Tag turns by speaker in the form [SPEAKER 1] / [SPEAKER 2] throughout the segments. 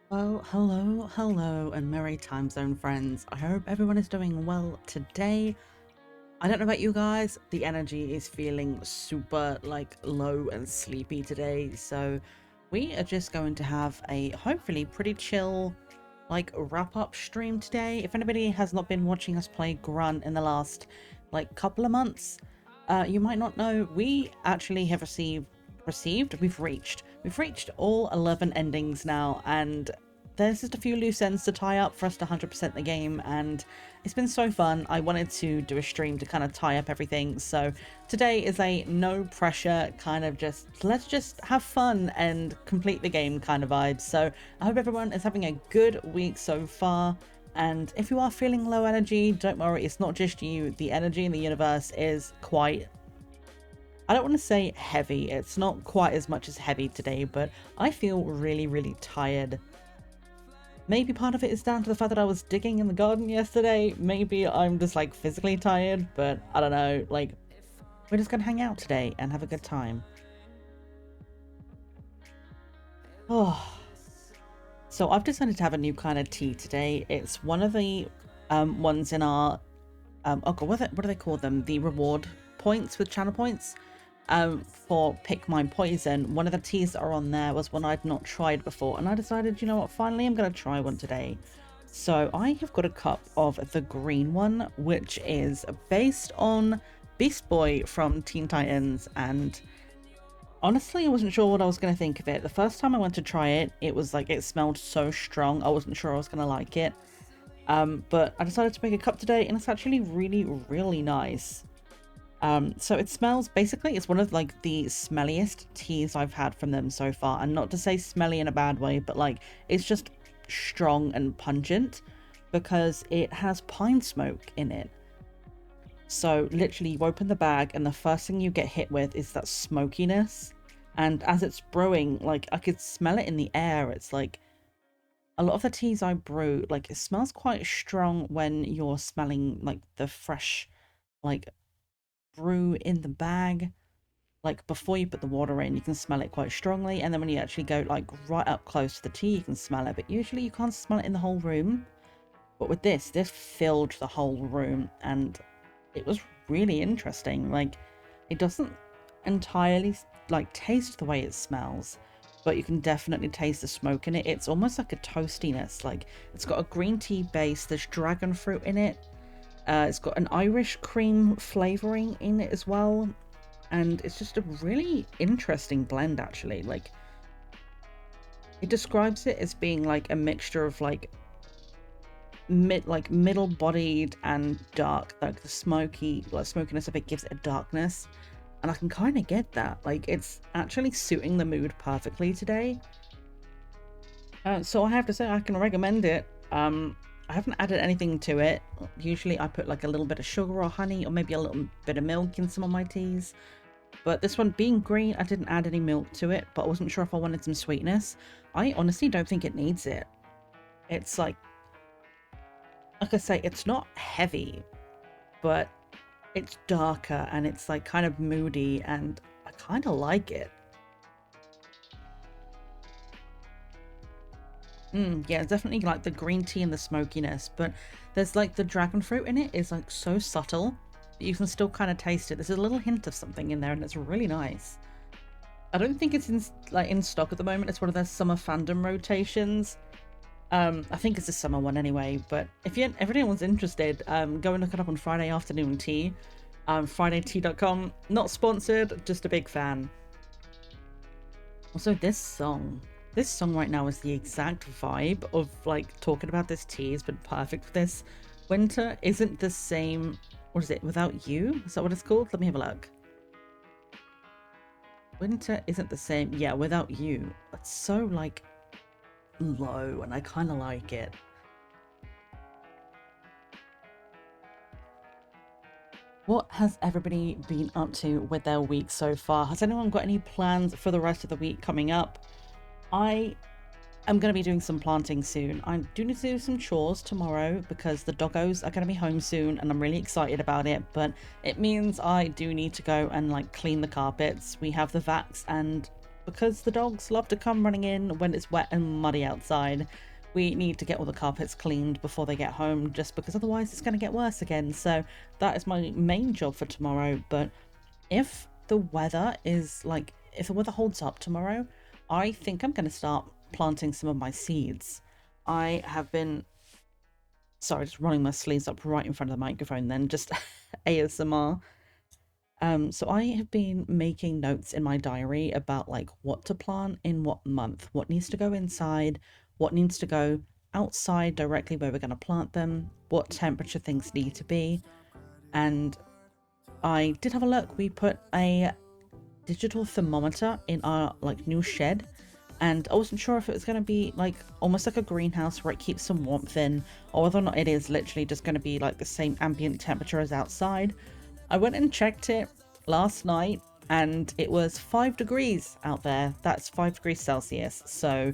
[SPEAKER 1] Well, hello, and merry time zone friends. I hope everyone is doing well today. I don't know about you guys, the energy is feeling super low and sleepy today, so we are just going to have a hopefully pretty chill wrap up stream today. If anybody has not been watching us play Grunn in the last couple of months, you might not know we actually have we've reached all 11 endings now, and there's just a few loose ends to tie up for us to 100% the game, and it's been so fun. I wanted to do a stream to kind of tie up everything, so today is a no pressure kind of just let's just have fun and complete the game kind of vibe. So I hope everyone is having a good week so far, and if you are feeling low energy, don't worry, it's not just you. The energy in the universe is quite, I don't want to say heavy, it's not quite as much as heavy today, but I feel really tired. Maybe part of it is down to the fact that I was digging in the garden yesterday. Maybe I'm just physically tired, but I don't know. We're just gonna hang out today and have a good time. Oh, so I've decided to have a new kind of tea today. It's one of the ones in our oh god, what do they call them? The reward points with channel points. For Pick My Poison. One of the teas that are on there was one I'd not tried before, and I decided, you know what, finally I'm going to try one today. So I have got a cup of the green one, which is based on Beast Boy from Teen Titans, and honestly I wasn't sure what I was going to think of it. The first time I went to try it, it was it smelled so strong, I wasn't sure I was going to like it. But I decided to make a cup today, and it's actually really nice. So it smells, basically it's one of the smelliest teas I've had from them so far, and not to say smelly in a bad way, but it's just strong and pungent because it has pine smoke in it. So literally you open the bag and the first thing you get hit with is that smokiness, and as it's brewing, I could smell it in the air. It's a lot of the teas I brew, it smells quite strong when you're smelling the fresh brew in the bag. Before you put the water in, you can smell it quite strongly, and then when you actually go right up close to the tea, you can smell it, but usually you can't smell it in the whole room. But with this filled the whole room, and it was really interesting. It doesn't entirely taste the way it smells, but you can definitely taste the smoke in it. It's almost like a toastiness. It's got a green tea base, there's dragon fruit in it. It's got an Irish cream flavoring in it as well, and it's just a really interesting blend actually. It describes it as being a mixture of middle bodied and dark. The smokiness of it gives it a darkness, and I can kind of get that. It's actually suiting the mood perfectly today. So I have to say I can recommend it. I haven't added anything to it. Usually I put a little bit of sugar or honey, or maybe a little bit of milk in some of my teas. But this one being green, I didn't add any milk to it, but I wasn't sure if I wanted some sweetness. I honestly don't think it needs it. It's like I say, it's not heavy, but it's darker and it's kind of moody, and I kind of like it. Yeah, definitely the green tea and the smokiness, but there's the dragon fruit in it is so subtle that you can still kind of taste it. There's a little hint of something in there, and it's really nice. I don't think it's in stock at the moment. It's one of their summer fandom rotations. I think it's a summer one anyway, but if anyone's interested, go and look it up on Friday Afternoon Tea. Fridaytea.com. Not sponsored, just a big fan. Also, this song right now is the exact vibe of talking about this tea has been perfect for this. Winter isn't the same. What is it? Without You? Is that what it's called? Let me have a look. Winter isn't the same. Yeah, Without You. It's so low, and I kind of like it. What has everybody been up to with their week so far? Has anyone got any plans for the rest of the week coming up? I am going to be doing some planting soon. I do need to do some chores tomorrow because the doggos are going to be home soon, and I'm really excited about it, but it means I do need to go and clean the carpets. We have the vax and because the dogs love to come running in when it's wet and muddy outside. We need to get all the carpets cleaned before they get home, just because otherwise it's going to get worse again. So that is my main job for tomorrow. But if the weather is like, if the weather holds up tomorrow, I think I'm going to start planting some of my seeds. I have been, sorry, just running my sleeves up right in front of the microphone then, just ASMR. So I have been making notes in my diary about like what to plant in what month, what needs to go inside, what needs to go outside directly where we're going to plant them, what temperature things need to be. And I did have a look. We put a digital thermometer in our like new shed, and I wasn't sure if it was going to be like almost like a greenhouse where it keeps some warmth in, or whether or not it is literally just going to be like the same ambient temperature as outside. I went and checked it last night and it was 5 degrees out there. That's 5 degrees Celsius. So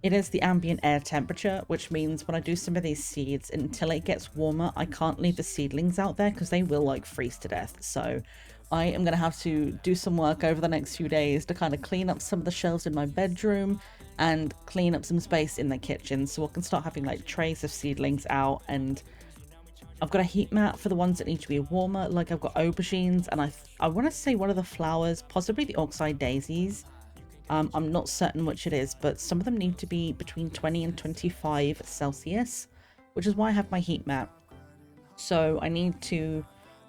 [SPEAKER 1] it is the ambient air temperature, which means when I do some of these seeds, until it gets warmer, I can't leave the seedlings out there because they will like freeze to death. So I am going to have to do some work over the next few days to kind of clean up some of the shelves in my bedroom and clean up some space in the kitchen so I can start having like trays of seedlings out. And I've got a heat mat for the ones that need to be warmer. Like I've got aubergines, and I want to say one of the flowers, possibly the oxeye daisies. I'm not certain which it is, but some of them need to be between 20 and 25 Celsius, which is why I have my heat mat. So I need to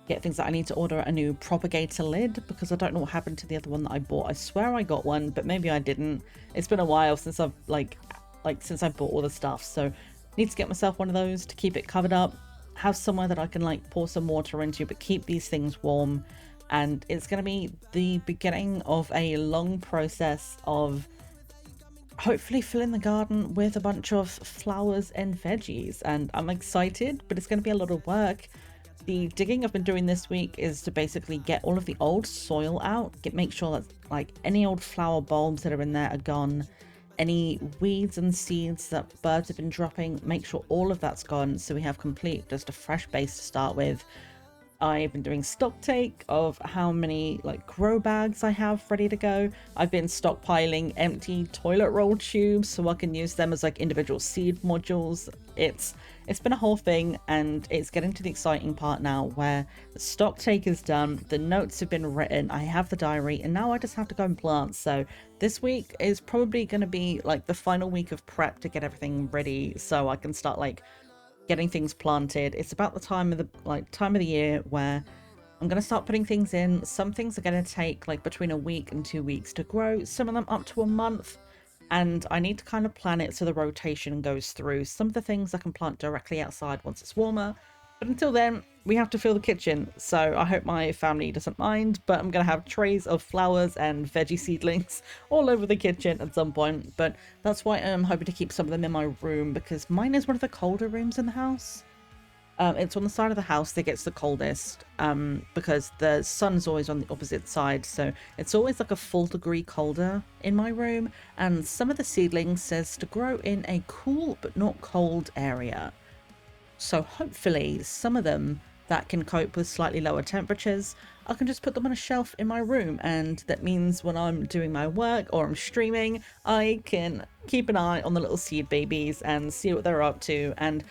[SPEAKER 1] get things that I need to order a new propagator lid because I don't know what happened to the other one that I bought. I swear I got one, but maybe I didn't. It's been a while since I've since I bought all the stuff. So need to get myself one of those to keep it covered up, have somewhere that I can like pour some water into, but keep these things warm. And it's going to be the beginning of a long process of hopefully filling the garden with a bunch of flowers and veggies. And I'm excited, but it's going to be a lot of work. The digging I've been doing this week is to basically get all of the old soil out, make sure that like any old flower bulbs that are in there are gone, any weeds and seeds that birds have been dropping, make sure all of that's gone so we have just a fresh base to start with. I've been doing stock take of how many like grow bags I have ready to go. I've been stockpiling empty toilet roll tubes so I can use them as like individual seed modules. It's been a whole thing, and it's getting to the exciting part now where the stock take is done, the notes have been written, I have the diary, and now I just have to go and plant. So this week is probably going to be like the final week of prep to get everything ready so I can start like getting things planted. It's about the time of the year where I'm going to start putting things in. Some things are going to take like between a week and 2 weeks to grow, some of them up to a month, and I need to kind of plan it so the rotation goes through. Some of the things I can plant directly outside once it's warmer, but until then we have to fill the kitchen. So I hope my family doesn't mind, but I'm going to have trays of flowers and veggie seedlings all over the kitchen at some point. But that's why I'm hoping to keep some of them in my room, because mine is one of the colder rooms in the house. It's on the side of the house that gets the coldest, because the sun's always on the opposite side, so it's always like a full degree colder in my room. And some of the seedlings says to grow in a cool but not cold area. So hopefully some of them that can cope with slightly lower temperatures, I can just put them on a shelf in my room, and that means when I'm doing my work or I'm streaming, I can keep an eye on the little seed babies and see what they're up to. And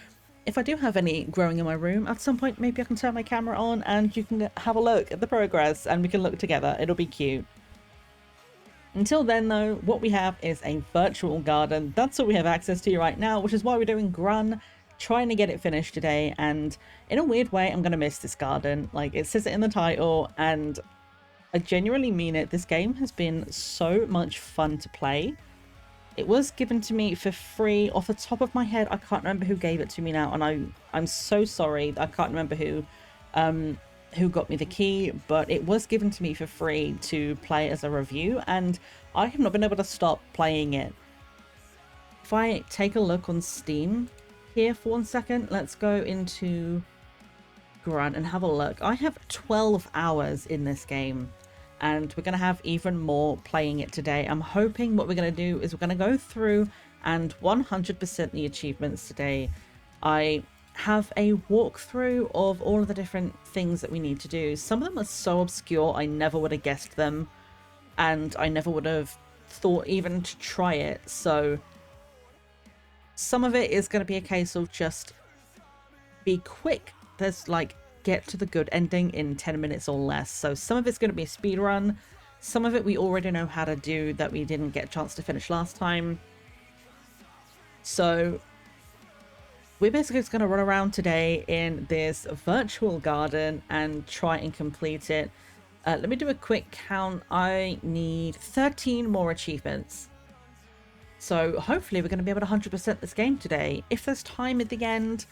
[SPEAKER 1] if I do have any growing in my room, at some point maybe I can turn my camera on and you can have a look at the progress and we can look together. It'll be cute. Until then though, what we have is a virtual garden. That's what we have access to right now, which is why we're doing Grunn, trying to get it finished today. And in a weird way, I'm gonna miss this garden. Like, it says it in the title, and I genuinely mean it. This game has been so much fun to play. It was given to me for free. Off the top of my head, I can't remember who gave it to me now, and I'm so sorry. I can't remember who got me the key, but it was given to me for free to play as a review, and I have not been able to stop playing it. If I take a look on Steam here for 1 second, let's go into Grunn and have a look. I have 12 hours in this game, and we're going to have even more playing it today. I'm hoping what we're going to do is we're going to go through and 100% the achievements today. I have a walkthrough of all of the different things that we need to do. Some of them are so obscure I never would have guessed them. and I never would have thought even to try it. So some of it is going to be a case of just be quick. There's like get to the good ending in 10 minutes or less. So some of it's going to be a speed run. Some of it we already know how to do that we didn't get a chance to finish last time. So we're basically just going to run around today in this virtual garden and try and complete it. Let me do a quick count. I need 13 more achievements. So hopefully we're going to be able to 100% this game today. If there's time at the end,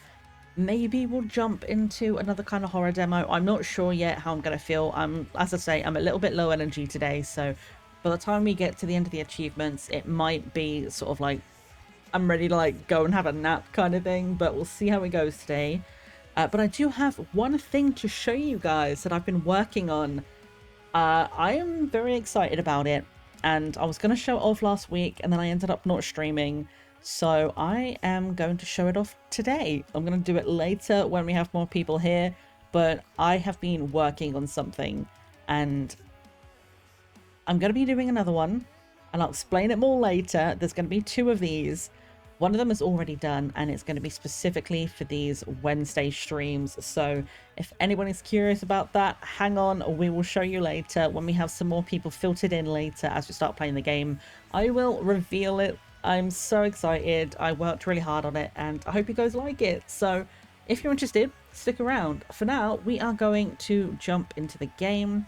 [SPEAKER 1] maybe we'll jump into another kind of horror demo. I'm not sure yet how I'm going to feel. As I say, I'm a little bit low energy today. So by the time we get to the end of the achievements, it might be sort of like I'm ready to like go and have a nap kind of thing. But we'll see how it goes today. But I do have one thing to show you guys that I've been working on. I am very excited about it, and I was going to show it off last week and then I ended up not streaming, so I am going to show it off today. I'm going to do it later when we have more people here, but I have been working on something and I'm going to be doing another one and I'll explain it more later. There's going to be 2 of these. One of them is already done and it's going to be specifically for these Wednesday streams. So if anyone is curious about that, hang on, we will show you later when we have some more people filtered in later as we start playing the game. I will reveal it. I'm so excited. I worked really hard on it and I hope you guys like it. So if you're interested, stick around. For now, we are going to jump into the game.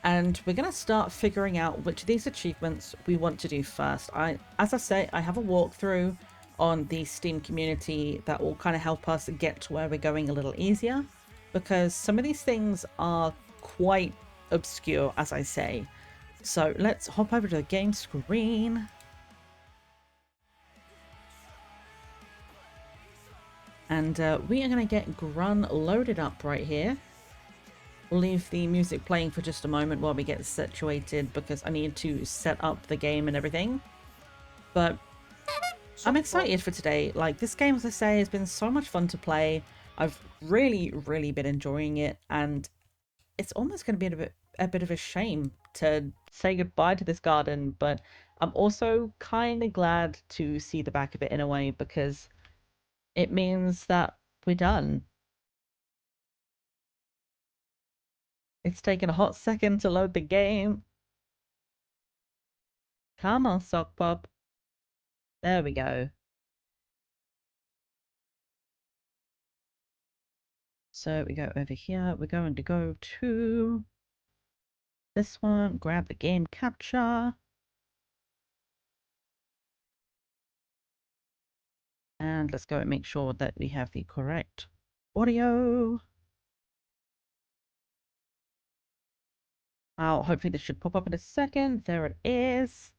[SPEAKER 1] And we're going to start figuring out which of these achievements we want to do first. As I say, I have a walkthrough on the Steam community that will kind of help us get to where we're going a little easier, because some of these things are quite obscure, as I say. So let's hop over to the game screen. And we are going to get Grunn loaded up right here. We'll leave the music playing for just a moment while we get situated because I need to set up the game and everything. But I'm excited for today. Like, this game, as I say, has been so much fun to play. I've really, really been enjoying it, and it's almost going to be a bit of a shame to say goodbye to this garden, but I'm also kind of glad to see the back of it in a way because it means that we're done. It's taken a hot second to load the game. Come on, Sokpop. There we go. So we go over here. We're going to go to this one, grab the game capture. And let's go and make sure that we have the correct audio. Hopefully this should pop up in a second. There it is.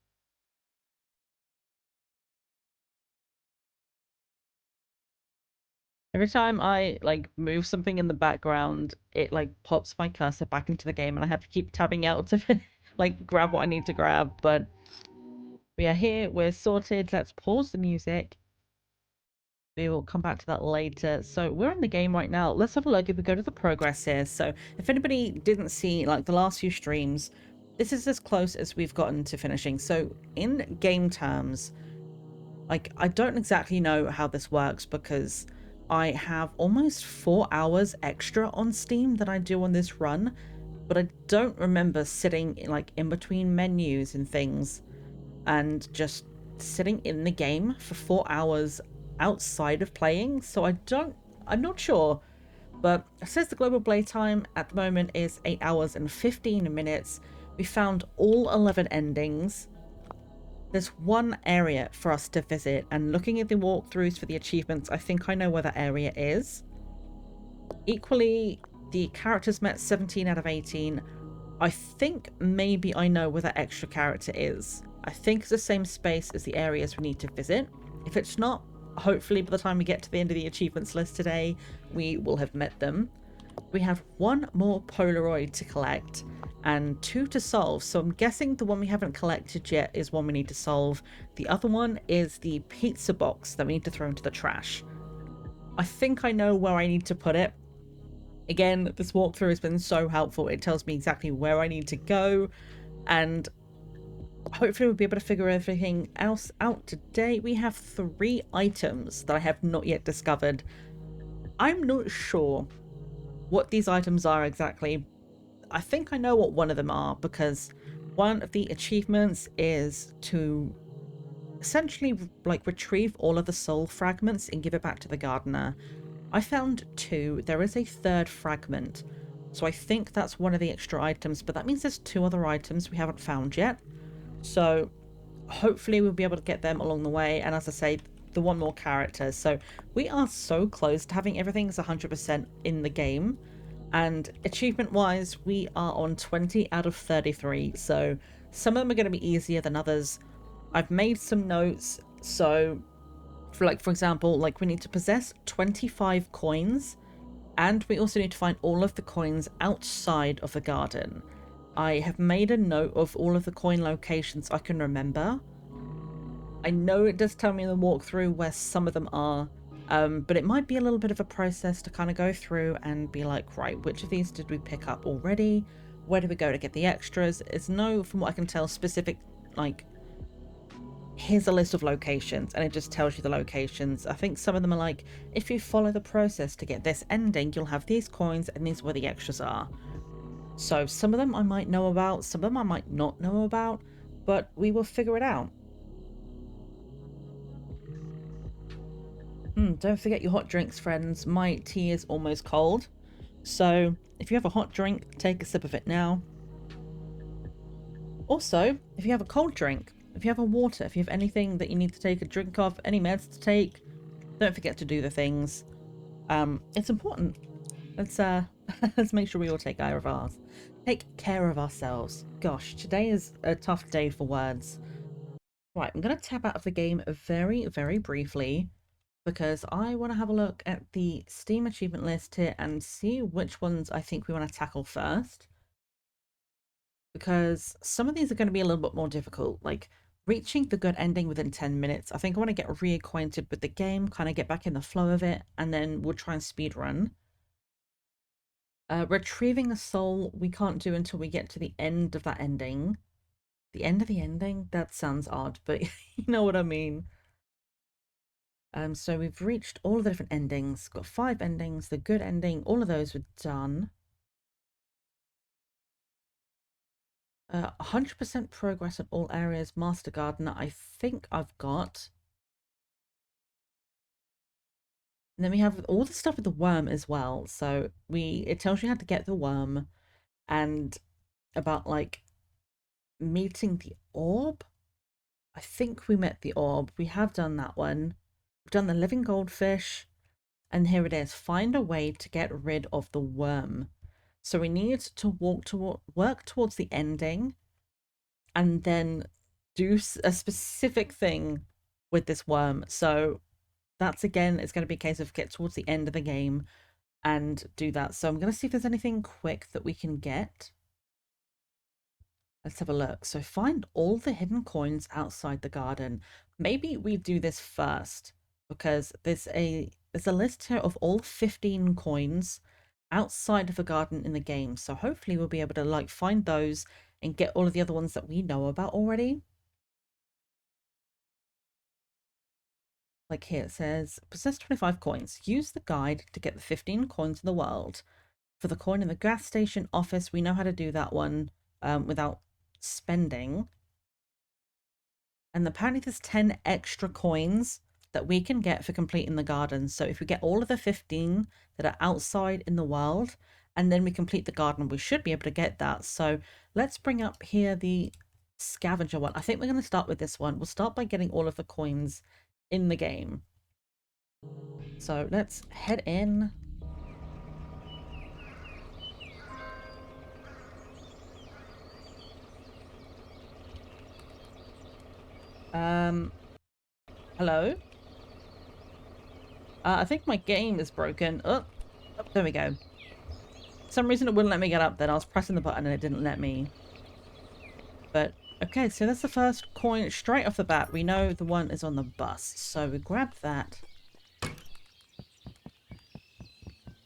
[SPEAKER 1] Every time I like move something in the background, it like pops my cursor back into the game and I have to keep tabbing out to like grab what I need to grab. But we are here, we're sorted. Let's pause the music. We will come back to that later. So we're in the game right now. Let's have a look if we go to the progress here. So if anybody didn't see like the last few streams, this is as close as we've gotten to finishing. So in game terms, like I don't exactly know how this works because I have almost 4 hours extra on Steam than I do on this run, but I don't remember sitting like in between menus and things and just sitting in the game for 4 hours outside of playing. So I'm not sure, but it says the global playtime at the moment is 8 hours and 15 minutes. We found all 11 endings. There's one area for us to visit, and looking at the walkthroughs for the achievements, I think I know where that area is. Equally, the characters met 17 out of 18. I think maybe I know where that extra character is. I think it's the same space as the areas we need to visit. If it's not, hopefully by the time we get to the end of the achievements list today, we will have met them. We have one more Polaroid to collect and 2 to solve. So I'm guessing the one we haven't collected yet is one we need to solve. The other one is the pizza box that we need to throw into the trash. I think I know where I need to put it. Again, this walkthrough has been so helpful. It tells me exactly where I need to go. And hopefully we'll be able to figure everything else out today. We have 3 items that I have not yet discovered. I'm not sure what these items are exactly. I think I know what one of them are, because one of the achievements is to essentially like retrieve all of the soul fragments and give it back to the gardener. I found 2. There is a 3rd fragment, so I think that's one of the extra items, but that means there's 2 other items we haven't found yet. So hopefully we'll be able to get them along the way, and as I say, the 1 more character. So we are so close to having everything 100% in the game, and achievement wise we are on 20 out of 33, so some of them are going to be easier than others. I've made some notes, so for example, like we need to possess 25 coins, and we also need to find all of the coins outside of the garden. I have made a note of all of the coin locations I can remember. I know it does tell me in the walkthrough where some of them are, but it might be a little bit of a process to kind of go through and be like, right, which of these did we pick up already? Where did we go to get the extras? It's no, from what I can tell, specific, like, here's a list of locations, and it just tells you the locations. I think some of them are like, if you follow the process to get this ending, you'll have these coins, and these are where the extras are. So some of them I might know about, some of them I might not know about, but we will figure it out. Don't forget your hot drinks, friends. My tea is almost cold, so if you have a hot drink, take a sip of it now. Also, if you have a cold drink, if you have a water, if you have anything that you need to take a drink of, any meds to take, don't forget to do the things. It's important. Let's let's make sure we all take care of ourselves. Gosh, today is a tough day for words. Right, I'm gonna tap out of the game very, very briefly, because I want to have a look at the Steam achievement list here and see which ones I think we want to tackle first. Because some of these are going to be a little bit more difficult, like reaching the good ending within 10 minutes. I think I want to get reacquainted with the game, kind of get back in the flow of it, and then we'll try and speed run. Retrieving a soul we can't do until we get to the end of that ending. The end of the ending? That sounds odd, but you know what I mean. So we've reached all of the different endings, got 5 endings, the good ending, all of those were done. 100% progress in all areas, Master Gardener, I think I've got. And then we have all the stuff with the worm as well. So it tells you how to get the worm, and about like meeting the orb. I think we met the orb. We have done that one. We've done the living goldfish, and here it is. Find a way to get rid of the worm. So we need to work towards the ending, and then do a specific thing with this worm. So that's, again, it's going to be a case of get towards the end of the game and do that. So I'm going to see if there's anything quick that we can get. Let's have a look. So find all the hidden coins outside the garden. Maybe we do this first, because there's a list here of all 15 coins outside of the garden in the game. So hopefully we'll be able to like find those and get all of the other ones that we know about already. Like here it says, possess 25 coins. Use the guide to get the 15 coins in the world. For the coin in the gas station office, we know how to do that one without spending. And apparently there's 10 extra coins that we can get for completing the garden. So if we get all of the 15 that are outside in the world, and then we complete the garden, we should be able to get that. So let's bring up here the scavenger one. I think we're going to start with this one. We'll start by getting all of the coins in the game. So let's head in. Hello? I think my game is broken. Oh, there we go. For some reason it wouldn't let me get up then. I was pressing the button and it didn't let me. But, okay, so that's the first coin straight off the bat. We know the one is on the bus. So we grab that.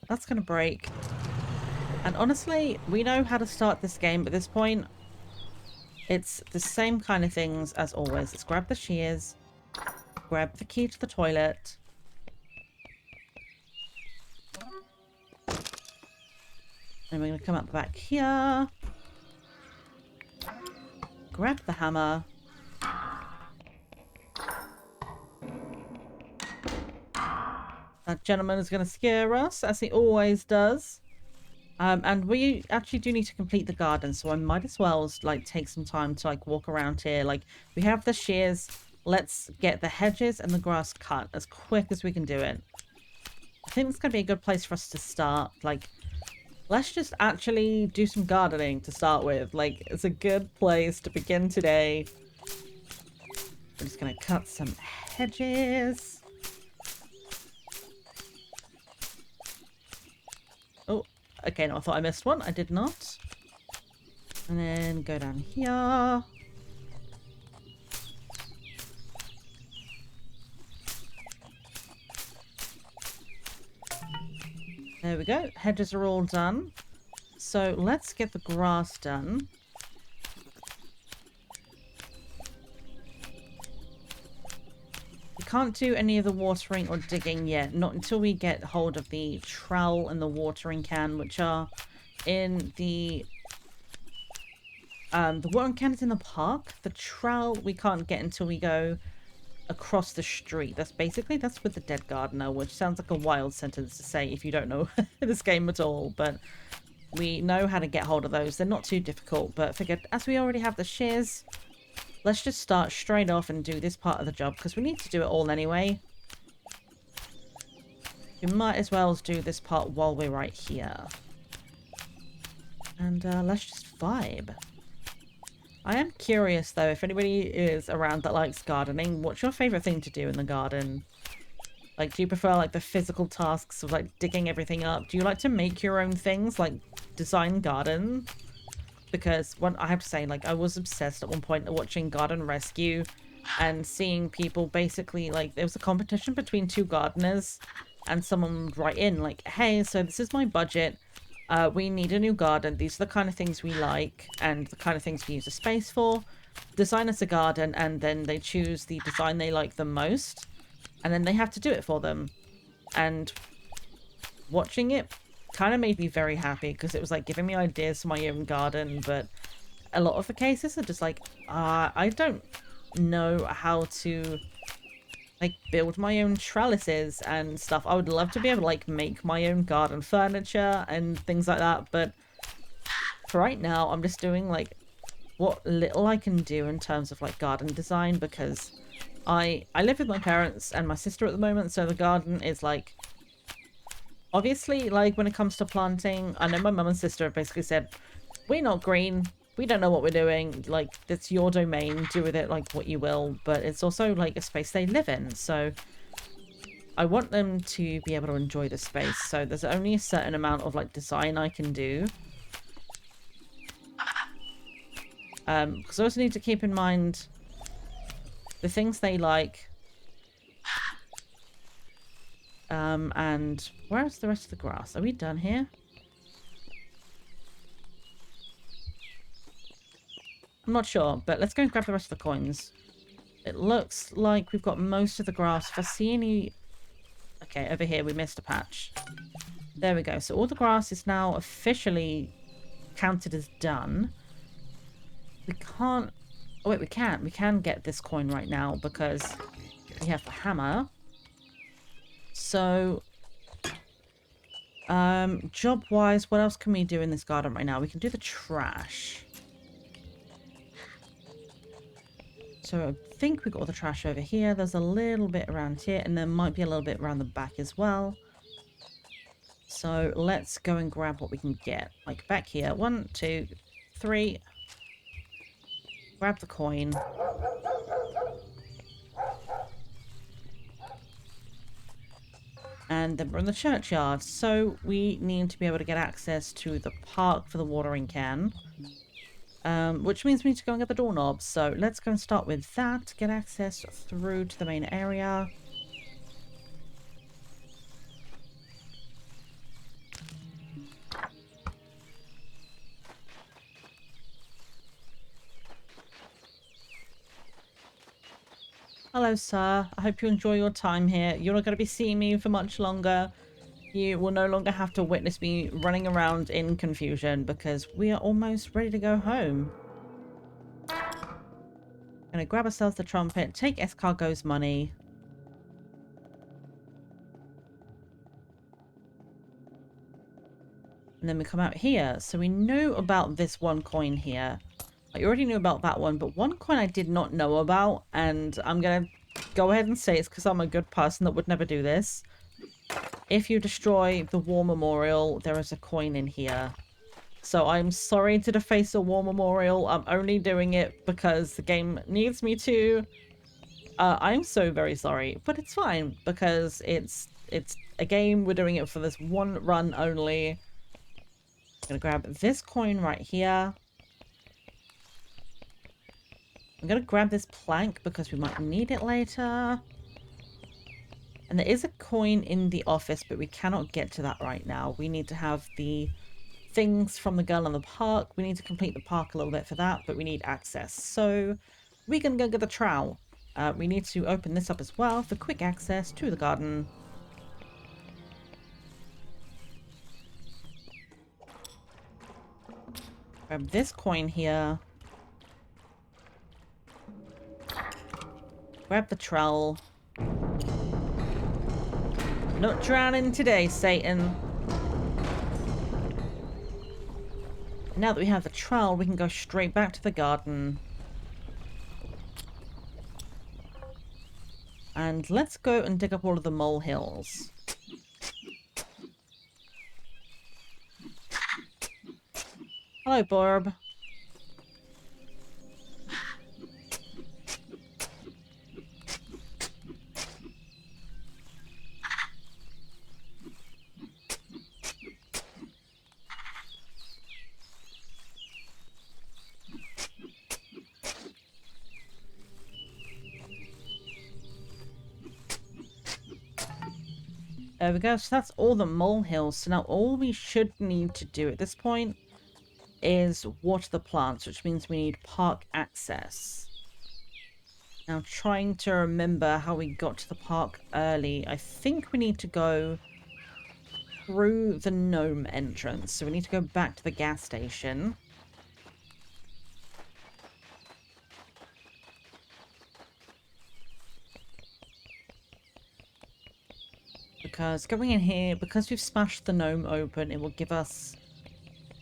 [SPEAKER 1] That's going to break. And honestly, we know how to start this game at this point. It's the same kind of things as always. Let's grab the shears, grab the key to the toilet. And we're going to come up back here. Grab the hammer. That gentleman is going to scare us, as he always does. And we actually do need to complete the garden, so I might as well like take some time to like walk around here. Like, we have the shears. Let's get the hedges and the grass cut as quick as we can do it. I think it's going to be a good place for us to start. Like, let's just actually do some gardening to start with. Like, it's a good place to begin today. We're just going to cut some hedges. Oh, okay, no, I thought I missed one. I did not. And then go down here. There we go. Hedges are all done. So let's get the grass done. We can't do any of the watering or digging yet. Not until we get hold of the trowel and the watering can, which are in the watering can is in the park. The trowel we can't get until we go across the street. That's with the dead gardener, which sounds like a wild sentence to say if you don't know this game at all, but we know how to get hold of those. They're not too difficult, but figured as we already have the shears, let's just start straight off and do this part of the job, because we need to do it all anyway. We might as well do this part while we're right here. And let's just vibe. I am curious, though, if anybody is around that likes gardening, what's your favourite thing to do in the garden? Like, do you prefer, like, the physical tasks of, like, digging everything up? Do you like to make your own things, like, design garden? Because, I have to say, like, I was obsessed at one point watching Garden Rescue and seeing people basically, like, there was a competition between two gardeners and someone would write in, like, hey, so this is my budget. We need a new garden. These are the kind of things we like and the kind of things we use the space for. Design us a garden, and then they choose the design they like the most, and then they have to do it for them. And watching it kind of made me very happy, because it was like giving me ideas for my own garden. But a lot of the cases are just like, I don't know how to like build my own trellises and stuff. I would love to be able to like make my own garden furniture and things like that, but for right now I'm just doing like what little I can do in terms of like garden design, because I live with my parents and my sister at the moment, so the garden is like, obviously, like when it comes to planting, I know my mum and sister have basically said, we're not green, we don't know what we're doing, like, it's your domain, do with it like what you will, but it's also like a space they live in, so I want them to be able to enjoy the space, so there's only a certain amount of like design I can do. Because I also need to keep in mind the things they like. And where's the rest of the grass? Are we done here? I'm not sure, but let's go and grab the rest of the coins. It looks like we've got most of the grass. If I see any... Okay, over here we missed a patch. There we go. So all the grass is now officially counted as done. We can't... Oh wait, we can. We can get this coin right now because we have the hammer. So... job-wise, what else can we do in this garden right now? We can do the trash. So I think we've got all the trash over here. There's a little bit around here, and there might be a little bit around the back as well. So let's go and grab what we can get. Like back here. 1, 2, 3. Grab the coin. And then we're in the churchyard. So we need to be able to get access to the park for the watering can. Which means we need to go and get the doorknob. So let's go and start with that. Get access through to the main area. hello, sir. I hope you enjoy your time here. You're not going to be seeing me for much longer. You will no longer have to witness me running around in confusion because we are almost ready to go home. Gonna grab ourselves the trumpet, take escargot's money. And then we come out here. So we knew about this one coin here. I already knew about that one, but one coin I did not know about, and I'm gonna go ahead and say it's because I'm a good person that would never do this. If you destroy the war memorial, there is a coin in here. So I'm sorry to deface a war memorial. I'm only doing it because the game needs me to. I'm so very sorry, but it's fine because it's a game. We're doing it for this one run only. I'm gonna grab this coin right here. I'm gonna grab this plank because we might need it later. And there is a coin in the office, but we cannot get to that right now. We need to have the things from the girl in the park. We need to complete the park a little bit for that, but we need access. So we can go get the trowel. We need to open this up as well for quick access to the garden. Grab this coin here. Grab the trowel. Not drowning today, Satan. Now that we have the trowel, we can go straight back to the garden. And let's go and dig up all of the molehills. Hello, Barb. There we go. So that's all the molehills. So now all we should need to do at this point is water the plants, which means we need park access. Now, trying to remember how we got to the park early. I think we need to go through the gnome entrance. So we need to go back to the gas station. Because going in here, because we've smashed the gnome open, it will give us...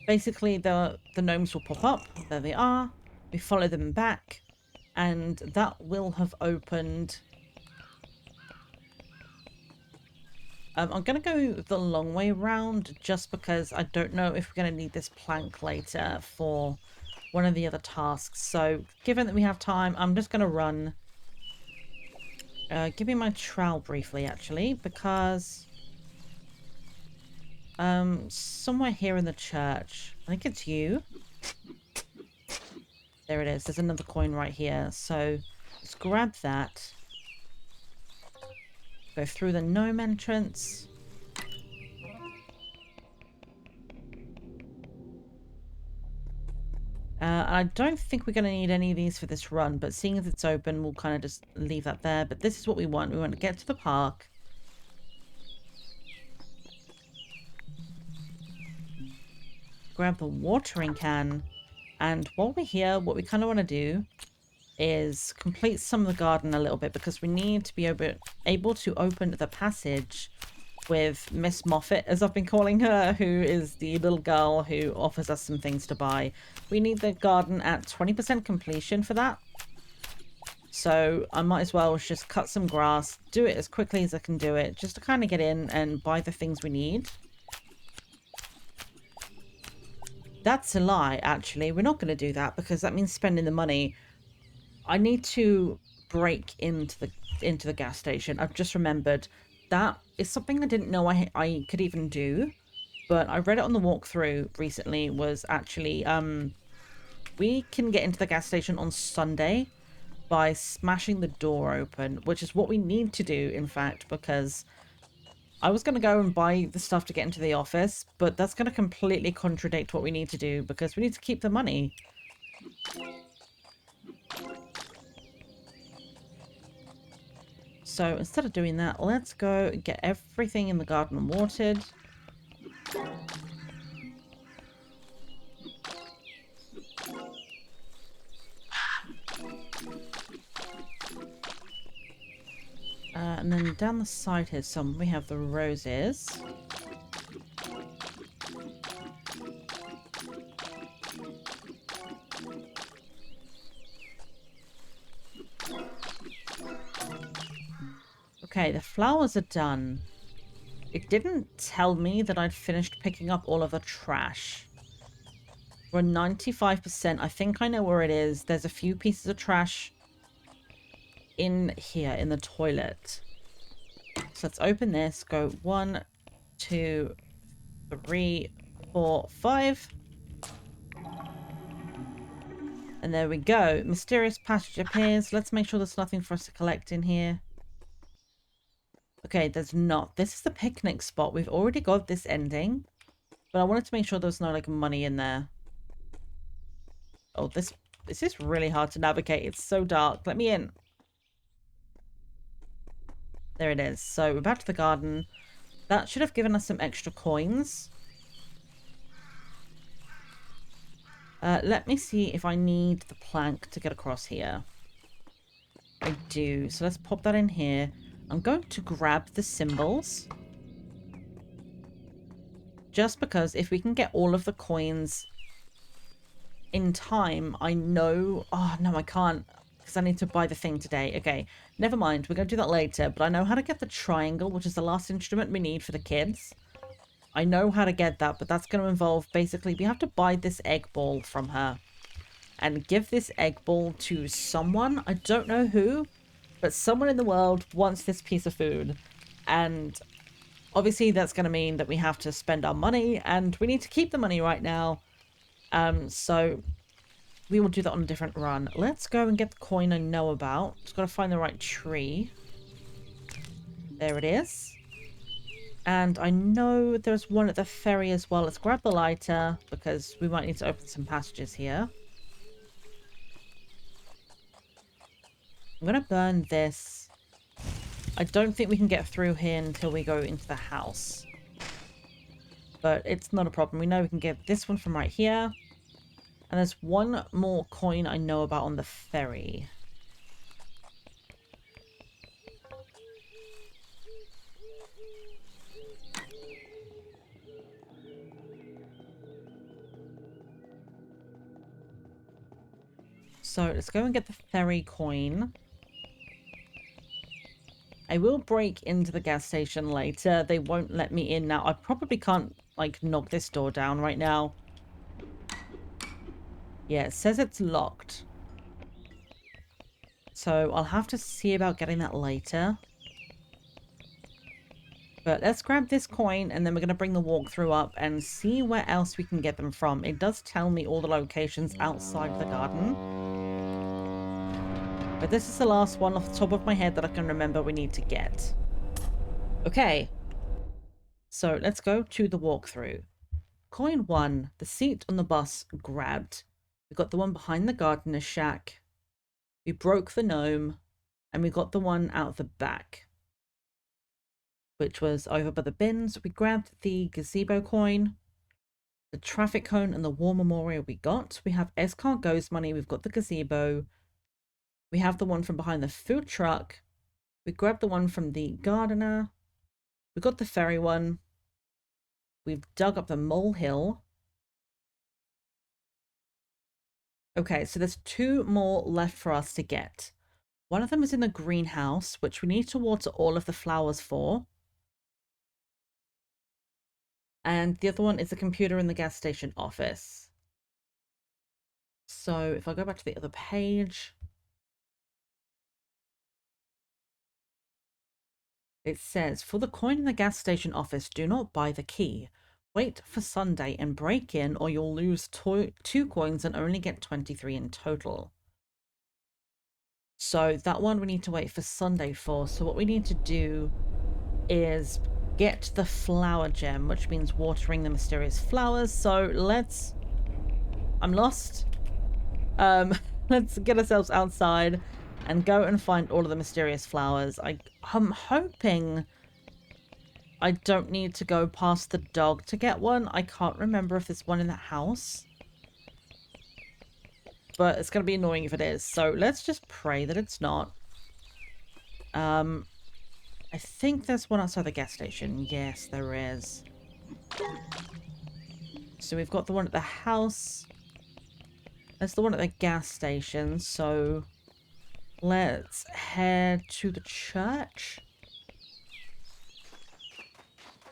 [SPEAKER 1] Basically, the gnomes will pop up. There they are. We follow them back. And that will have opened... I'm going to go the long way round just because I don't know if we're going to need this plank later for one of the other tasks. So, given that we have time, I'm just going to run... give me my trowel briefly, actually, because... somewhere here in the church. I think it's you. There it is. There's another coin right here. So, let's grab that. Go through the gnome entrance. I don't think we're going to need any of these for this run, but seeing as it's open, we'll kind of just leave that there. But this is what we want. We want to get to the park. Grab the watering can. And while we're here, what we kind of want to do is complete some of the garden a little bit because we need to be able to open the passage with Miss Moffat, as I've been calling her, who is the little girl who offers us some things to buy. We need the garden at 20% completion for that. So I might as well just cut some grass, do it as quickly as I can do it, just to kind of get in and buy the things we need. That's a lie, actually. We're not going to do that because that means spending the money. I need to break into the gas station. I've just remembered that is something I didn't know I could even do, but I read it on the walkthrough recently. Was actually we can get into the gas station on Sunday by smashing the door open, which is what we need to do, in fact, because I was going to go and buy the stuff to get into the office, but that's going to completely contradict what we need to do because we need to keep the money. So instead of doing that, let's go get everything in the garden watered. And then down the side here, we have the roses. Okay, the flowers are done. It didn't tell me that I'd finished picking up all of the trash. We're 95%. I think I know where it is. There's a few pieces of trash in here in the toilet. So let's open this. Go 1, 2, 3, 4, 5. And there we go. Mysterious passage appears. Let's make sure there's nothing for us to collect in here. Okay, there's not. This is the picnic spot. We've already got this ending. But I wanted to make sure there's no, like, money in there. Oh, this is really hard to navigate. It's so dark. Let me in. There it is. So we're back to the garden. That should have given us some extra coins. Let me see if I need the plank to get across here. I do. So let's pop that in here. I'm going to grab the symbols. Just because if we can get all of the coins in time, I know... Oh, no, I can't. Because I need to buy the thing today. Okay, never mind. We're going to do that later. But I know how to get the triangle, which is the last instrument we need for the kids. I know how to get that, but that's going to involve... Basically, we have to buy this egg ball from her. And give this egg ball to someone. I don't know who. But someone in the world wants this piece of food. And obviously that's going to mean that we have to spend our money. And we need to keep the money right now. So we will do that on a different run. Let's go and get the coin I know about. Just got to find the right tree. There it is. And I know there's one at the ferry as well. Let's grab the lighter because we might need to open some passages here. I'm going to burn this. I don't think we can get through here until we go into the house. But it's not a problem. We know we can get this one from right here. And there's one more coin I know about on the ferry. So let's go and get the ferry coin. I will break into the gas station later. They won't let me in now. I probably can't, like, knock this door down right now. Yeah, it says it's locked. So I'll have to see about getting that later. But let's grab this coin and then we're going to bring the walkthrough up and see where else we can get them from. It does tell me all the locations outside the garden. But this is the last one off the top of my head that I can remember we need to get. Okay. So let's go to the walkthrough. Coin 1, the seat on the bus grabbed. We got the one behind the gardener's shack. We broke the gnome. And we got the one out the back, which was over by the bins. We grabbed the gazebo coin, the traffic cone, and the war memorial we got. We have Escart Goes money. We've got the gazebo. We have the one from behind the food truck. We grabbed the one from the gardener. We got the ferry one. We've dug up the molehill. Okay, so there's 2 more left for us to get. One of them is in the greenhouse, which we need to water all of the flowers for. And the other one is the computer in the gas station office. So if I go back to the other page, it says, for the coin in the gas station office, do not buy the key. Wait for Sunday and break in or you'll lose 2 coins and only get 23 in total. So that one we need to wait for Sunday for. So what we need to do is get the flower gem, which means watering the mysterious flowers. So let's... I'm lost. Let's get ourselves outside and go and find all of the mysterious flowers. I'm hoping I don't need to go past the dog to get one. I can't remember if there's one in that house. But it's going to be annoying if it is. So let's just pray that it's not. I think there's one outside the gas station. Yes, there is. So we've got the one at the house. There's the one at the gas station. So let's head to the church.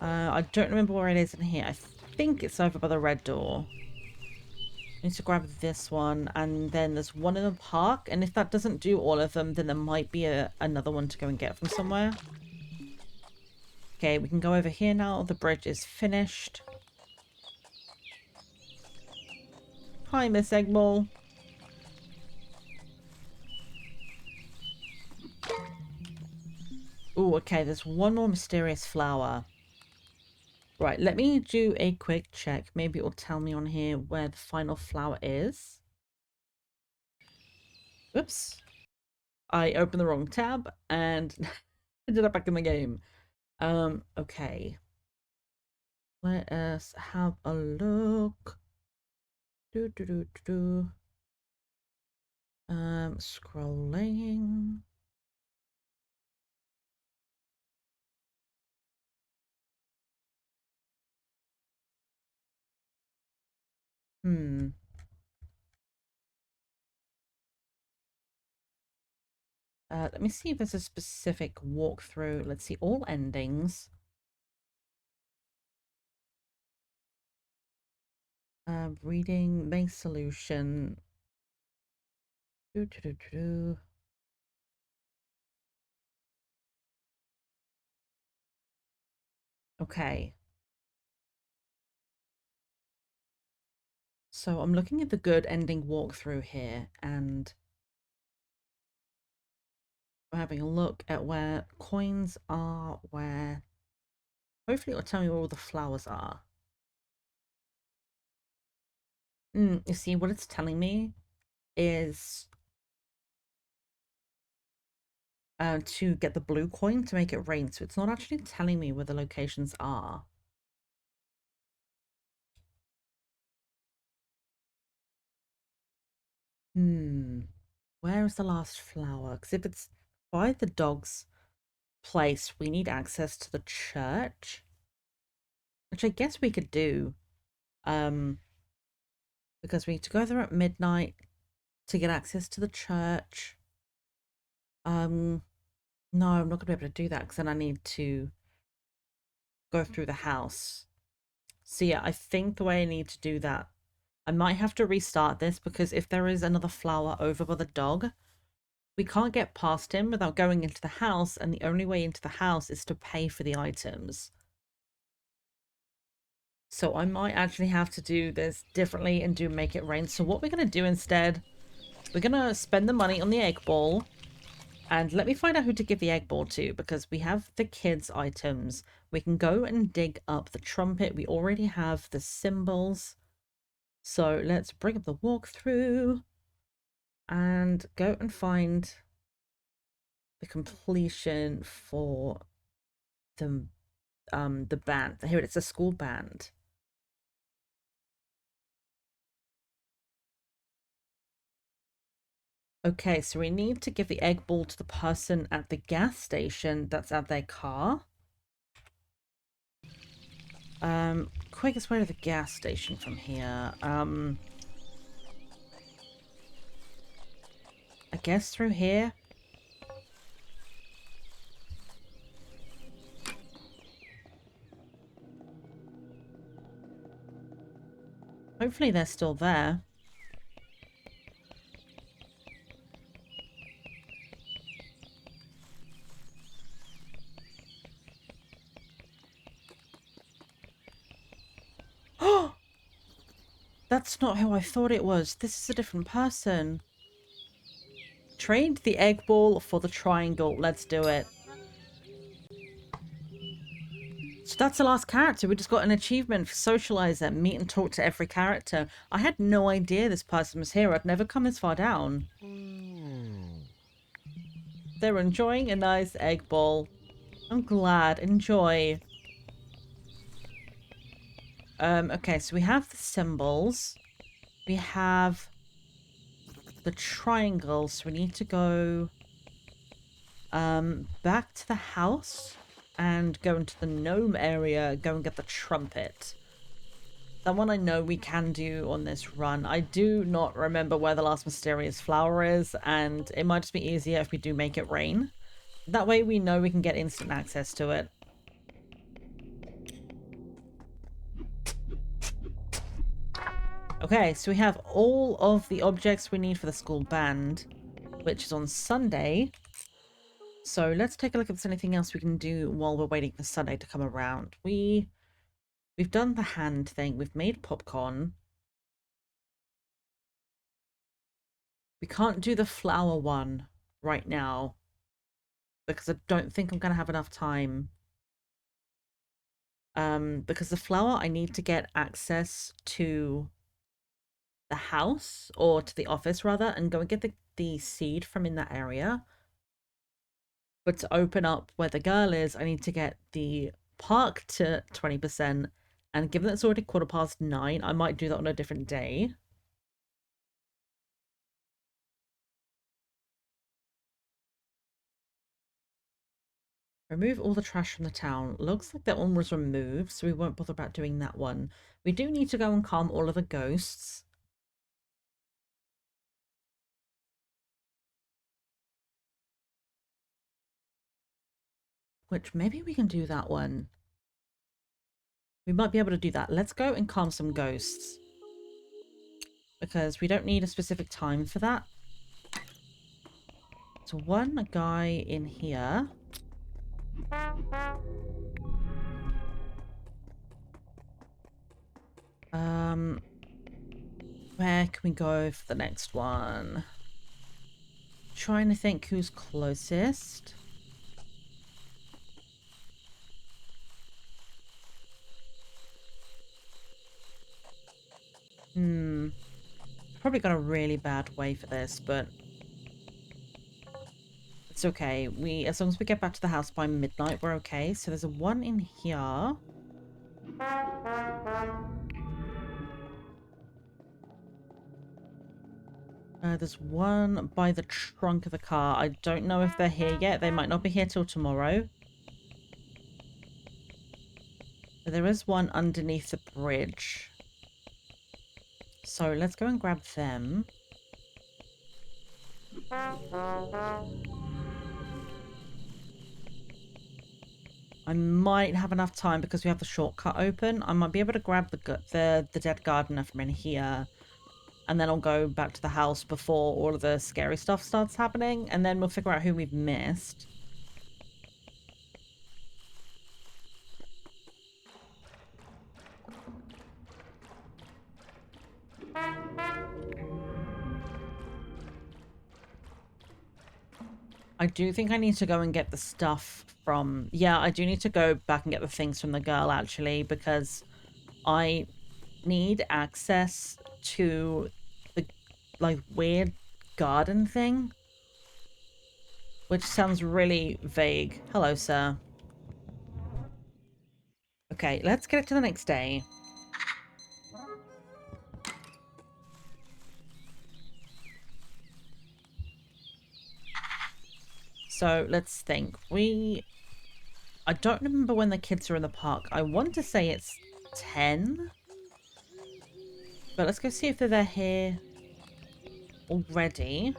[SPEAKER 1] I don't remember where it is in here. I think it's over by the red door. I need to grab this one, and then there's one in the park, and if that doesn't do all of them, then there might be another one to go and get from somewhere. Okay, we can go over here now. The bridge is finished. Hi, Miss Eggmall. Oh, okay, there's one more mysterious flower. Right, let me do a quick check. Maybe it'll tell me on here where the final flower is. Oops. I opened the wrong tab and ended up back in the game. Okay. Let us have a look. Scrolling. Let me see if there's a specific walkthrough. Let's see, all endings. Reading, main solution. Okay. So I'm looking at the good ending walkthrough here, and we're having a look at where coins are, where... Hopefully it'll tell me where all the flowers are. You see, what it's telling me is to get the blue coin to make it rain, so it's not actually telling me where the locations are. Where is the last flower? Because if it's by the dog's place, we need access to the church, which I guess we could do. Because we need to go there at midnight to get access to the church. No, I'm not gonna be able to do that because then I need to go through the house. So yeah, I think the way I need to do that, I might have to restart this, because if there is another flower over by the dog, we can't get past him without going into the house, and the only way into the house is to pay for the items. So I might actually have to do this differently and do make it rain. So what we're going to do instead, we're going to spend the money on the egg ball. And let me find out who to give the egg ball to, because we have the kids' items. We can go and dig up the trumpet. We already have the cymbals. So let's bring up the walkthrough and go and find the completion for the band. Here it's a school band. Okay, so we need to give the egg ball to the person at the gas station that's at their car. Quickest way to the gas station from here. I guess through here. Hopefully they're still there. Oh! That's not who I thought it was. This is a different person. Trade the egg ball for the triangle. Let's do it. So that's the last character. We just got an achievement for Socializer. Meet and talk to every character. I had no idea this person was here. I'd never come this far down. They're enjoying a nice egg bowl. I'm glad. Enjoy. Okay, so we have the symbols. We have the triangles. So we need to go back to the house and go into the gnome area, go and get the trumpet. That one I know we can do on this run. I do not remember where the last mysterious flower is, and it might just be easier if we do make it rain. That way we know we can get instant access to it. Okay, so we have all of the objects we need for the school band, which is on Sunday. So let's take a look if there's anything else we can do while we're waiting for Sunday to come around. We've done the hand thing. We've made popcorn. We can't do the flower one right now because I don't think I'm going to have enough time. Because the flower, I need to get access to the house, or to the office rather, and go and get the seed from in that area. But to open up where the girl is, I need to get the park to 20%. And given that it's already 9:15, I might do that on a different day. Remove all the trash from the town. Looks like that one was removed, so we won't bother about doing that one. We do need to go and calm all of the ghosts. Which maybe we can do that one. We might be able to do that. Let's go and calm some ghosts. Because we don't need a specific time for that. So one guy in here. Where can we go for the next one? Trying to think who's closest. Probably got a really bad way for this, but it's okay. As long as we get back to the house by midnight, we're okay. So there's a one in here. There's one by the trunk of the car. I don't know if they're here yet. They might not be here till tomorrow. But there is one underneath the bridge. So let's go and grab them. I might have enough time because we have the shortcut open. I might be able to grab the dead gardener from in here. And then I'll go back to the house before all of the scary stuff starts happening. And then we'll figure out who we've missed. I do think I need to go and get the stuff from... Yeah, I do need to go back and get the things from the girl, actually, because I need access to the, like, weird garden thing. Which sounds really vague. Hello, sir. Okay, let's get it to the next day. So, let's think. I don't remember when the kids are in the park. I want to say it's 10. But let's go see if they're here already.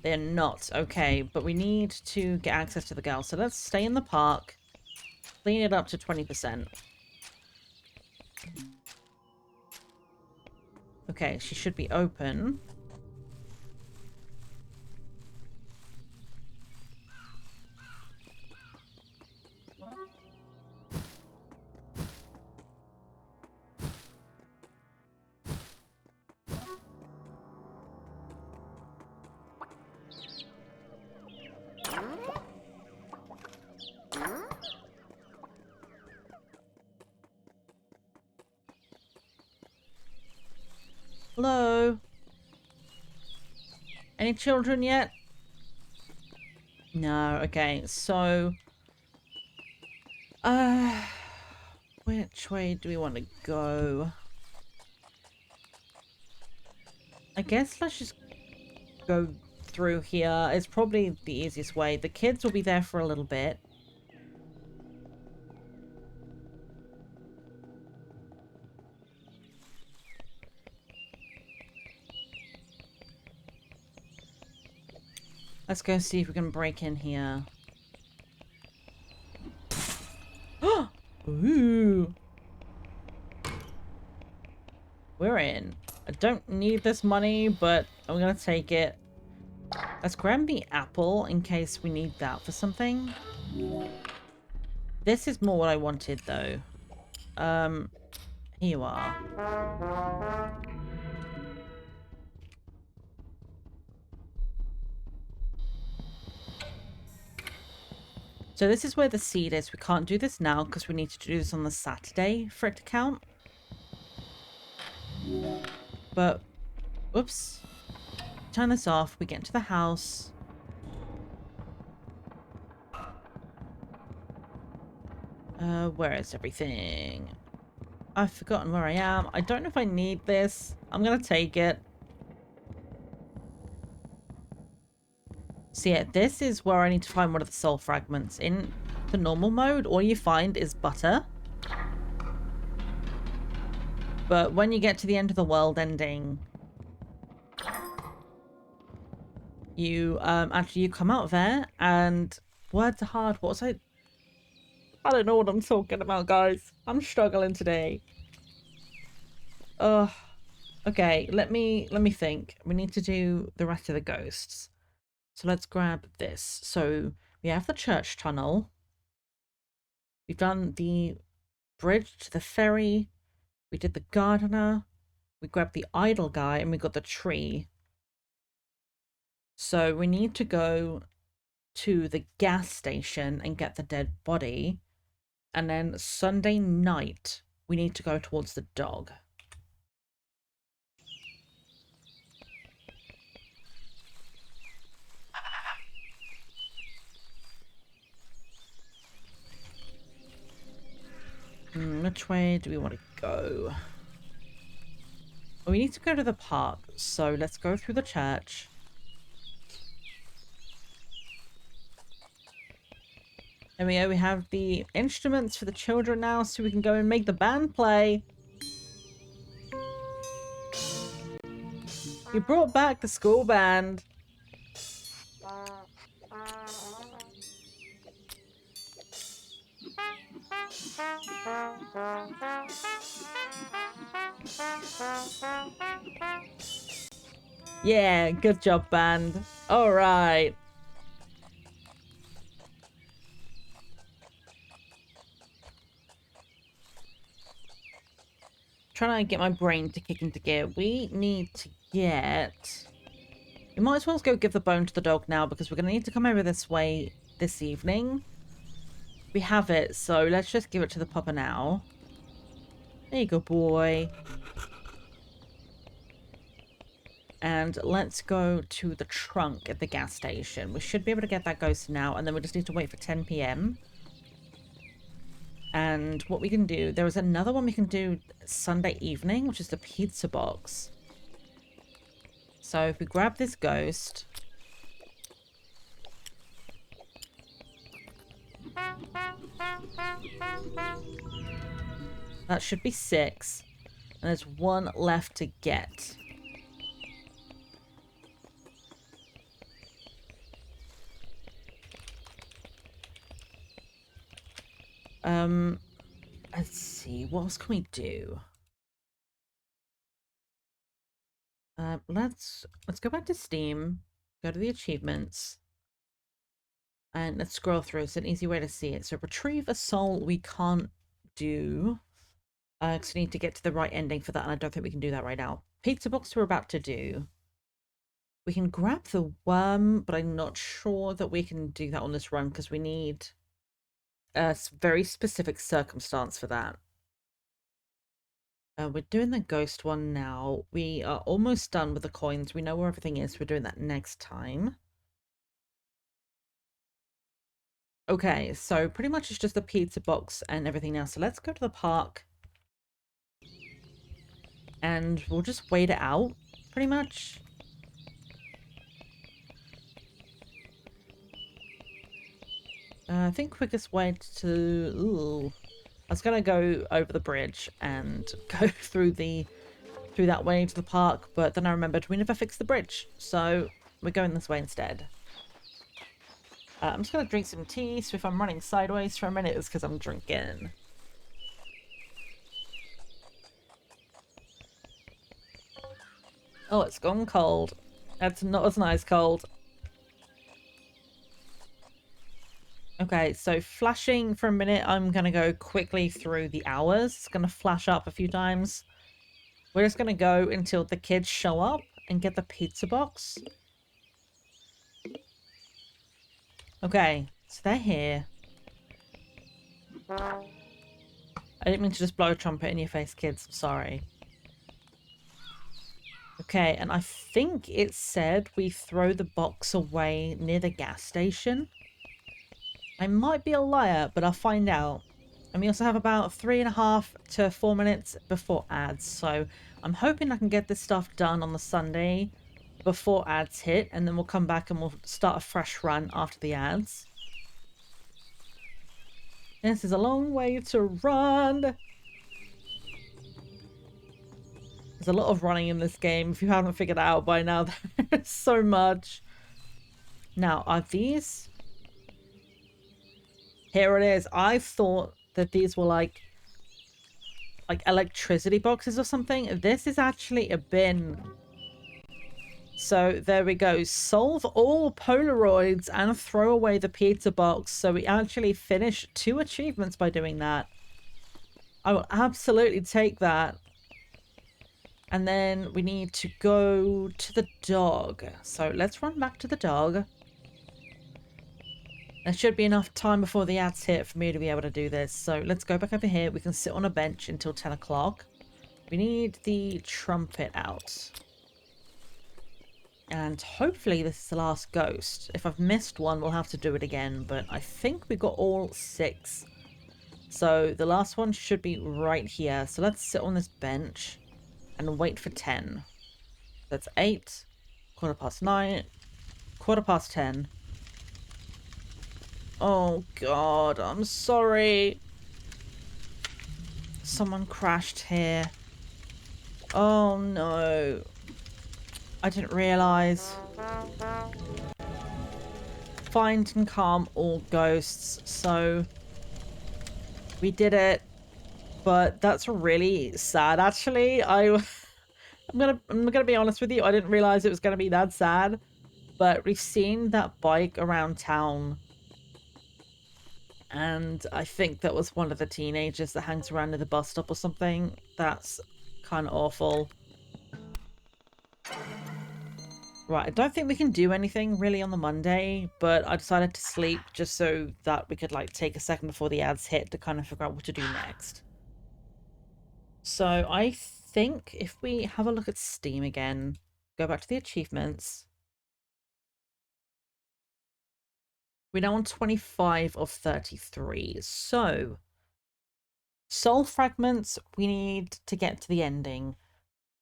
[SPEAKER 1] They're not. Okay, but we need to get access to the girl. So let's stay in the park. Clean it up to 20%. Okay, she should be open. Hello? Any children yet? No, okay, so... which way do we want to go? I guess let's just go through here. It's probably the easiest way. The kids will be there for a little bit. Let's go see if we can break in here. Ooh. We're in. I don't need this money, but I'm gonna take it. Let's grab the apple in case we need that for something. This is more what I wanted, though. Here you are. So this is where the seed is. We can't do this now because we need to do this on the Saturday for it to count. But, whoops. Turn this off. We get into the house. Where is everything? I've forgotten where I am. I don't know if I need this. I'm gonna take it. So yeah, this is where I need to find one of the soul fragments. In the normal mode, all you find is butter. But when you get to the end of the world ending, you actually you come out there and words are hard. What was I don't know what I'm talking about, guys. I'm struggling today. Ugh. Okay, let me think. We need to do the rest of the ghosts. So let's grab this. So we have the church tunnel. We've done the bridge to the ferry. We did the gardener. We grabbed the idol guy and we got the tree. So we need to go to the gas station and get the dead body. And then Sunday night, we need to go towards the dog. Which way do we want to go? Well, we need to go to the park, so let's go through the church. There we go, we have the instruments for the children now, so we can go and make the band play. We brought back the school band. Yeah, good job, band. All right. Trying to get my brain to kick into gear. We need to get... We might as well go give the bone to the dog now because we're going to need to come over this way this evening. We have it, so let's just give it to the pupper now. There you go, boy. And let's go to the trunk at the gas station. We should be able to get that ghost now, and then we just need to wait for 10 p.m. And what we can do, there is another one we can do Sunday evening, which is the pizza box. So if we grab this ghost... That should be 6. And there's 1 left to get. Let's see, what else can we do? Let's go back to Steam, go to the achievements, and let's scroll through. It's an easy way to see it. So retrieve a soul we can't do. Because we need to get to the right ending for that, and I don't think we can do that right now. Pizza box we're about to do. We can grab the worm, but I'm not sure that we can do that on this run because we need a very specific circumstance for that. We're doing the ghost one now. We are almost done with the coins. We know where everything is. We're doing that next time. Okay, so pretty much it's just the pizza box and everything else. So let's go to the park. And we'll just wait it out, pretty much. I think quickest way to... Ooh. I was gonna go over the bridge and go through that way to the park, but then I remembered we never fixed the bridge, so we're going this way instead. I'm just gonna drink some tea, so if I'm running sideways for a minute, it's because I'm drinking. Oh, it's gone cold. That's not as nice cold. Okay, so flashing for a minute, I'm gonna go quickly through the hours. It's gonna flash up a few times. We're just gonna go until the kids show up and get the pizza box. Okay, so they're here. I didn't mean to just blow a trumpet in your face, kids. Sorry. Okay, and I think it said we throw the box away near the gas station. I might be a liar, but I'll find out. And we also have about 3.5 to 4 minutes before ads, so I'm hoping I can get this stuff done on the Sunday before ads hit, and then we'll come back and we'll start a fresh run after the ads. This is a long way to run. There's a lot of running in this game. If you haven't figured it out by now, there's so much. Now, are these... Here it is. I thought that these were like electricity boxes or something. This is actually a bin. So there we go. Solve all Polaroids and throw away the pizza box. So we actually finished 2 achievements by doing that. I will absolutely take that. And then we need to go to the dog. So let's run back to the dog. There should be enough time before the ads hit for me to be able to do this. So let's go back over here. We can sit on a bench until 10 o'clock. We need the trumpet out. And hopefully this is the last ghost. If I've missed one, we'll have to do it again. But I think we got all 6. So the last one should be right here. So let's sit on this bench and wait for 10. That's 8, 9:15, 10:15. Oh god, I'm sorry. Someone crashed here. Oh no. I didn't realise. Find and calm all ghosts. So we did it. But that's really sad actually. I'm gonna be honest with you, I didn't realise it was gonna be that sad. But we've seen that bike around town. And I think that was one of the teenagers that hangs around at the bus stop or something. That's kind of awful. Right, I don't think we can do anything really on the Monday, but I decided to sleep just so that we could like take a second before the ads hit to kind of figure out what to do next. So I think if we have a look at Steam again, go back to the achievements. We're now on 25 of 33. So soul fragments, we need to get to the ending.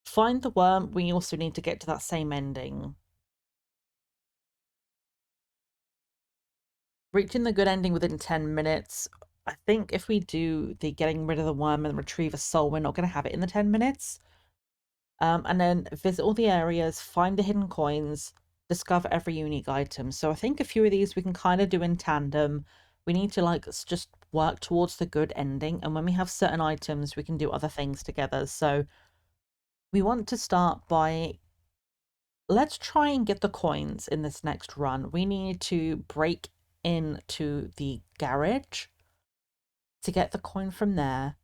[SPEAKER 1] Find the worm, we also need to get to that same ending. Reaching the good ending within 10 minutes. I think if we do the getting rid of the worm and retrieve a soul, we're not going to have it in the 10 minutes. And then visit all the areas, find the hidden coins, discover every unique item. So I think a few of these we can kind of do in tandem. We need to like just work towards the good ending. And when we have certain items, we can do other things together. So we want to start by... Let's try and get the coins in this next run. We need to break into the garage to get the coin from there.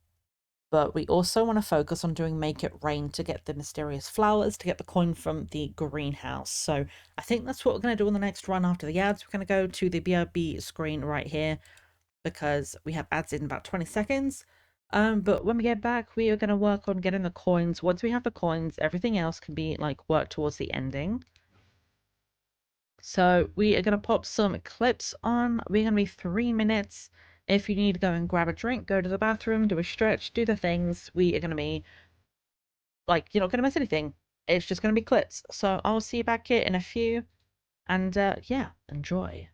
[SPEAKER 1] But we also want to focus on doing Make It Rain to get the mysterious flowers, to get the coin from the greenhouse. So I think that's what we're going to do on the next run after the ads. We're going to go to the BRB screen right here because we have ads in about 20 seconds. But when we get back, we are gonna work on getting the coins. Once we have the coins, everything else can be like worked towards the ending. So we are gonna pop some clips on. We're gonna be 3 minutes. If you need to go and grab a drink, go to the bathroom, do a stretch, do the things, we are gonna be like, you're not gonna miss anything. It's just gonna be clips. So I'll see you back here in a few, and yeah, enjoy.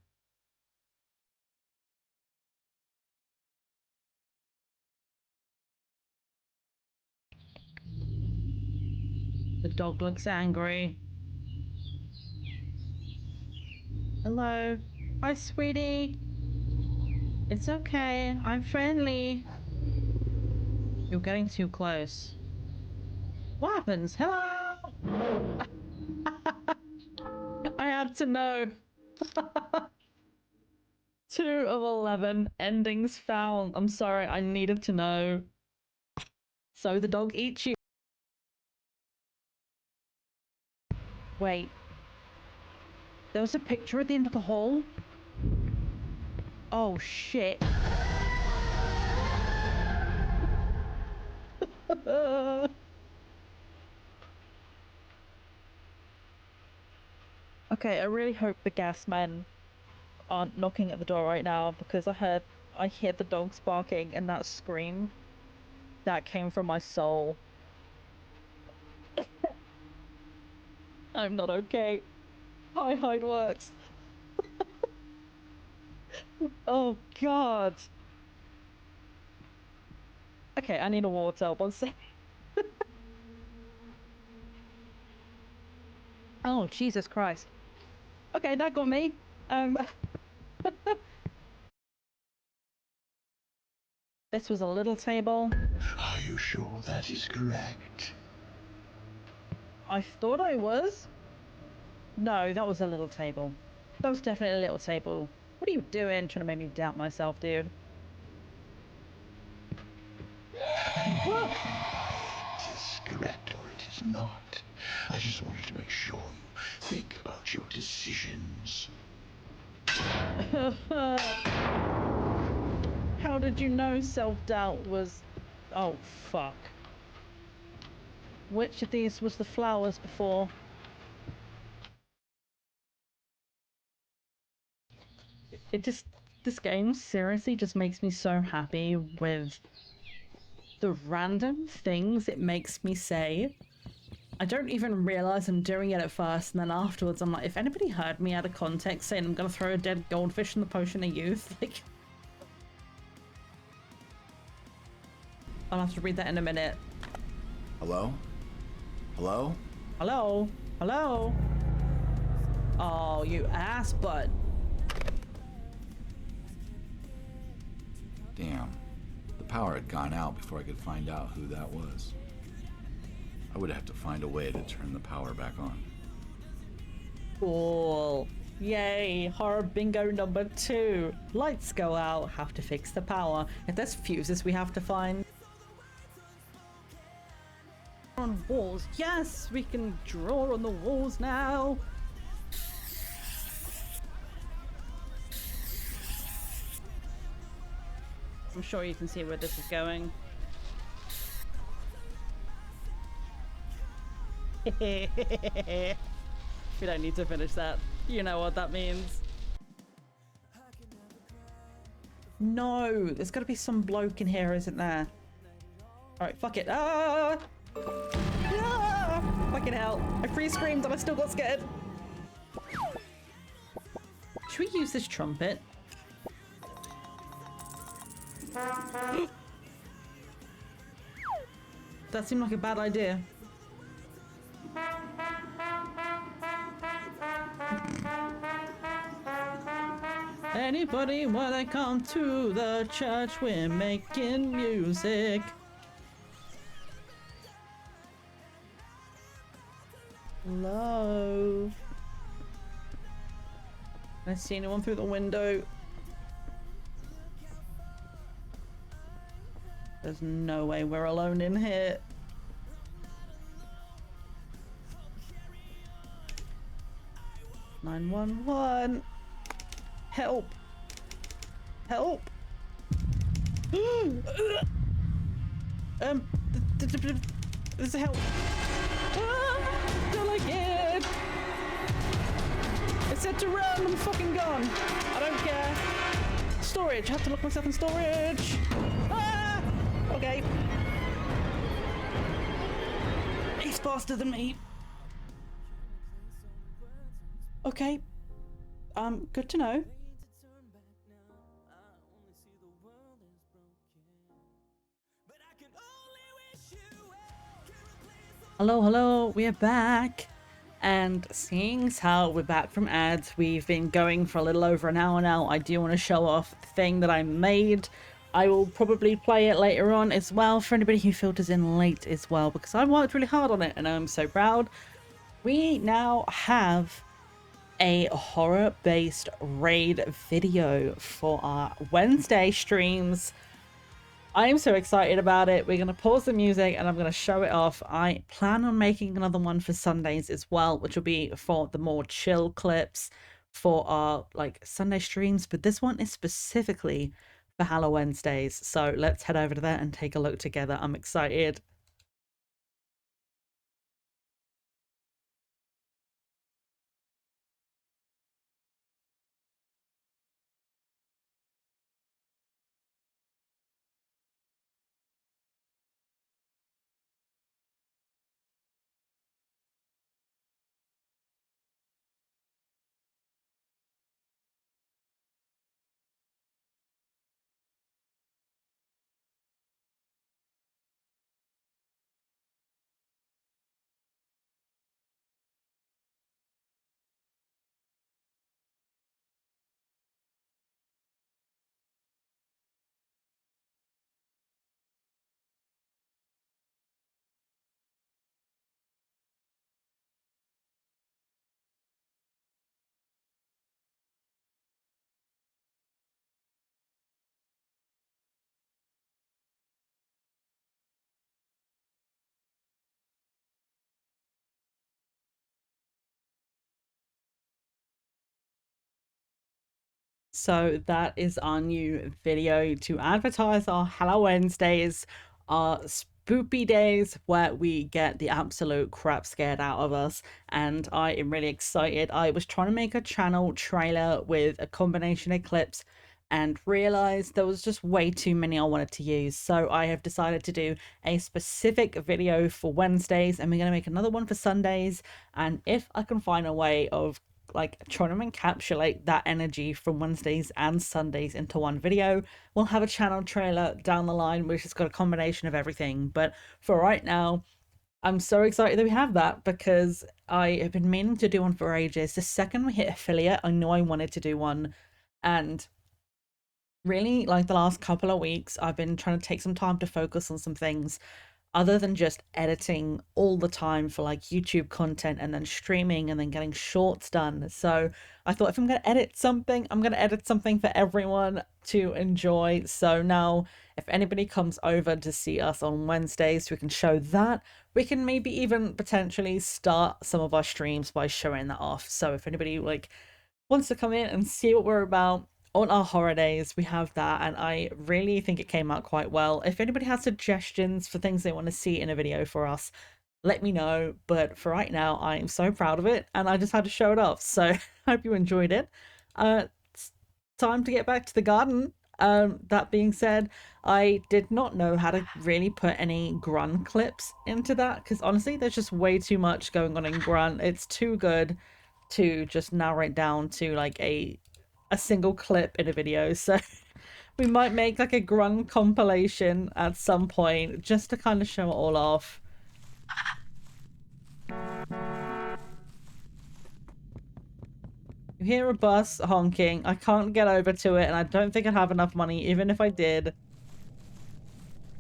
[SPEAKER 1] The dog looks angry. Hello. Hi, sweetie. It's okay. I'm friendly. You're getting too close. What happens? Hello? I have to know. 2 of 11 endings found. I'm sorry, I needed to know. So the dog eats you. Wait. There was a picture at the end of the hall? Oh shit. Okay, I really hope the gas men aren't knocking at the door right now because I hear the dogs barking and that scream that came from my soul. I'm not okay. Hide works. Oh god. Okay, I need a water. One sec. Oh, Jesus Christ. Okay, that got me. Um, this was a little table.
[SPEAKER 2] Are you sure that is correct?
[SPEAKER 1] I thought I was. No, that was a little table. That was definitely a little table. What are you doing? Trying to make me doubt myself, dude. Whoa!
[SPEAKER 2] It is correct or it is not. I just wanted to make sure you think about your decisions.
[SPEAKER 1] How did you know self-doubt was... Oh, fuck. Which of these was the flowers before? It just... This game seriously just makes me so happy with the random things it makes me say. I don't even realize I'm doing it at first, and then afterwards I'm like, if anybody heard me out of context saying I'm gonna throw a dead goldfish in the potion of youth, like... I'll have to read that in a minute.
[SPEAKER 3] Hello? Hello?
[SPEAKER 1] Hello? Hello? Oh, you ass butt.
[SPEAKER 3] Damn. The power had gone out before I could find out who that was. I would have to find a way to turn the power back on.
[SPEAKER 1] Cool. Yay, horror bingo number 2. Lights go out, have to fix the power. If there's fuses we have to find. On walls, yes, we can draw on the walls now. I'm sure you can see where this is going. We don't need to finish that. You know what that means. No, there's gotta be some bloke in here, isn't there? Alright, fuck it. Ah! Ah! Fucking hell. I free-screamed and I still got scared. Should we use this trumpet? That seemed like a bad idea. Anybody wanna come to the church? We're making music. Hello? Can I see anyone through the window? There's no way we're alone in here. "911. Help! Help!" There's a help. Don't like it. It said to run. I'm fucking gone. I don't care. Storage. I have to lock myself in storage. Ah! Okay. He's faster than me. Okay. Good to know. Hello, we are back. And seeing as how we're back from ads, we've been going for a little over an hour now. I do want to show off the thing that I made. I will probably play it later on as well for anybody who filters in late as well, because I worked really hard on it and I'm so proud. We now have a horror-based raid video for our Wednesday streams. I am so excited about it. We're going to pause the music and I'm going to show it off. I plan on making another one for Sundays as well, which will be for the more chill clips for our like Sunday streams. But this one is specifically for Hallo-Wednesdays. So let's head over to that and take a look together. I'm excited. So that is our new video to advertise our Hallo-Wednesdays, our spoopy days where we get the absolute crap scared out of us. And I am really excited. I was trying to make a channel trailer with a combination of clips and realized there was just way too many I wanted to use. So I have decided to do a specific video for Wednesdays, and we're going to make another one for Sundays. And if I can find a way of like trying to encapsulate that energy from Wednesdays and Sundays into one video, we'll have a channel trailer down the line which has got a combination of everything. But for right now, I'm so excited that we have that, because I have been meaning to do one for ages. The second we hit affiliate, I know I wanted to do one. And really, like the last couple of weeks, I've been trying to take some time to focus on some things other than just editing all the time for like YouTube content and then streaming and then getting shorts done. So I thought if I'm going to edit something, I'm going to edit something for everyone to enjoy. So now if anybody comes over to see us on Wednesdays, we can show that. We can maybe even potentially start some of our streams by showing that off. So if anybody like wants to come in and see what we're about on our horror days, we have that, and I really think it came out quite well. If anybody has suggestions for things they want to see in a video for us, let me know. But for right now, I am so proud of it and I just had to show it off. So I hope you enjoyed it. It's time to get back to the garden. That being said, I did not know how to really put any Grunn clips into that, because honestly there's just way too much going on in Grunn. It's too good to just narrate down to like a single clip in a video. So we might make like a Grunn compilation at some point just to kind of show it all off. You hear a bus honking. I can't get over to it and I don't think I'd have enough money even if I did.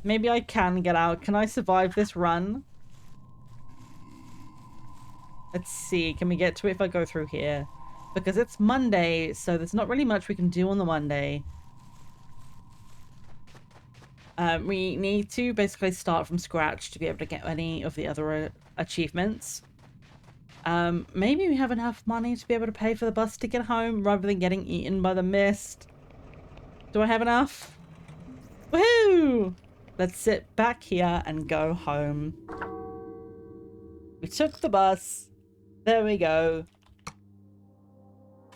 [SPEAKER 1] Maybe I can get out. Can I survive this run? Let's see. Can we get to it if I go through here? Because it's Monday, so there's not really much we can do on the Monday. We need to basically start from scratch to be able to get any of the other achievements. Maybe we have enough money to be able to pay for the bus to get home rather than getting eaten by the mist. Do I have enough? Woohoo! Let's sit back here and go home. We took the bus. There we go.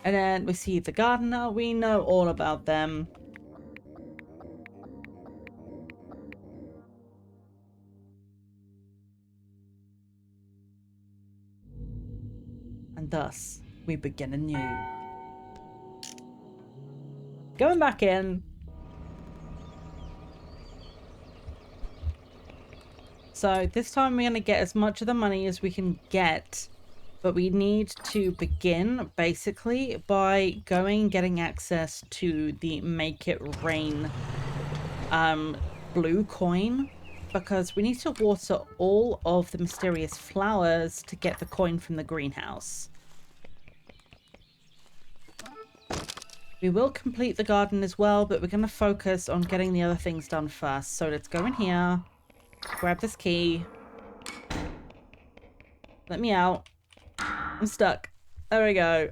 [SPEAKER 1] And then we see the gardener. We know all about them. And thus, we begin anew. Going back in. So this time we're going to get as much of the money as we can get. But we need to begin, basically, by going and getting access to the Make It Rain blue coin. Because we need to water all of the mysterious flowers to get the coin from the greenhouse. We will complete the garden as well, but we're going to focus on getting the other things done first. So let's go in here, grab this key. Let me out. I'm stuck. There we go.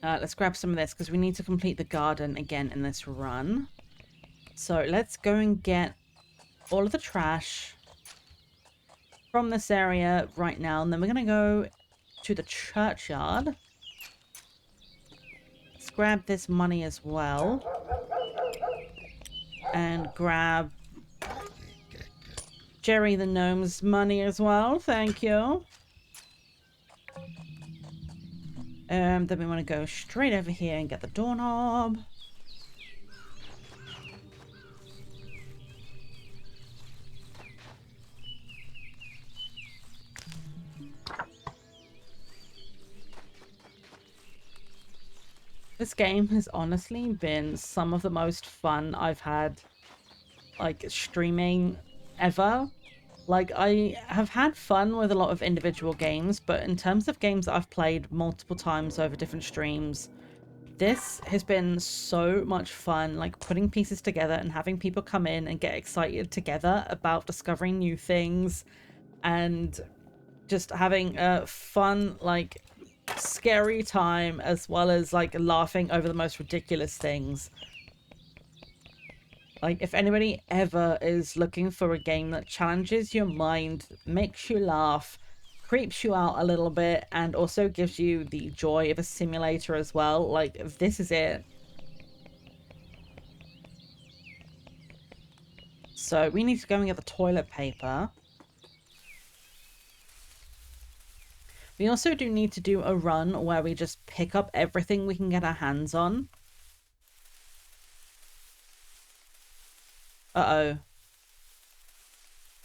[SPEAKER 1] Let's grab some of this because we need to complete the garden again in this run. So let's go and get all of the trash from this area right now. And then we're going to go to the churchyard. Let's grab this money as well. And grab Jerry the Gnome's money as well. Thank you. Then we want to go straight over here and get the doorknob. This game has honestly been some of the most fun I've had, like, streaming ever. Like, I have had fun with a lot of individual games, but in terms of games that I've played multiple times over different streams, this has been so much fun, like, putting pieces together and having people come in and get excited together about discovering new things and just having a fun, like, scary time as well as, like, laughing over the most ridiculous things. Like, if anybody ever is looking for a game that challenges your mind, makes you laugh, creeps you out a little bit, and also gives you the joy of a simulator as well, like, this is it. So we need to go and get the toilet paper. We also do need to do a run where we just pick up everything we can get our hands on. Uh-oh.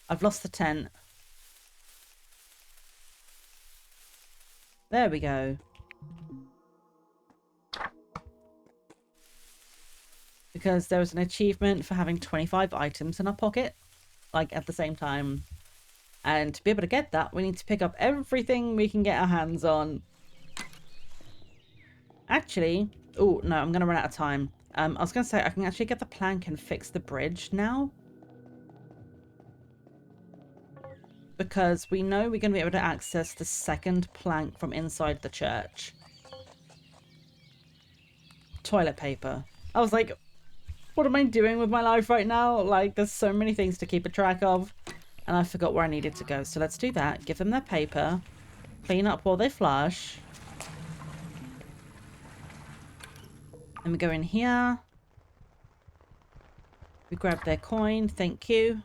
[SPEAKER 1] I've lost the tent. There we go. Because there was an achievement for having 25 items in our pocket, like, at the same time. And to be able to get that, we need to pick up everything we can get our hands on. Actually, oh, no, I'm going to run out of time. I was going to say, I can actually get the plank and fix the bridge now. Because we know we're going to be able to access the second plank from inside the church. Toilet paper. I was like, what am I doing with my life right now? Like, there's so many things to keep a track of. And I forgot where I needed to go. So let's do that. Give them their paper. Clean up while they flush. And we go in here. We grab their coin. Thank you.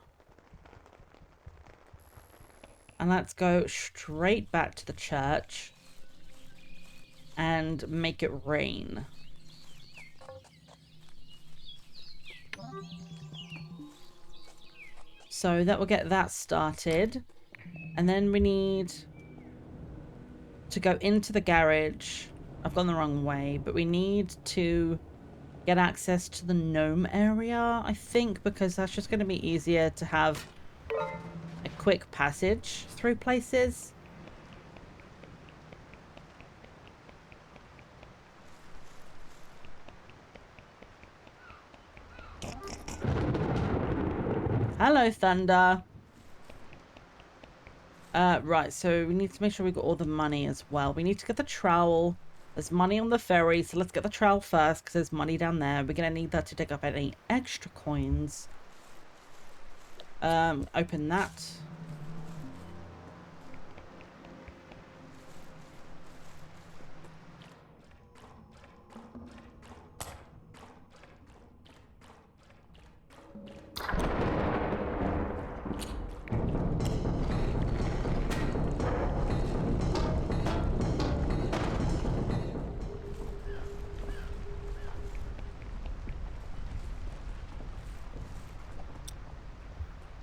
[SPEAKER 1] And let's go straight back to the church. And make it rain. So that will get that started. And then we need to go into the garage. I've gone the wrong way, but we need to get access to the gnome area, I think, because that's just going to be easier to have a quick passage through places. Hello, Thunder. Right, so we need to make sure we got all the money as well. We need to get the trowel. There's money on the ferry, so let's get the trowel first because there's money down there. We're going to need that to dig up any extra coins. Open that.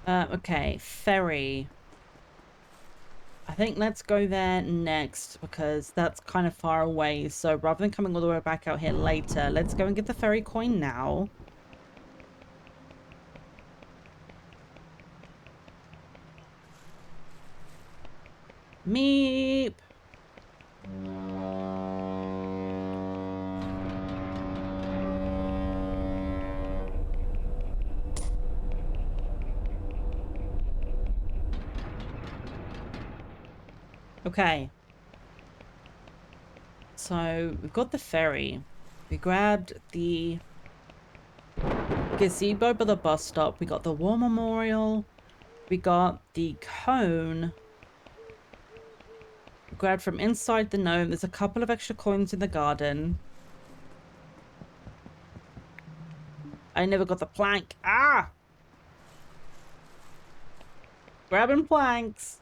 [SPEAKER 1] Okay, ferry. I think let's go there next because that's kind of far away. So rather than coming all the way back out here later, let's go and get the ferry coin now. Meep. Okay. So we've got the ferry. We grabbed the gazebo by the bus stop. We got the war memorial. We got the cone. We grabbed from inside the gnome. There's a couple of extra coins in the garden. I never got the plank. Ah! Grabbing planks.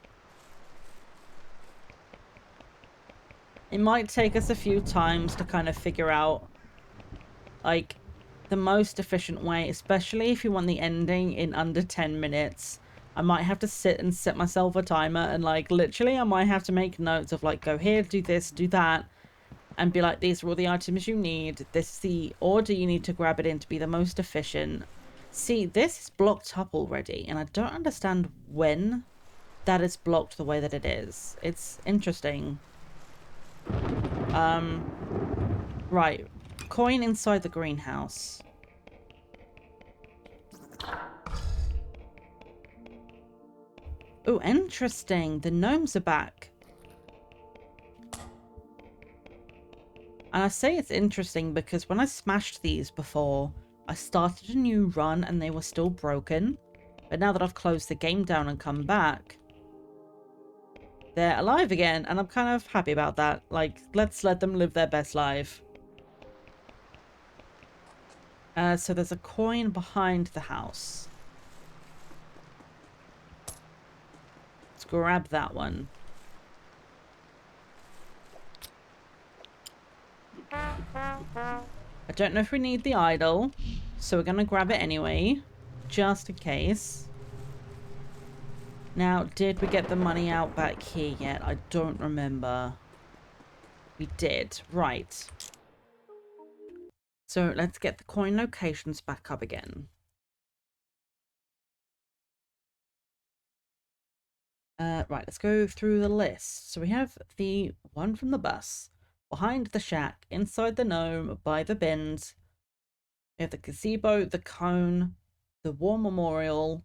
[SPEAKER 1] It might take us a few times to kind of figure out, like, the most efficient way, especially if you want the ending in under 10 minutes. I might have to sit and set myself a timer and, like, literally I might have to make notes of, like, go here, do this, do that, and be like, these are all the items you need. This is the order you need to grab it in to be the most efficient. See, this is blocked up already, and I don't understand when that is blocked the way that it is. It's interesting. Right. Coin inside the greenhouse. Oh, interesting. The gnomes are back. And I say it's interesting because when I smashed these before, I started a new run and they were still broken. But now that I've closed the game down and come back, they're alive again. And I'm kind of happy about that. Like, let's let them live their best life. So there's a coin behind the house. Let's grab that one. I don't know if we need the idol, so we're going to grab it anyway, just in case. Now, did we get the money out back here yet? I don't remember. We did. Right. So let's get the coin locations back up again. Right, let's go through the list. So we have the one from the bus, behind the shack, inside the gnome, by the bins. We have the gazebo, the cone, the war memorial.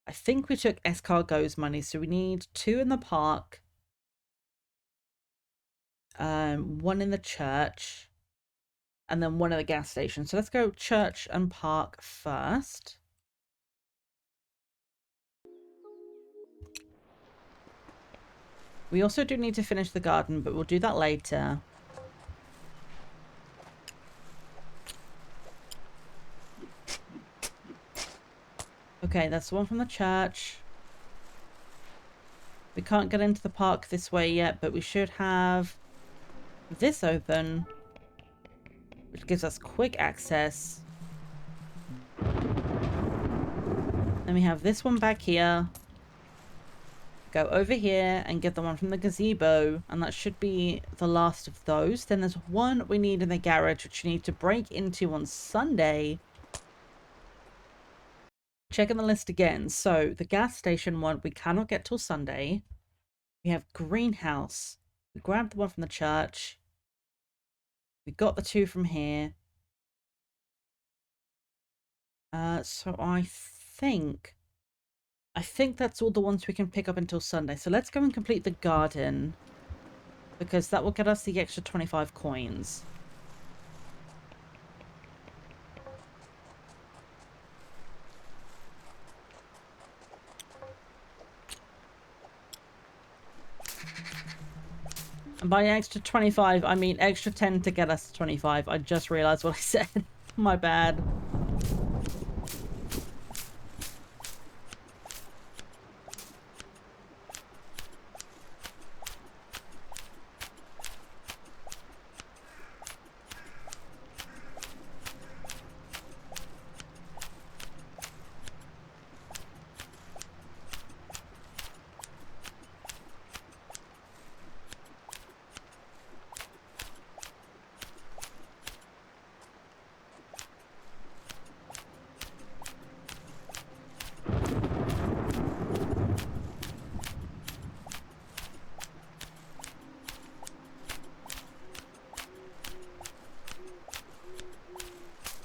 [SPEAKER 1] I think we took escargot's money, so we need 2 in the park. 1 in the church. And then 1 at the gas station. So let's go church and park first. We also do need to finish the garden, but we'll do that later. Okay, that's the one from the church. We can't get into the park this way yet, but we should have this open, which gives us quick access. Then we have this one back here. Go over here and get the one from the gazebo, and that should be the last of those. Then there's one we need in the garage, which you need to break into on Sunday. Checking the list again. So the gas station one we cannot get till Sunday. We have greenhouse. We grabbed the one from the church. We got the 2 from here. So I think that's all the ones we can pick up until Sunday. So let's go and complete the garden. because that will get us the extra 25 coins. And by extra 25, I mean extra 10 to get us 25. I just realized what I said. My bad.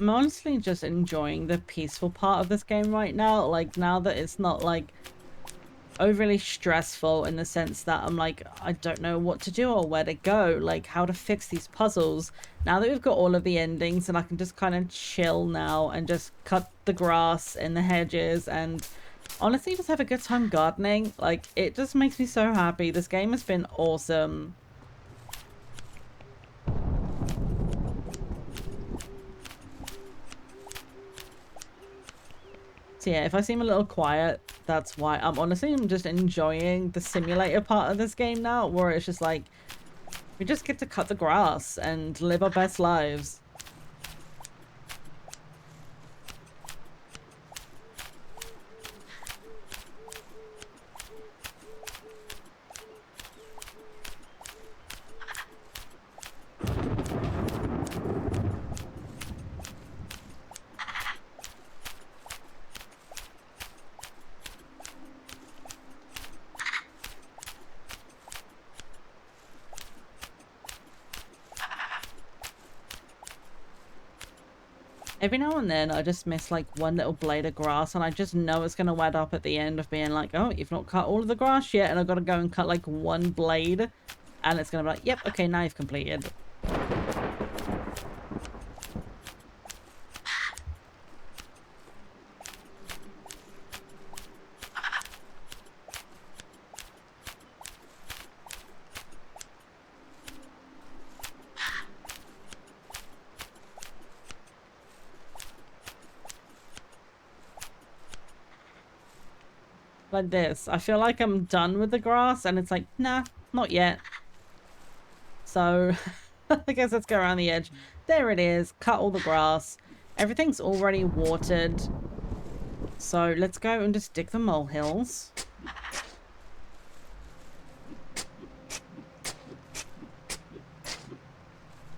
[SPEAKER 1] I'm honestly just enjoying the peaceful part of this game right now. Like, now that it's not, like, overly stressful in the sense that I'm like, I don't know what to do or where to go, like, how to fix these puzzles. Now that we've got all of the endings and I can just kind of chill now and just cut the grass and the hedges and honestly just have a good time gardening. Like, it just makes me so happy. This game has been awesome. So yeah, if I seem a little quiet, that's why. I'm just enjoying the simulator part of this game now, where it's just like, we just get to cut the grass and live our best lives. Every now and then, I just miss, like, one little blade of grass, and I just know it's going to add up at the end of being like, oh, you've not cut all of the grass yet, and I've got to go and cut, like, one blade, and it's going to be like, yep, okay, now you've completed. Like this. I feel like I'm done with the grass, and it's like, nah, not yet. So, I guess let's go around the edge. There it is. Cut all the grass. Everything's already watered. So, let's go and just dig the molehills.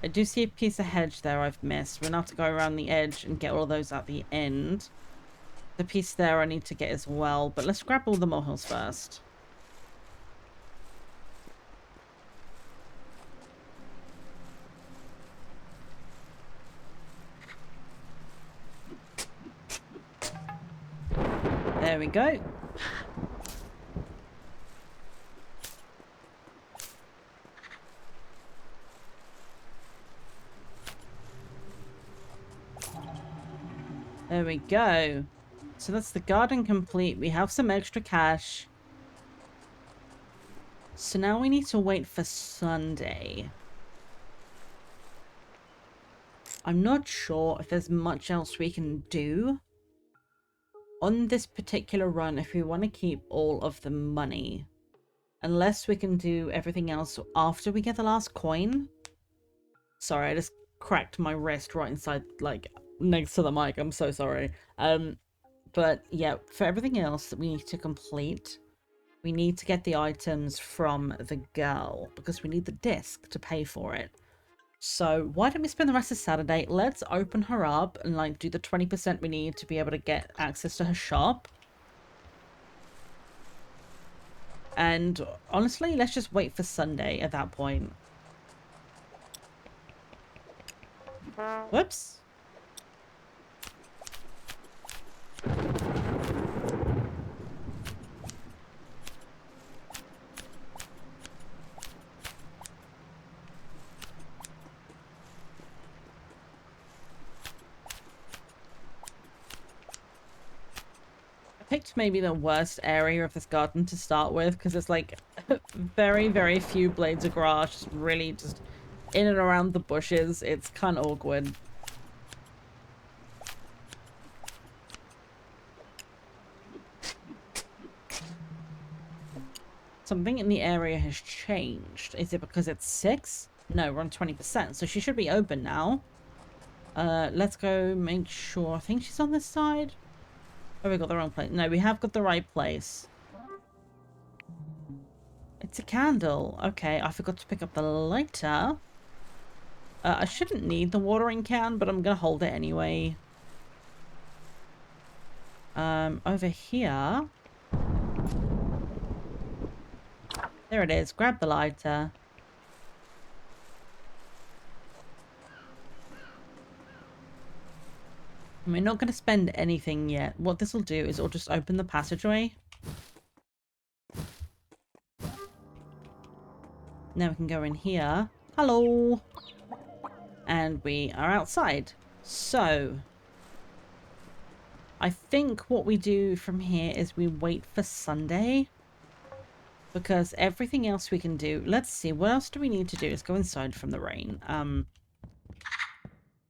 [SPEAKER 1] I do see a piece of hedge there I've missed. We're going to have to go around the edge and get all of those at the end. The piece there I need to get as well, but let's grab all the molehills first. There we go. There we go. So that's the garden complete. We have some extra cash. So now we need to wait for Sunday. I'm not sure if there's much else we can do on this particular run if we want to keep all of the money. Unless we can do everything else after we get the last coin. Sorry, I just cracked my wrist right inside, like, next to the mic. I'm so sorry. But yeah, for everything else that we need to complete, we need to get the items from the girl because we need the disc to pay for it. So why don't we spend the rest of Saturday? Let's open her up and, like, do the 20% we need to be able to get access to her shop. And honestly, let's just wait for Sunday at that point. Whoops. picked maybe the worst area of this garden to start with, because it's like very, very few blades of grass, just really just in and around the bushes. It's kind of awkward. Something in the area has changed. Is it because it's 6? No, we're on 20%, so she should be open now. Let's go make sure. I think she's on this side. Oh, we got the wrong place. No, we have got the right place. It's a candle. Okay, I forgot to pick up the lighter. I shouldn't need the watering can, but I'm gonna hold it anyway. Over here. There it is. Grab the lighter. We're not going to spend anything yet. What this will do is it'll just open the passageway. Now we can go in here. Hello! And we are outside. So, I think what we do from here is we wait for Sunday. Because everything else we can do... Let's see, what else do we need to do? Let's go inside from the rain.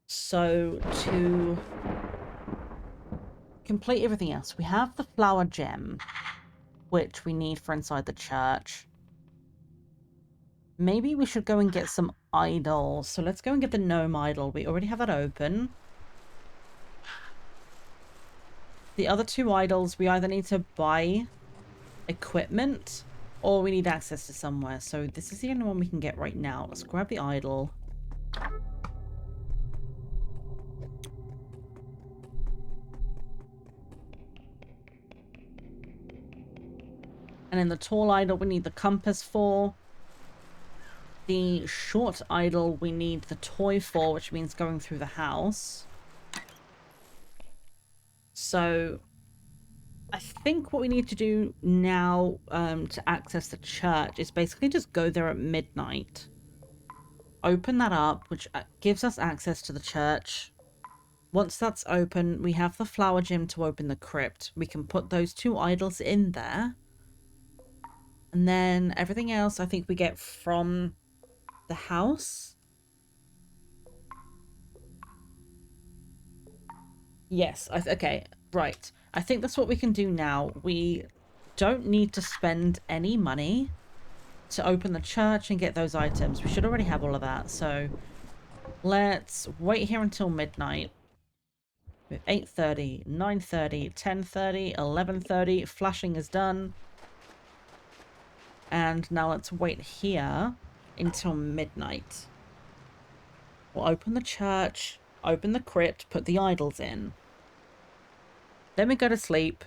[SPEAKER 1] So, to complete everything else, we have the flower gem, which we need for inside the church. Maybe we should go and get some idols. So let's go and get the gnome idol. We already have that open. The other 2 idols, we either need to buy equipment or we need access to somewhere. So this is the only one we can get right now. Let's grab the idol. And then the tall idol we need the compass for. The short idol we need the toy for, which means going through the house. So I think what we need to do now to access the church is basically just go there at midnight. Open that up, which gives us access to the church. Once that's open, we have the flower gem to open the crypt. We can put those 2 idols in there. And then everything else I think we get from the house. Yes, okay, right. I think that's what we can do now. We don't need to spend any money to open the church and get those items. We should already have all of that, so let's wait here until midnight. With 8:30, 9:30, 10:30, 11:30, flashing is done. And now let's wait here until midnight. We'll open the church, open the crypt, put the idols in. Then we go to sleep,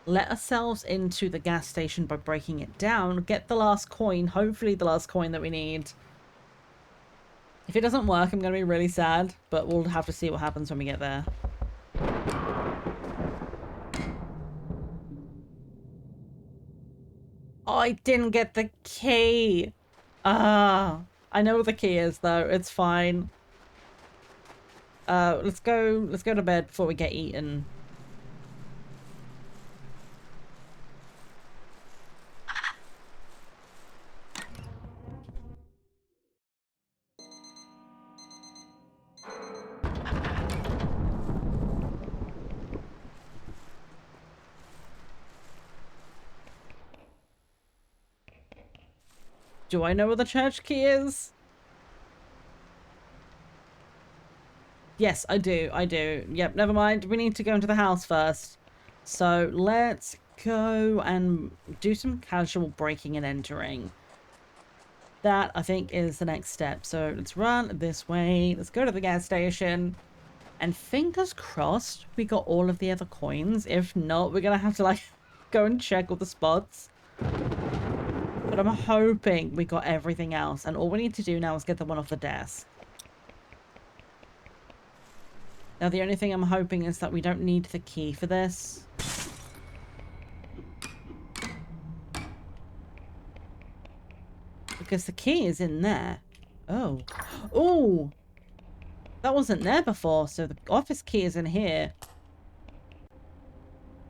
[SPEAKER 1] let ourselves into the gas station by breaking it down, get the last coin, hopefully the last coin that we need. If it doesn't work, I'm going to be really sad, but we'll have to see what happens when we get there. Oh, I didn't get the key. I know what the key is though. It's fine. Let's go to bed before we get eaten. Do I know where the church key is? Yes, I do. I do. Yep, never mind. We need to go into the house first. So let's go and do some casual breaking and entering. That, I think, is the next step. So let's run this way. Let's go to the gas station. And fingers crossed we got all of the other coins. If not, we're going to have to, like, go and check all the spots. But I'm hoping we got everything else. And all we need to do now is get the one off the desk. Now, the only thing I'm hoping is that we don't need the key for this. Because the key is in there. Oh. Oh! That wasn't there before, so the office key is in here.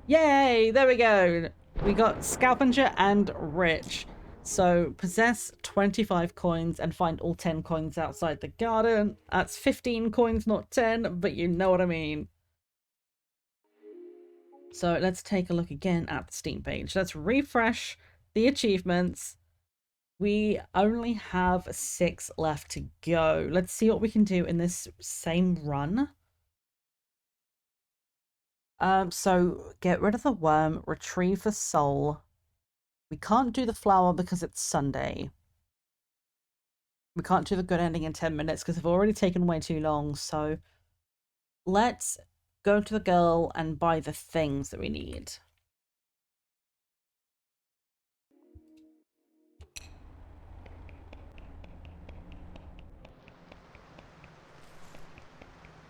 [SPEAKER 1] Yay! There we go. We got Scavenger and Rich. So possess 25 coins and find all 10 coins outside the garden. That's 15 coins, not 10, but you know what I mean. So let's take a look again at the Steam page. Let's refresh the achievements. We only have 6 left to go. Let's see what we can do in this same run. So get rid of the worm, retrieve the soul. We can't do the flower because it's Sunday. We can't do the good ending in 10 minutes because they've already taken way too long. So let's go to the girl and buy the things that we need.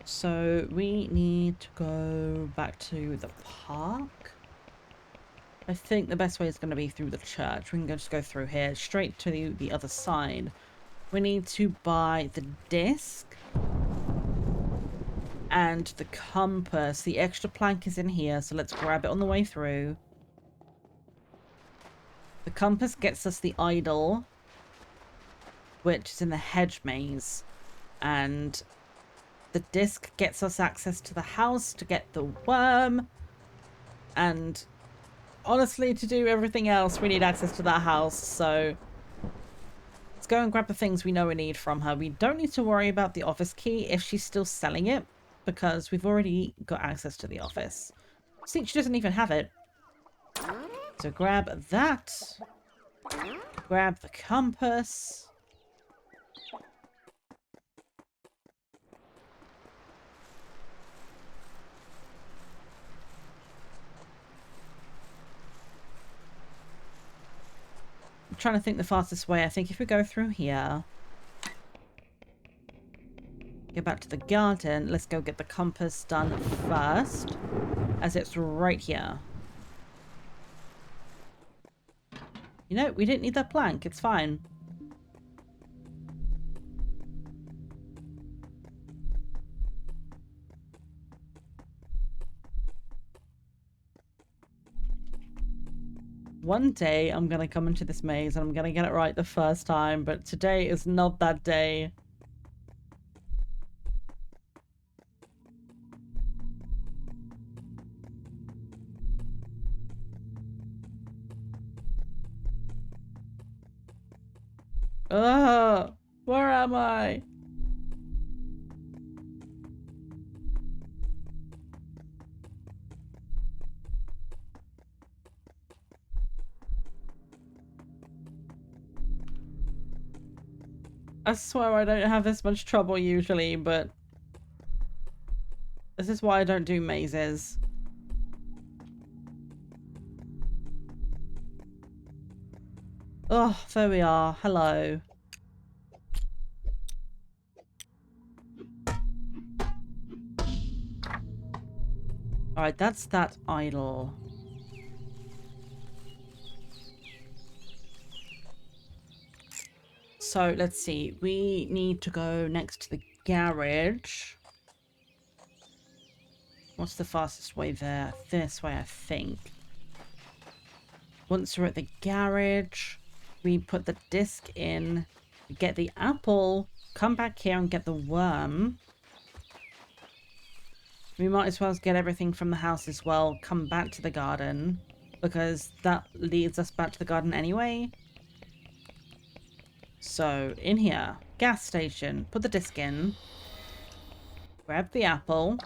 [SPEAKER 1] So we need to go back to the park. I think the best way is going to be through the church. We can just go through here, straight to the other side. We need to buy the disc and the compass. The extra plank is in here, so let's grab it on the way through. The compass gets us the idol, which is in the hedge maze, and the disc gets us access to the house to get the worm, and honestly, to do everything else, we need access to that house, so let's go and grab the things we know we need from her. We don't need to worry about the office key if she's still selling it, because we've already got access to the office. See, she doesn't even have it. So grab that. Grab the compass. I'm trying to think the fastest way. I think if we go through here, go back to the garden, let's go get the compass done first, as it's right here. You know, we didn't need that plank. It's fine. One day I'm going to come into this maze and I'm going to get it right the first time, but today is not that day. Ugh! Where am I? I swear I don't have this much trouble usually, but this is why I don't do mazes. Oh, there we are. Hello. Alright, that's that idol. So, let's see. We need to go next to the garage. What's the fastest way there? This way, I think. Once we're at the garage, we put the disc in, get the apple, come back here and get the worm. We might as well get everything from the house as well, come back to the garden, because that leads us back to the garden anyway. So, in here, gas station, put the disc in, grab the apple,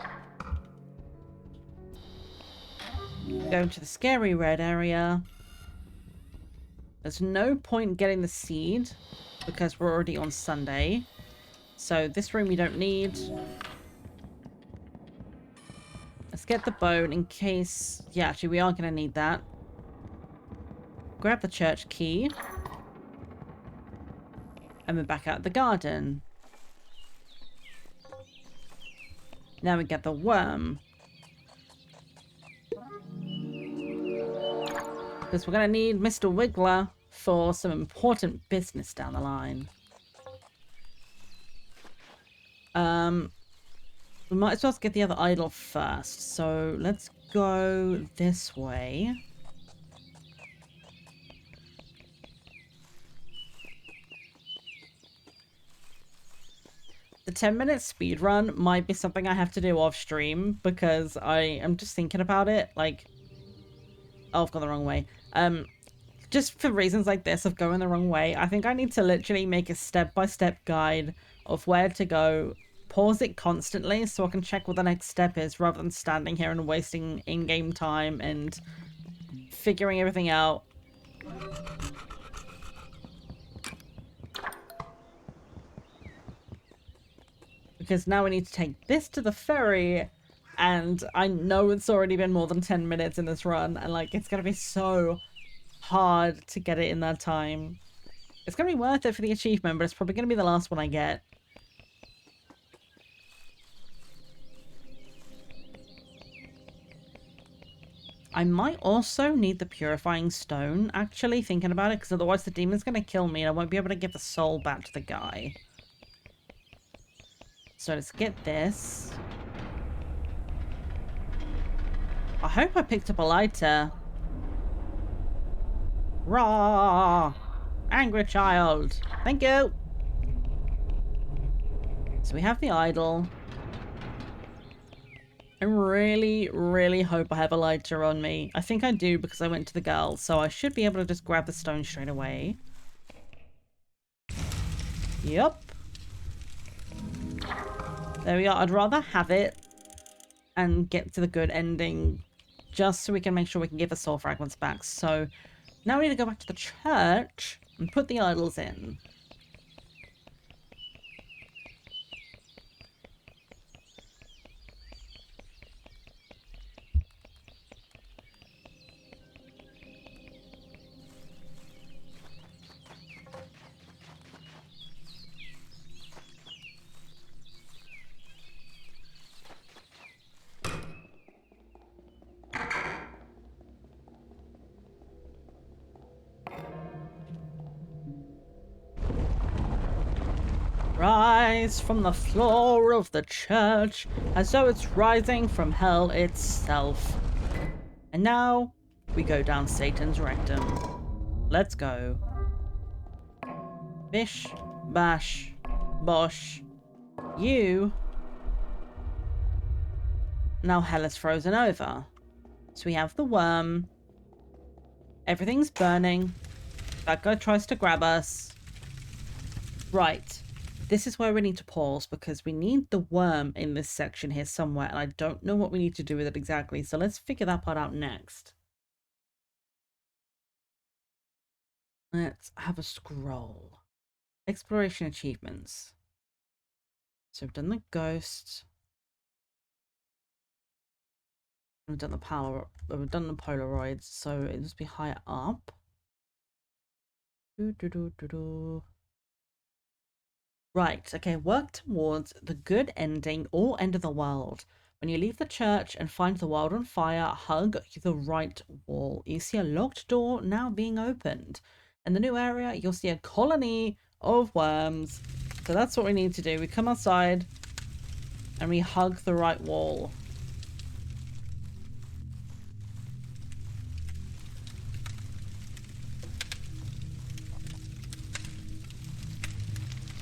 [SPEAKER 1] go to the scary red area. There's no point getting the seed, because we're already on Sunday. So, this room we don't need. Let's get the bone in case... Yeah, actually, we are going to need that. Grab the church key. And we're back out the garden. Now we get the worm. Because we're going to need Mr. Wiggler for some important business down the line. We might as well get the other idol first. So let's go this way. The 10-minute speed run might be something I have to do off stream because I am just thinking about it. Like, oh, I've gone the wrong way. Just for reasons like this of going the wrong way, I think I need to literally make a step-by-step guide of where to go, pause it constantly so I can check what the next step is rather than standing here and wasting in-game time and figuring everything out. Because now we need to take this to the ferry, and I know it's already been more than 10 minutes in this run, and like it's gonna be so hard to get it in that time. It's gonna be worth it for the achievement, but it's probably gonna be the last one I get. I might also need the purifying stone, actually, thinking about it, because otherwise the demon's gonna kill me and I won't be able to give the soul back to the guy. So let's get this. I hope I picked up a lighter. Raw! Angry child! Thank you! So we have the idol. I really, really hope I have a lighter on me. I think I do because I went to the girl, so I should be able to just grab the stone straight away. Yup. There we are. I'd rather have it and get to the good ending just so we can make sure we can give the soul fragments back. So now we need to go back to the church and put the idols in. Rise from the floor of the church as though it's rising from hell itself. And now we go down Satan's rectum. Let's go. Bish, bash, bosh. You. Now hell is frozen over. So we have the worm. Everything's burning. That guy tries to grab us. Right. This is where we need to pause because we need the worm in this section here somewhere and I don't know what we need to do with it exactly. So let's figure that part out next. Let's have a scroll. Exploration achievements. So we've done the ghost. We've done the power. We've done the Polaroids. So it must be higher up. Right, okay, work towards the good ending or end of the world. When you leave the church and find the world on fire, hug the right wall. You see a locked door now being opened. In the new area, you'll see a colony of worms. So that's what we need to do. We come outside and we hug the right wall.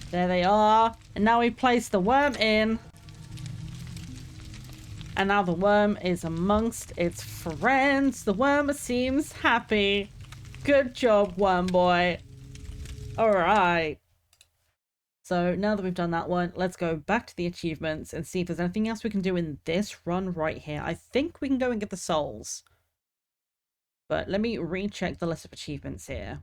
[SPEAKER 1] There they are. And now we place the worm in. And now the worm is amongst its friends. The worm seems happy. Good job, worm boy. Alright. So now that we've done that one, let's go back to the achievements and see if there's anything else we can do in this run right here. I think we can go and get the souls. But let me recheck the list of achievements here.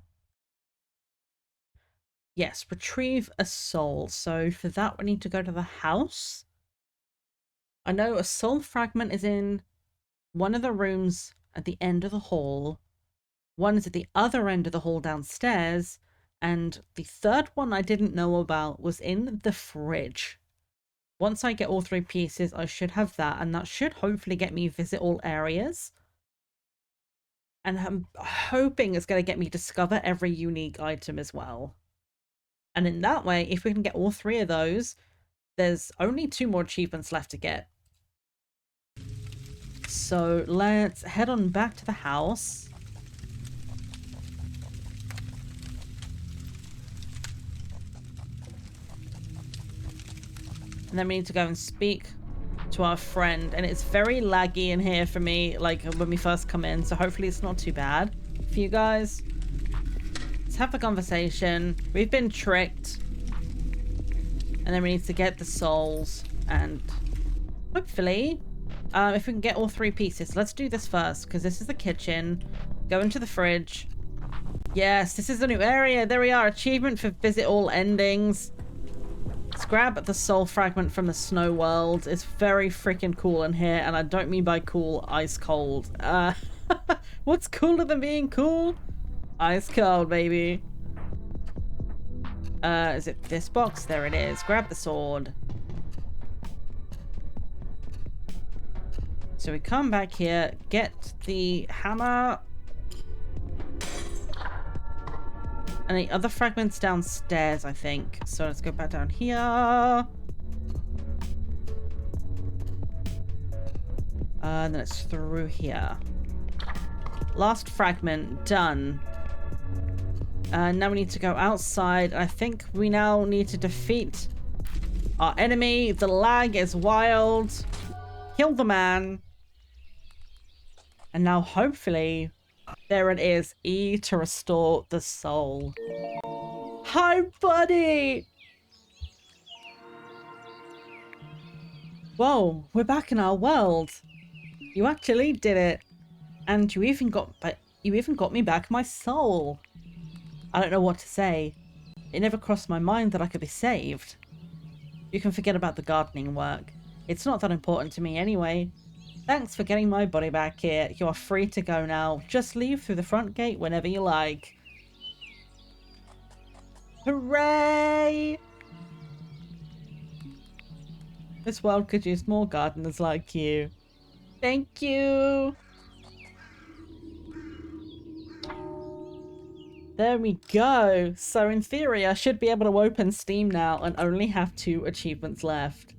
[SPEAKER 1] Yes, retrieve a soul. So for that, we need to go to the house. I know a soul fragment is in one of the rooms at the end of the hall. One is at the other end of the hall downstairs. And the third one I didn't know about was in the fridge. Once I get all 3 pieces, I should have that. And that should hopefully get me visit all areas. And I'm hoping it's going to get me discover every unique item as well. And in that way, if we can get all 3 of those, there's only 2 more achievements left to get. So let's head on back to the house. And then we need to go and speak to our friend. And it's very laggy in here for me, like when we first come in. So hopefully it's not too bad for you guys. Let's have the conversation. We've been tricked. And then we need to get the souls. And hopefully, if we can get all 3 pieces. Let's do this first, because this is the kitchen. Go into the fridge. Yes, this is a new area. There we are. Achievement for visit all endings. Let's grab the soul fragment from the snow world. It's very freaking cool in here, and I don't mean by cool, ice cold. What's cooler than being cool? Ice cold, baby. Is it this box? There it is. Grab the sword. So we come back here, get the hammer. And the other fragment's downstairs, I think. So let's go back down here. And then it's through here. Last fragment, done. Now we need to go outside. I think we now need to defeat our enemy. The lag is wild. Kill the man. And now hopefully... there it is. E to restore the soul. Hi, buddy! Whoa, we're back in our world. You actually did it. And you even got me back my soul. I don't know what to say. It never crossed my mind that I could be saved. You can forget about the gardening work. It's not that important to me anyway. Thanks for getting my body back here. You are free to go now. Just leave through the front gate whenever you like. Hooray! This world could use more gardeners like you. Thank you! There we go. So in theory, I should be able to open Steam now and only have 2 achievements left.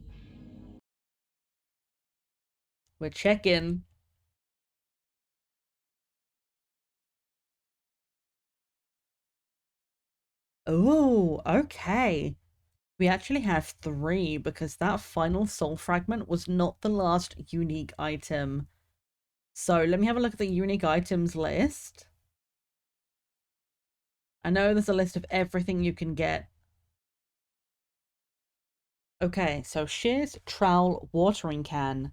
[SPEAKER 1] We're checking. Oh, okay. We actually have 3 because that final soul fragment was not the last unique item. So let me have a look at the unique items list. I know there's a list of everything you can get. Okay, so shears, trowel, watering can,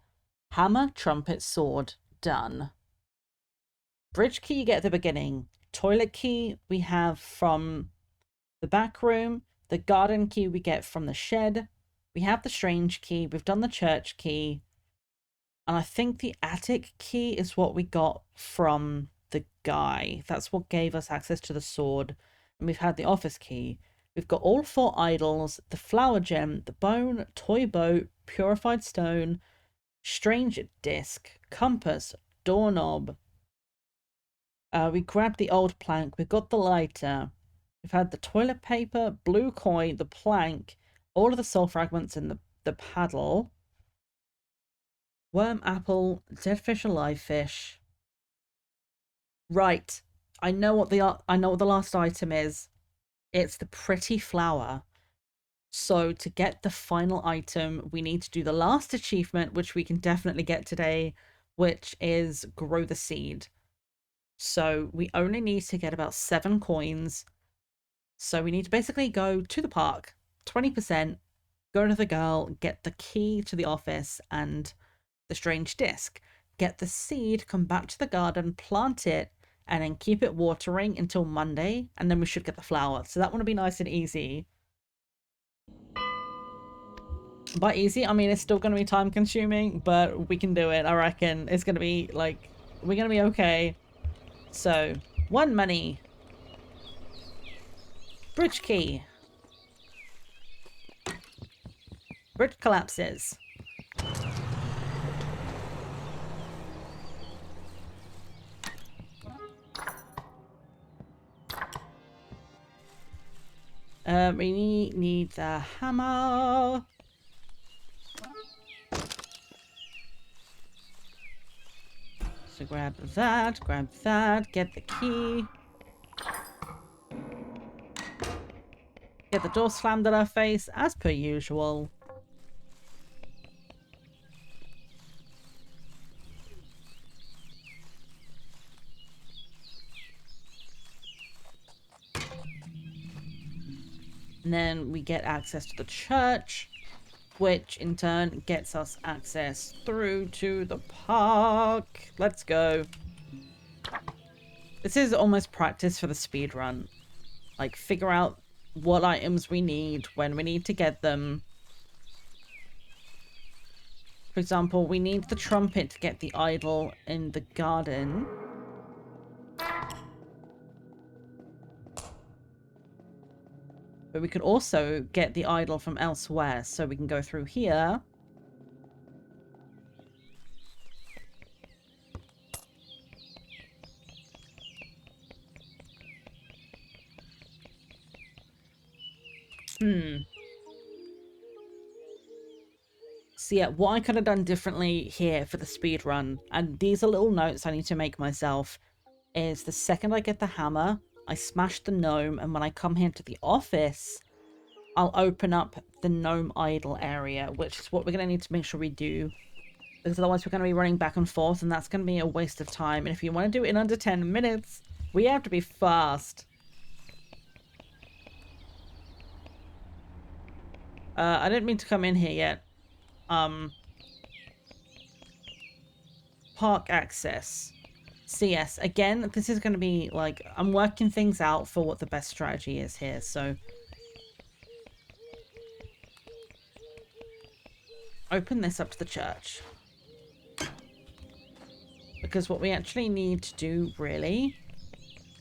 [SPEAKER 1] hammer, trumpet, sword, done. Bridge key you get at the beginning. Toilet key we have from the back room. The garden key we get from the shed. We have the strange key. We've done the church key. And I think the attic key is what we got from the guy. That's what gave us access to the sword. And we've had the office key. We've got all 4 idols, the flower gem, the bone, toy boat, purified stone, strange disc, compass, doorknob. We grabbed the old plank. We've got the lighter. We've had the toilet paper, blue coin, the plank, all of the soul fragments and the paddle. Worm apple, dead fish, alive fish. Right. I know what the last item is. It's the pretty flower. So to get the final item, we need to do the last achievement, which we can definitely get today, which is grow the seed. So we only need to get about 7 coins. So we need to basically go to the park, 20%, go to the girl, get the key to the office and the strange disc, get the seed, come back to the garden, plant it, and then keep it watering until Monday, and then we should get the flower. So that one will be nice and easy. By easy, I mean it's still going to be time consuming, but we can do it, I reckon. It's going to be, like, we're going to be okay. So, 1 money. Bridge key. Bridge collapses. We need the hammer. So grab that, get the key. Get the door slammed in our face, as per usual. And then we get access to the church, which in turn gets us access through to the park. Let's go. This is almost practice for the speed run. Like, figure out what items we need, when we need to get them. For example, we need the trumpet to get the idol in the garden. But we could also get the idol from elsewhere, so we can go through here. So yeah, what I could have done differently here for the speed run, and these are little notes I need to make myself, is the second I get the hammer, I smash the gnome, and when I come here to the office, I'll open up the gnome idol area, which is what we're going to need to make sure we do. Because otherwise we're going to be running back and forth, and that's going to be a waste of time. And if you want to do it in under 10 minutes, we have to be fast. I didn't mean to come in here yet. Park access. CS. Again, this is going to be like, I'm working things out for what the best strategy is here, so. Open this up to the church. Because what we actually need to do, really,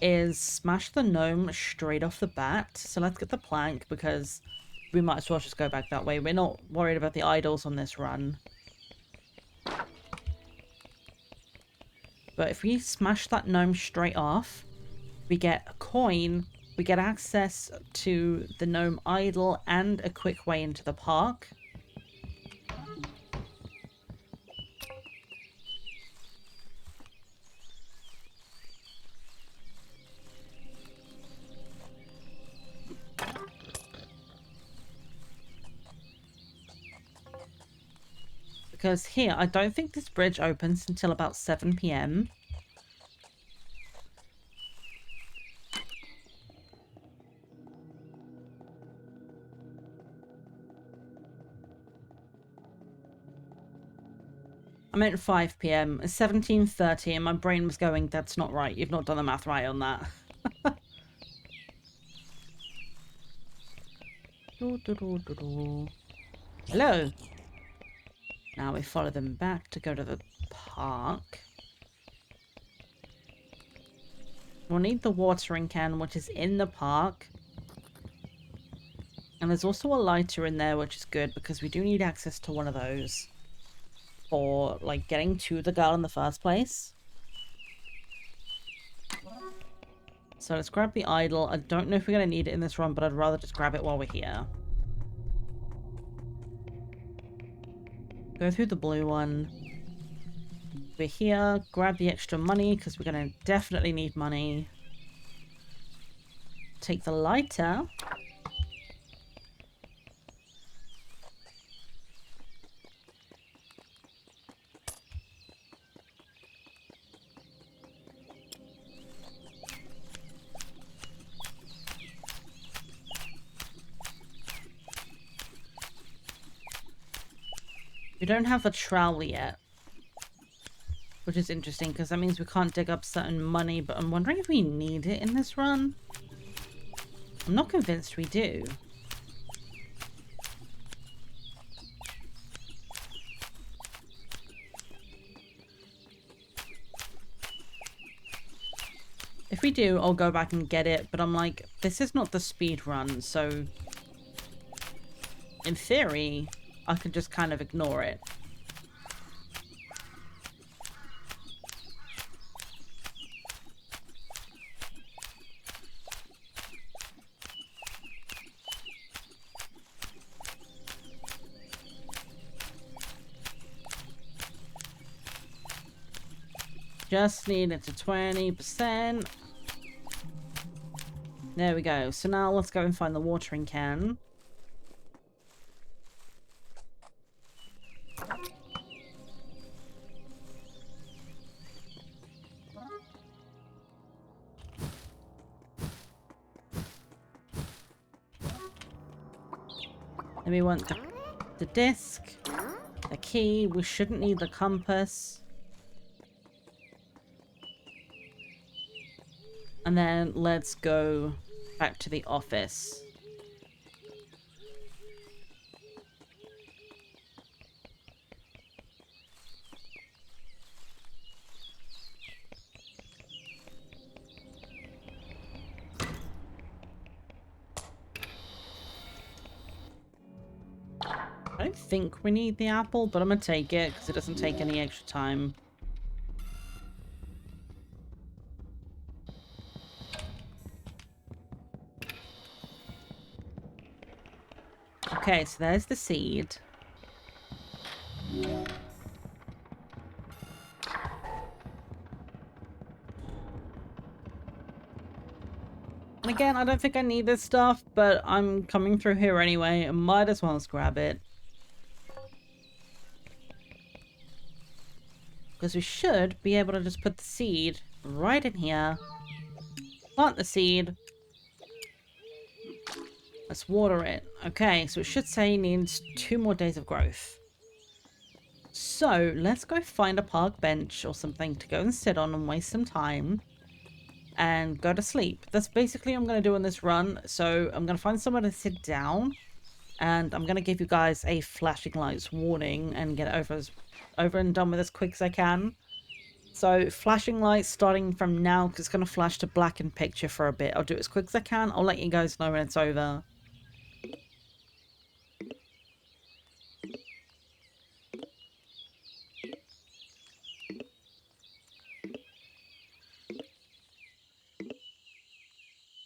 [SPEAKER 1] is smash the gnome straight off the bat. So let's get the plank, because we might as well just go back that way. We're not worried about the idols on this run. But if we smash that gnome straight off, we get a coin, we get access to the gnome idol, and a quick way into the park. Because here, I don't think this bridge opens until about 7 PM. I meant 5 PM. It's 17:30 and my brain was going, that's not right. You've not done the math right on that. Hello. Now we follow them back to go to the park. We'll need the watering can, which is in the park. And there's also a lighter in there, which is good, because we do need access to one of those for, like, getting to the girl in the first place. So let's grab the idol. I don't know if we're going to need it in this run, but I'd rather just grab it while we're here. Go through the blue one. We're here. Grab the extra money, because we're going to definitely need money. Take the lighter. We don't have the trowel yet, which is interesting because that means we can't dig up certain money, but I'm wondering if we need it in this run. I'm not convinced we do. If we do, I'll go back and get it, but I'm like, this is not the speed run, so in theory, I can just kind of ignore it. Just need it to 20%. There we go. So now let's go and find the watering can. Then we want the disc, the key. We shouldn't need the compass. And then let's go back to the office. I don't think we need the apple, but I'm gonna take it because it doesn't take any extra time. Okay, so there's the seed. And again, I don't think I need this stuff, but I'm coming through here anyway. I might as well just grab it. Because we should be able to just put the seed right in here. Plant the seed. Let's water it. Okay, so it should say it needs 2 more days of growth. So, let's go find a park bench or something to go and sit on and waste some time. And go to sleep. That's basically what I'm going to do on this run. So, I'm going to find somewhere to sit down. And I'm going to give you guys a flashing lights warning and get over and done with as quick as I can. So flashing lights starting from now, because it's going to flash to blackened picture for a bit. I'll do it as quick as I can. I'll let you guys know when it's over.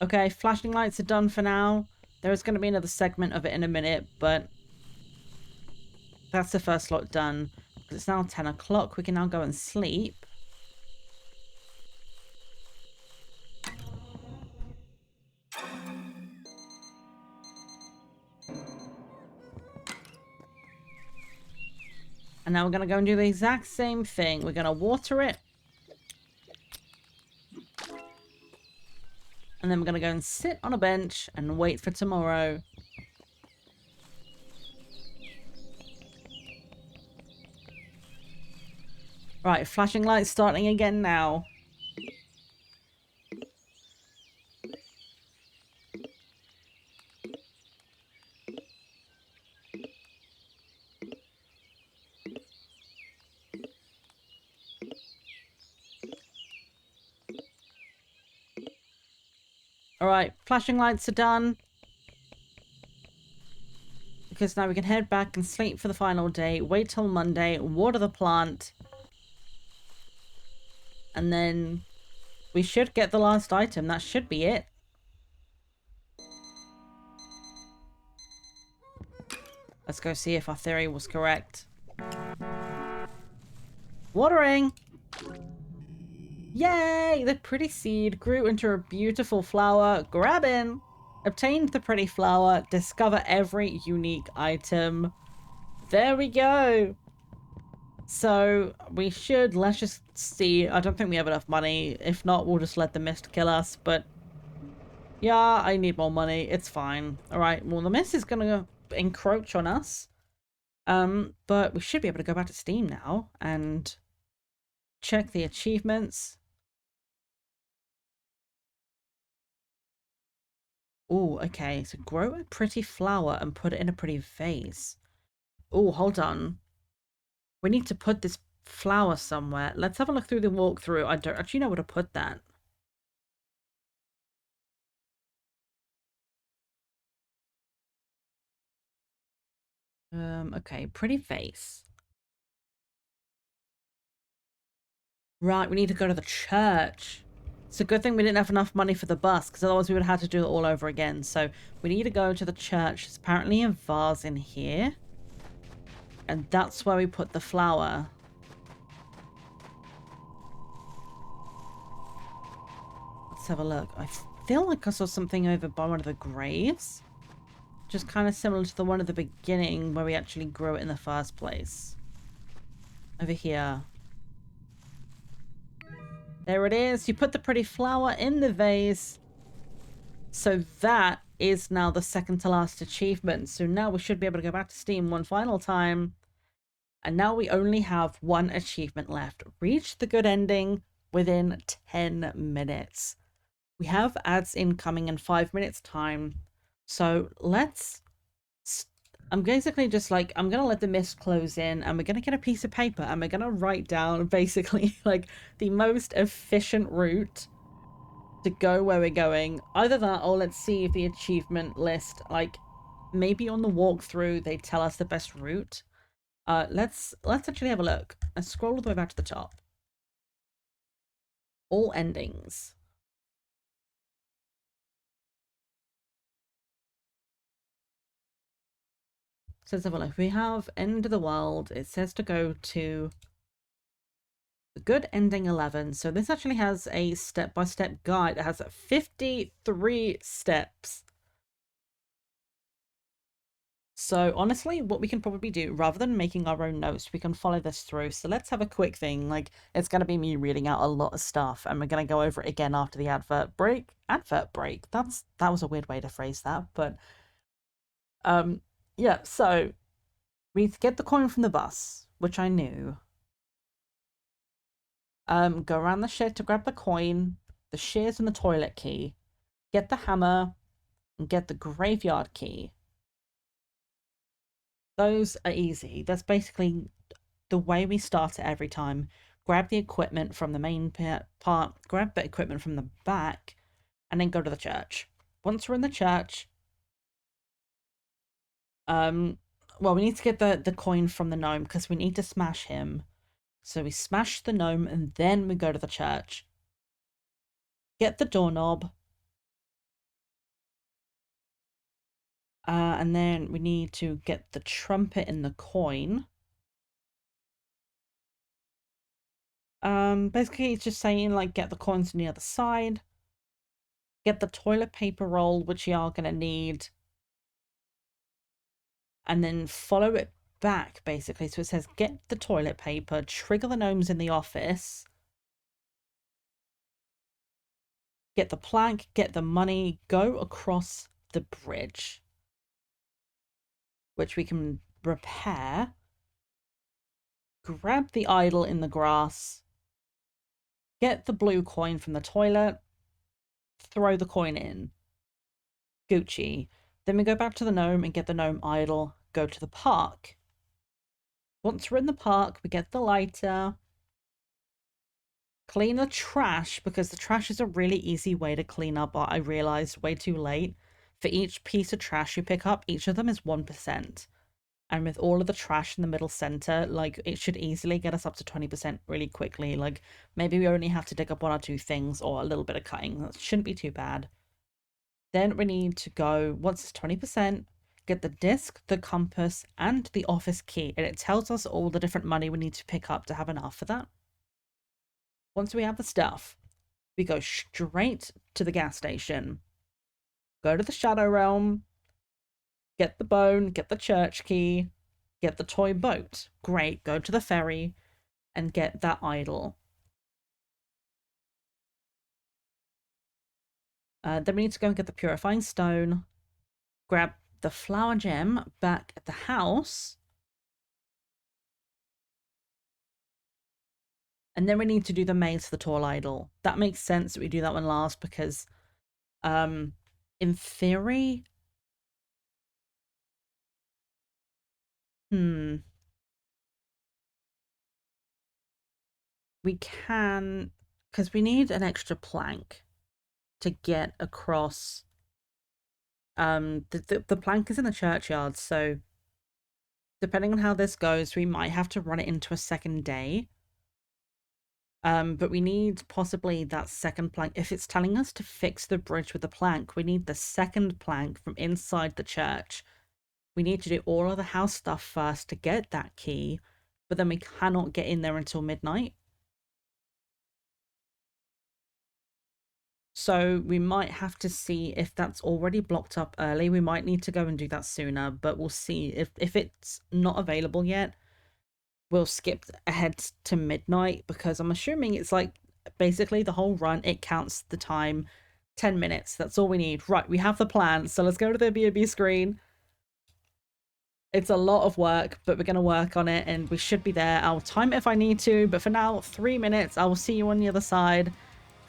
[SPEAKER 1] Okay, flashing lights are done for now. There is going to be another segment of it in a minute, but that's the first lot done. Because it's now 10 o'clock, we can now go and sleep. And now we're going to go and do the exact same thing. We're going to water it. And then we're going to go and sit on a bench and wait for tomorrow. Right, flashing lights starting again now. Alright, flashing lights are done. Because now we can head back and sleep for the final day. Wait till Monday, water the plant. And then we should get the last item. That should be it. Let's go see if our theory was correct. Watering! Yay! The pretty seed grew into a beautiful flower. Grab in! Obtained the pretty flower. Discover every unique item. There we go! So, we should, let's just see. I don't think we have enough money. If not, we'll just let the mist kill us, but... yeah, I need more money. It's fine. Alright, well, the mist is gonna encroach on us. But we should be able to go back to Steam now and check the achievements. Oh, okay. So grow a pretty flower and put it in a pretty vase. Oh, hold on. We need to put this flower somewhere. Let's have a look through the walkthrough. I don't actually know where to put that. Okay, pretty vase. Right, we need to go to the church. It's a good thing we didn't have enough money for the bus, because otherwise we would have had to do it all over again. So we need to go to the church. There's apparently a vase in here. And that's where we put the flower. Let's have a look. I feel like I saw something over by one of the graves. Just kind of similar to the one at the beginning where we actually grew it in the first place. Over here. There it is. You put the pretty flower in the vase. So that is now the second to last achievement. So now we should be able to go back to Steam one final time. And now we only have one achievement left. Reach the good ending within 10 minutes. We have ads incoming in 5 minutes time. So let's... I'm basically just like, I'm going to let the mist close in and we're going to get a piece of paper and we're going to write down basically like the most efficient route to go where we're going. Either that or let's see if the achievement list, like maybe on the walkthrough, they tell us the best route. Let's actually have a look. Let's scroll all the way back to the top. All endings. So let's have a look. We have End of the World. It says to go to the Good Ending 11. So this actually has a step-by-step guide. It has 53 steps. So honestly, what we can probably do, rather than making our own notes, we can follow this through. So let's have a quick thing. Like, it's going to be me reading out a lot of stuff, and we're going to go over it again after the advert break. Advert break. That was a weird way to phrase that, but yeah. So we get the coin from the bus, which I knew. Go around the shed to grab the coin, the shears and the toilet key. Get the hammer, and get the graveyard key. Those are easy. That's basically the way we start it every time. Grab the equipment from the main part, grab the equipment from the back, and then go to the church. Once we're in the church, well, we need to get the coin from the gnome because we need to smash him. So we smash the gnome and then we go to the church. Get the doorknob. And then we need to get the trumpet and the coin. Basically it's just saying like get the coins on the other side. Get the toilet paper roll, which you are gonna need. And then follow it back basically. So it says get the toilet paper, trigger the gnomes in the office. Get the plank, get the money, go across the bridge. Which we can repair. Grab the idol in the grass. Get the blue coin from the toilet. Throw the coin in. Gucci. Then we go back to the gnome and get the gnome idol. Go to the park. Once we're in the park, we get the lighter. Clean the trash, because the trash is a really easy way to clean up, but I realized way too late. For each piece of trash you pick up, each of them is 1%. And with all of the trash in the middle center, like, it should easily get us up to 20% really quickly. Like, maybe we only have to dig up 1 or 2 things or a little bit of cutting. That shouldn't be too bad. Then we need to go, once it's 20%, get the disc, the compass, and the office key. And it tells us all the different money we need to pick up to have enough for that. Once we have the stuff, we go straight to the gas station. Go to the Shadow Realm. Get the bone, get the church key, get the toy boat. Great, go to the ferry and get that idol. Then we need to go and get the purifying stone, grab the flower gem back at the house, and then we need to do the maze for the tall idol. That makes sense that we do that one last because, in theory... We can, because we need an extra plank to get across. The plank is in the churchyard, so depending on how this goes, we might have to run it into a second day. But we need possibly that second plank. If it's telling us to fix the bridge with the plank, we need the second plank from inside the church. We need to do all of the house stuff first to get that key, but then we cannot get in there until midnight. So we might have to see if that's already blocked up early. We might need to go and do that sooner, but we'll see. If it's not available yet, we'll skip ahead to midnight, because I'm assuming it's like basically the whole run, it counts the time 10 minutes. That's all we need. Right, we have the plan. So let's go to the B&B screen. It's a lot of work, but we're going to work on it and we should be there. I'll time it if I need to, but for now, 3 minutes. I will see you on the other side.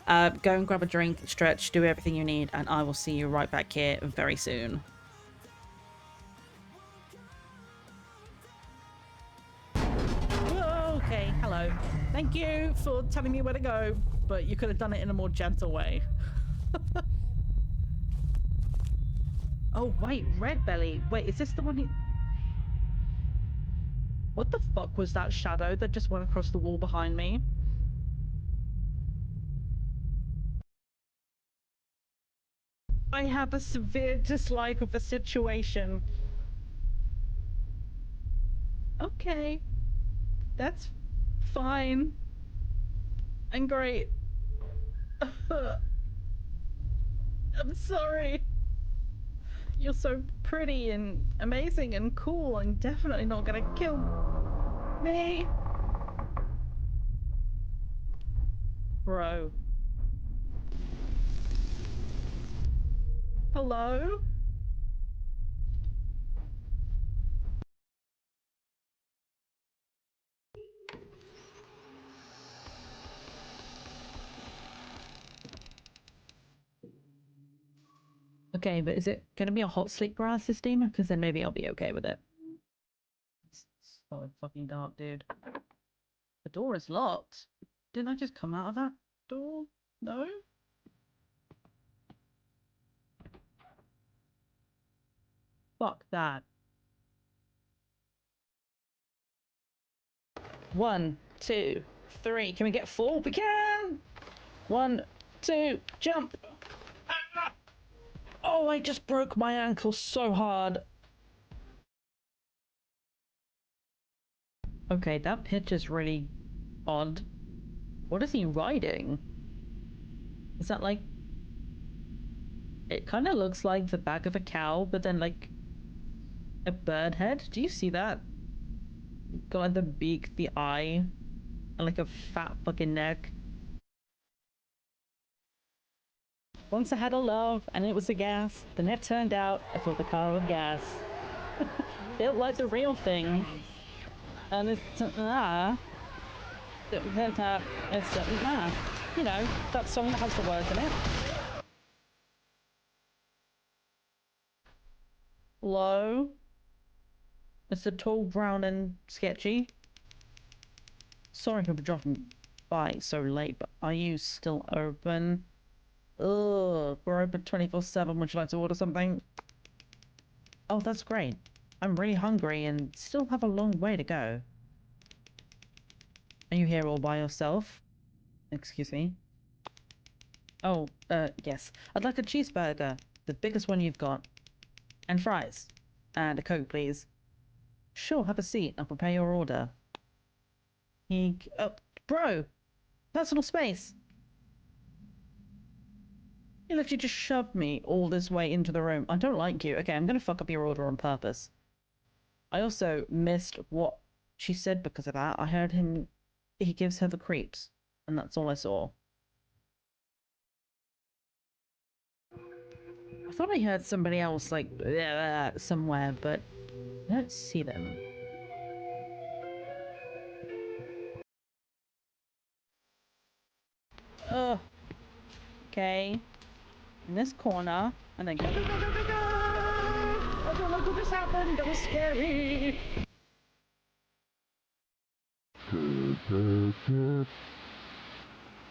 [SPEAKER 1] Go and grab a drink, stretch, do everything you need, and I will see you right back here very soon. Okay, hello. Thank you for telling me where to go, but you could have done it in a more gentle way. Oh, wait, Red Belly. Wait, is this the one What the fuck was that shadow that just went across the wall behind me? I have a severe dislike of the situation. Okay. That's fine. And great. I'm sorry. You're so pretty and amazing and cool and definitely not gonna kill me. Bro. Hello? Okay, but is it gonna be a hot sleep paralysis demon? Because then maybe I'll be okay with it. It's so fucking dark, dude. The door is locked. Didn't I just come out of that door? No? Fuck that. 1, 2, 3. Can we get 4? We can! 1, 2, jump! Ah! Oh, I just broke my ankle so hard. Okay, that pitch is really odd. What is he riding? Is that like... It kind of looks like the back of a cow, but then like a bird head. Do you see that? Got like the beak, the eye, and like a fat fucking neck. Once I had a love, and it was a gas. Then it turned out I filled the car with gas. Built like the real thing. And it's you know, that song that has the words in it. Low. It's a tall, brown, and sketchy. Sorry for dropping by so late, but are you still open? Ugh, we're open 24/7. Would you like to order something? Oh, that's great. I'm really hungry and still have a long way to go. Are you here all by yourself? Excuse me? Oh, yes. I'd like a cheeseburger. The biggest one you've got. And fries. And a Coke, please. Sure, have a seat. I'll prepare your order. Oh, bro! Personal space! You literally just shoved me all this way into the room. I don't like you. Okay, I'm gonna fuck up your order on purpose. I also missed what she said because of that. I heard him... He gives her the creeps. And that's all I saw. I thought I heard somebody else, like, somewhere, but I don't see them. Ugh. Okay. In this corner, and then go, go, go, go, go, go! I don't know what just happened. That was scary.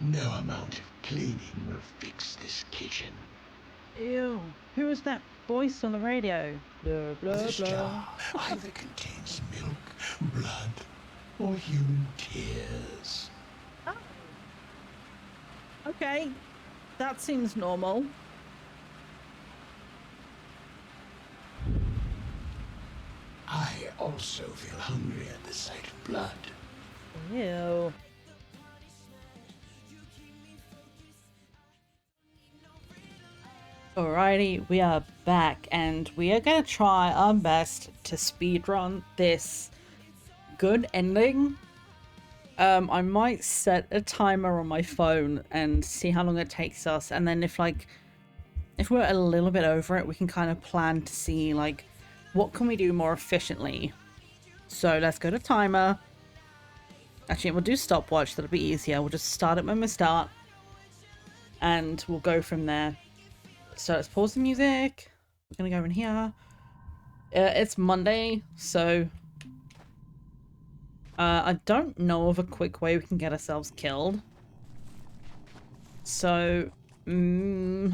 [SPEAKER 2] No amount of cleaning will fix this kitchen.
[SPEAKER 1] Ew. Who is that voice on the radio? Blah, blah,
[SPEAKER 2] This
[SPEAKER 1] blah.
[SPEAKER 2] jar either contains milk, blood, or human tears.
[SPEAKER 1] Oh. Okay. That seems normal.
[SPEAKER 2] I also feel hungry at the sight of blood.
[SPEAKER 1] Ew. Alrighty, we are back and we are gonna try our best to speedrun this good ending. I might set a timer on my phone and see how long it takes us, and then if we're a little bit over it, we can kind of plan to see like what can we do more efficiently. So let's go to timer. Actually, we'll do stopwatch, that'll be easier. We'll just start it when we start and we'll go from there. So let's pause the music. We're gonna go in here. It's Monday, so I don't know of a quick way we can get ourselves killed. So, where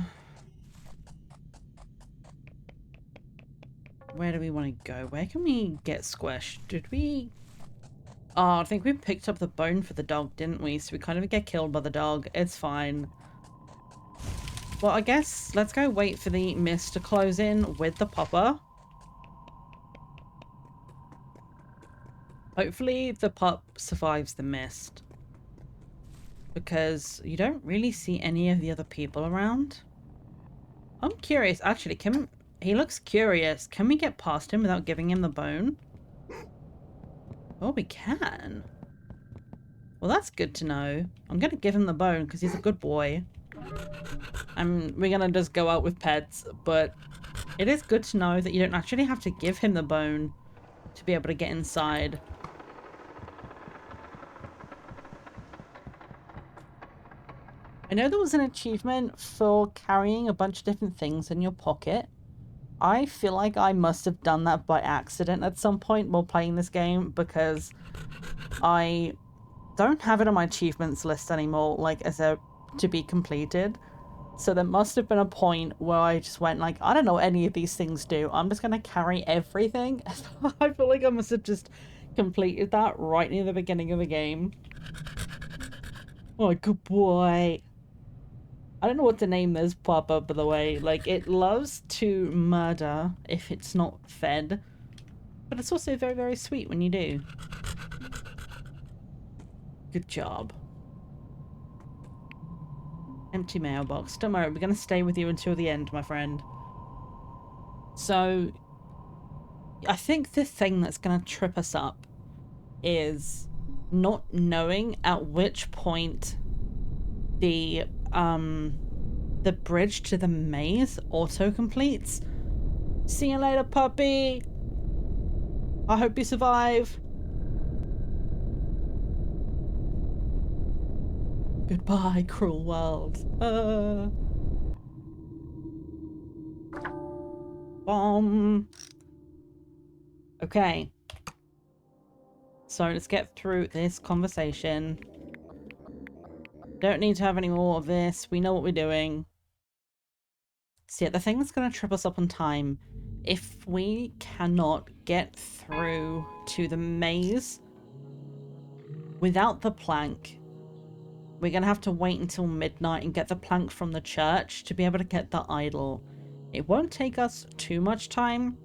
[SPEAKER 1] do we want to go? Where can we get squished? Did we... Oh, I think we picked up the bone for the dog, didn't we? So we kind of get killed by the dog. It's fine. Well, I guess let's go wait for the mist to close in with the popper. Hopefully the pup survives the mist. Because you don't really see any of the other people around. I'm curious, actually, he looks curious. Can we get past him without giving him the bone? Oh, we can. Well, that's good to know. I'm gonna give him the bone because he's a good boy. We're gonna just go out with pets, but it is good to know that you don't actually have to give him the bone to be able to get inside. I know there was an achievement for carrying a bunch of different things in your pocket. I feel like I must have done that by accident at some point while playing this game, because I don't have it on my achievements list anymore, like as a to be completed. So there must have been a point where I just went like, I don't know what any of these things do. I'm just gonna carry everything. I feel like I must have just completed that right near the beginning of the game. Oh, good boy. I don't know what to name this pop-up, by the way. Like, it loves to murder if it's not fed. But it's also very, very sweet when you do. Good job. Empty mailbox. Don't worry, we're going to stay with you until the end, my friend. So, I think the thing that's going to trip us up is not knowing at which point the bridge to the maze auto-completes. See you later, puppy! I hope you survive! Goodbye, cruel world. Bomb! Okay. So let's get through this conversation. Don't need to have any more of this. We know what we're doing. See, the thing that's going to trip us up on time, if we cannot get through to the maze without the plank, we're going to have to wait until midnight and get the plank from the church to be able to get the idol. It won't take us too much time.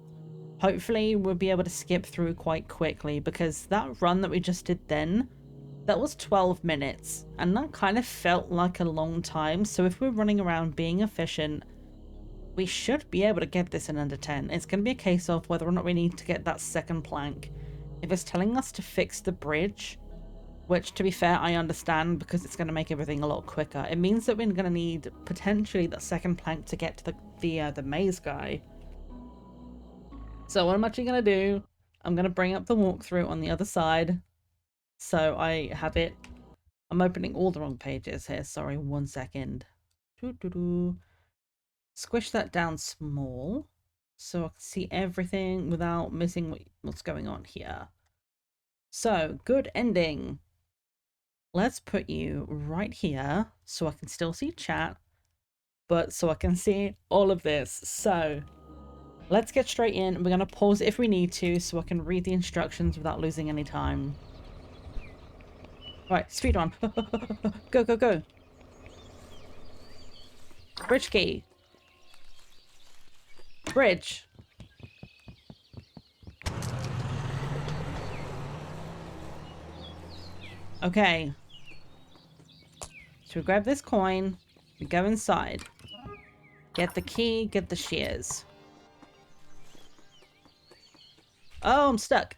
[SPEAKER 1] Hopefully we'll be able to skip through quite quickly, because that run that we just did then, that was 12 minutes, and that kind of felt like a long time. So if we're running around being efficient, we should be able to get this in under 10. It's going to be a case of whether or not we need to get that second plank. If it's telling us to fix the bridge, which to be fair I understand because it's going to make everything a lot quicker, it means that we're going to need potentially that second plank to get to the maze guy. So what I'm actually going to do, I'm going to bring up the walkthrough on the other side. So I have it. I'm opening all the wrong pages here. Sorry, 1 second. Squish that down small so I can see everything without missing what's going on here. So, good ending. Let's put you right here so I can still see chat, but so I can see all of this. So, let's get straight in. We're going to pause it if we need to so I can read the instructions without losing any time. Right, speed on. Go, go, go. Bridge key. Bridge. Okay. So we grab this coin, we go inside. Get the key, get the shears. Oh, I'm stuck.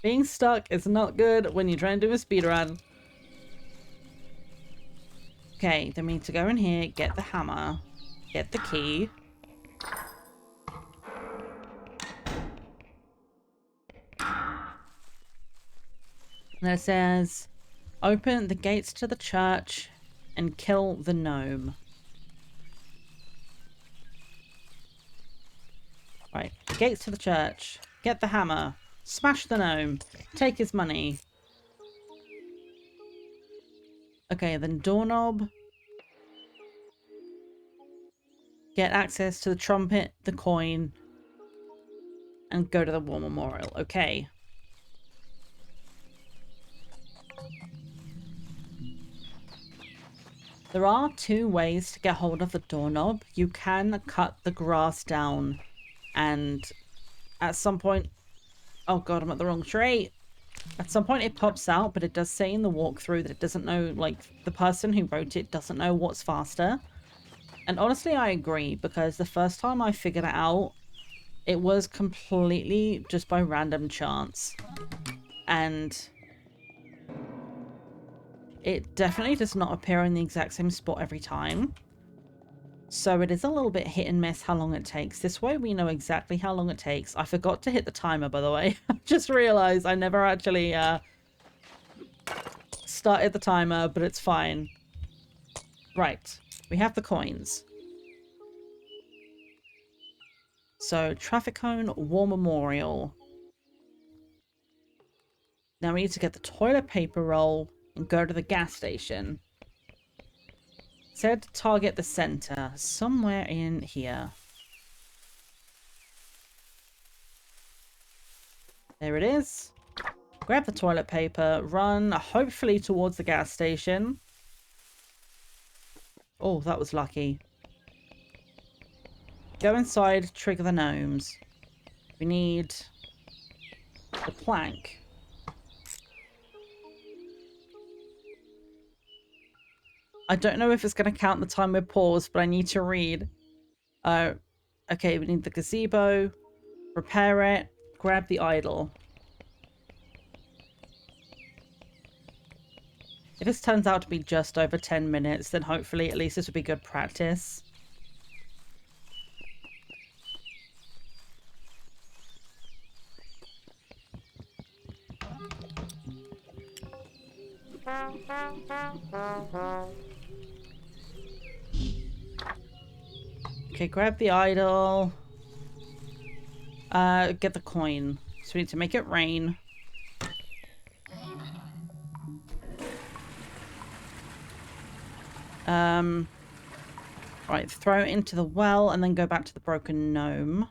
[SPEAKER 1] Being stuck is not good when you're trying to do a speedrun. Okay, then we need to go in here, get the hammer, get the key. And it says, open the gates to the church and kill the gnome. Right, gates to the church. Get the hammer. Smash the gnome. Take his money. Okay, then doorknob. Get access to the trumpet, the coin, and go to the war memorial. Okay. There are 2 ways to get hold of the doorknob. You can cut the grass down and at some point... Oh god, I'm at the wrong tree. At some point it pops out, but it does say in the walkthrough that it doesn't know, like, the person who wrote it doesn't know what's faster. And honestly, I agree, because the first time I figured it out, it was completely just by random chance. And it definitely does not appear in the exact same spot every time. So it is a little bit hit and miss how long it takes. This way we know exactly how long it takes. I forgot to hit the timer, by the way. I just realized I never actually started the timer, but it's fine. Right. We have the coins. So, traffic cone, war memorial. Now we need to get the toilet paper roll and go to the gas station. Said to target the center, somewhere in here. There it is. Grab the toilet paper, run, hopefully towards the gas station. Oh, that was lucky. Go inside, trigger the gnomes. We need the plank. I don't know if it's going to count the time we're paused, but I need to read. Okay, we need the gazebo, repair it, grab the idol. If this turns out to be just over 10 minutes, then hopefully at least this will be good practice. Okay, grab the idol. Get the coin. So we need to make it rain. Right, throw it into the well and then go back to the broken gnome.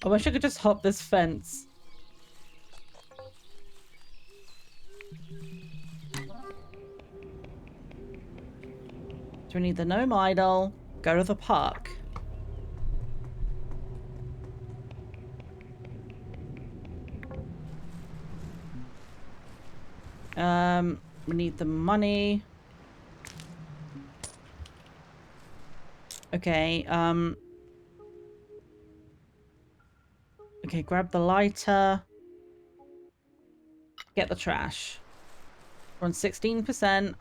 [SPEAKER 1] I wish I could just hop this fence. So we need the gnome idol. Go to the park. We need the money. Okay, okay, grab the lighter. Get the trash. We're on 16%.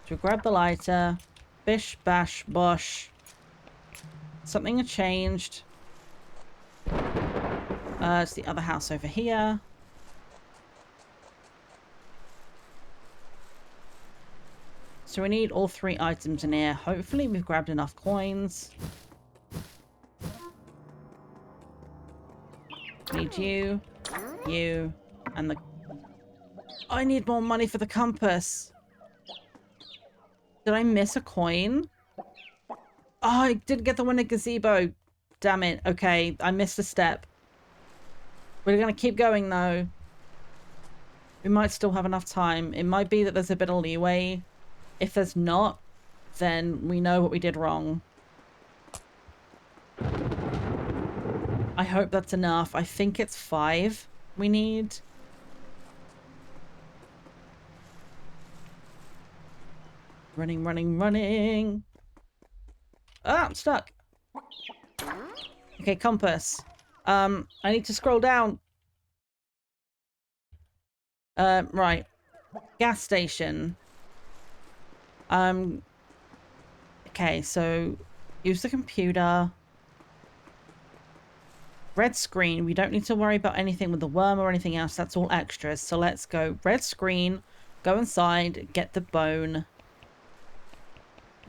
[SPEAKER 1] So grab the lighter. Bish, bash, bosh. Something had changed. It's the other house over here. So we need all 3 items in here. Hopefully we've grabbed enough coins. Need you, and the... I need more money for the compass. Did I miss a coin? Oh, I didn't get the one at gazebo. Damn it. Okay, I missed a step. We're gonna keep going though. We might still have enough time. It might be that there's a bit of leeway. If there's not, then we know what we did wrong. I hope that's enough. I think it's 5 we need. Running, running, running. Ah, I'm stuck. Okay, compass. I need to scroll down. Right. Gas station. Okay, so use the computer. Red screen. We don't need to worry about anything with the worm or anything else. That's all extras. So let's go red screen. Go inside. Get the bone.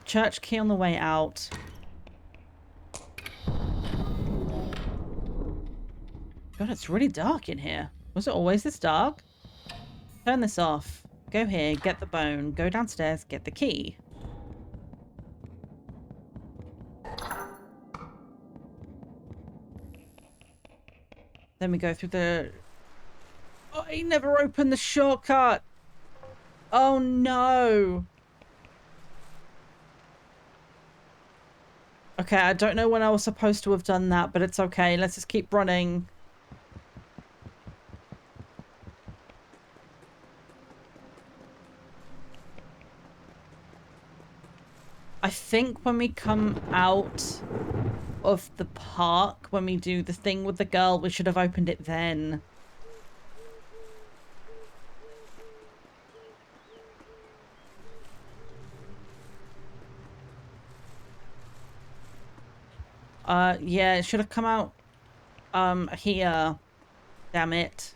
[SPEAKER 1] Church key on the way out. God, it's really dark in here. Was it always this dark? Turn this off. Go here. Get the bone. Go downstairs. Get the key. Then we go through the... Oh, he never opened the shortcut. Oh, no. Okay, I don't know when I was supposed to have done that, but it's okay. Let's just keep running. I think when we come out of the park, when we do the thing with the girl, we should have opened it then. Yeah, it should have come out, here. Damn it.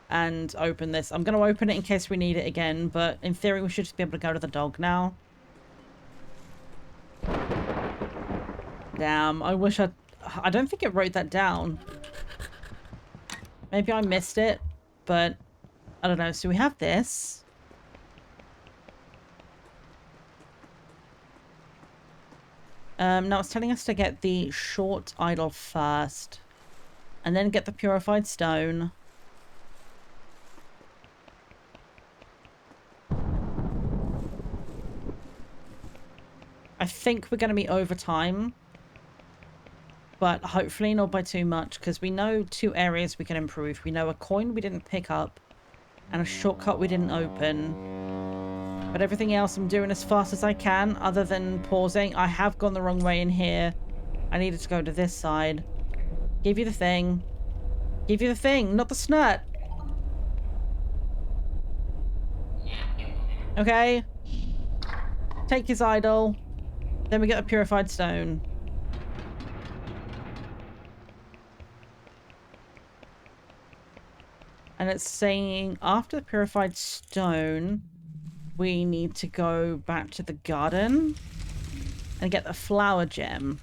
[SPEAKER 1] And open this. I'm going to open it in case we need it again, but in theory we should just be able to go to the dog now. Damn, I wish I don't think it wrote that down. Maybe I missed it, but I don't know. So we have this. Now it's telling us to get the short idol first. And then get the purified stone. I think we're going to be over time. But hopefully not by too much, because we know 2 areas we can improve. We know a coin we didn't pick up, and a shortcut we didn't open. But everything else I'm doing as fast as I can, other than pausing. I have gone the wrong way in here. I needed to go to this side. Give you the thing. Give you the thing, not the snurt. Okay. Take his idol. Then we get a purified stone. And it's saying after the purified stone, we need to go back to the garden and get the flower gem.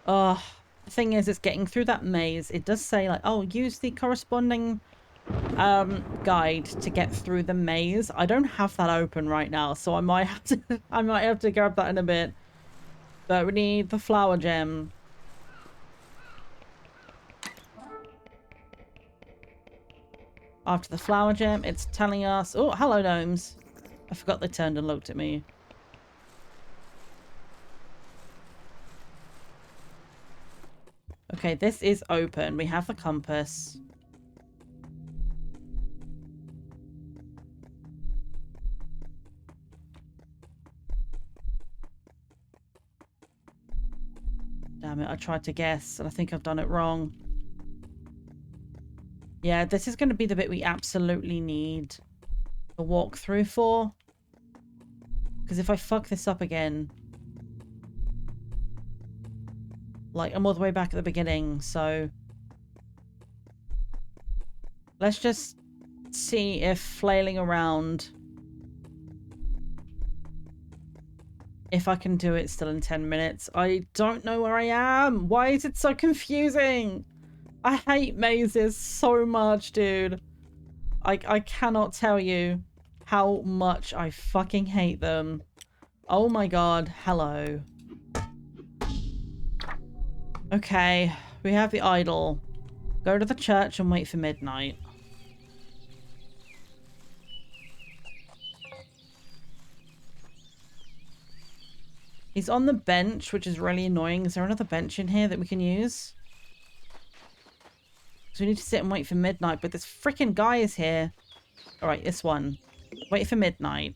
[SPEAKER 1] Oh, the thing is, it's getting through that maze. It does say like, oh, use the corresponding guide to get through the maze. I don't have that open right now, so I might have to grab that in a bit. But we need the flower gem. After the flower gem, it's telling us... Oh, hello, gnomes. I forgot they turned and looked at me. Okay, this is open. We have the compass. Damn it, I tried to guess, and I think I've done it wrong. Yeah, this is going to be the bit we absolutely need a walkthrough for. Because if I fuck this up again... Like, I'm all the way back at the beginning, so... Let's just see if flailing around... If I can do it still in 10 minutes. I don't know where I am. Why is it so confusing? I hate mazes so much, dude. I cannot tell you how much I fucking hate them. Oh my god, hello. Okay, we have the idol. Go to the church and wait for midnight. He's on the bench, which is really annoying. Is there another bench in here that we can use? So we need to sit and wait for midnight, but this freaking guy is here. All right, this one. Wait for midnight.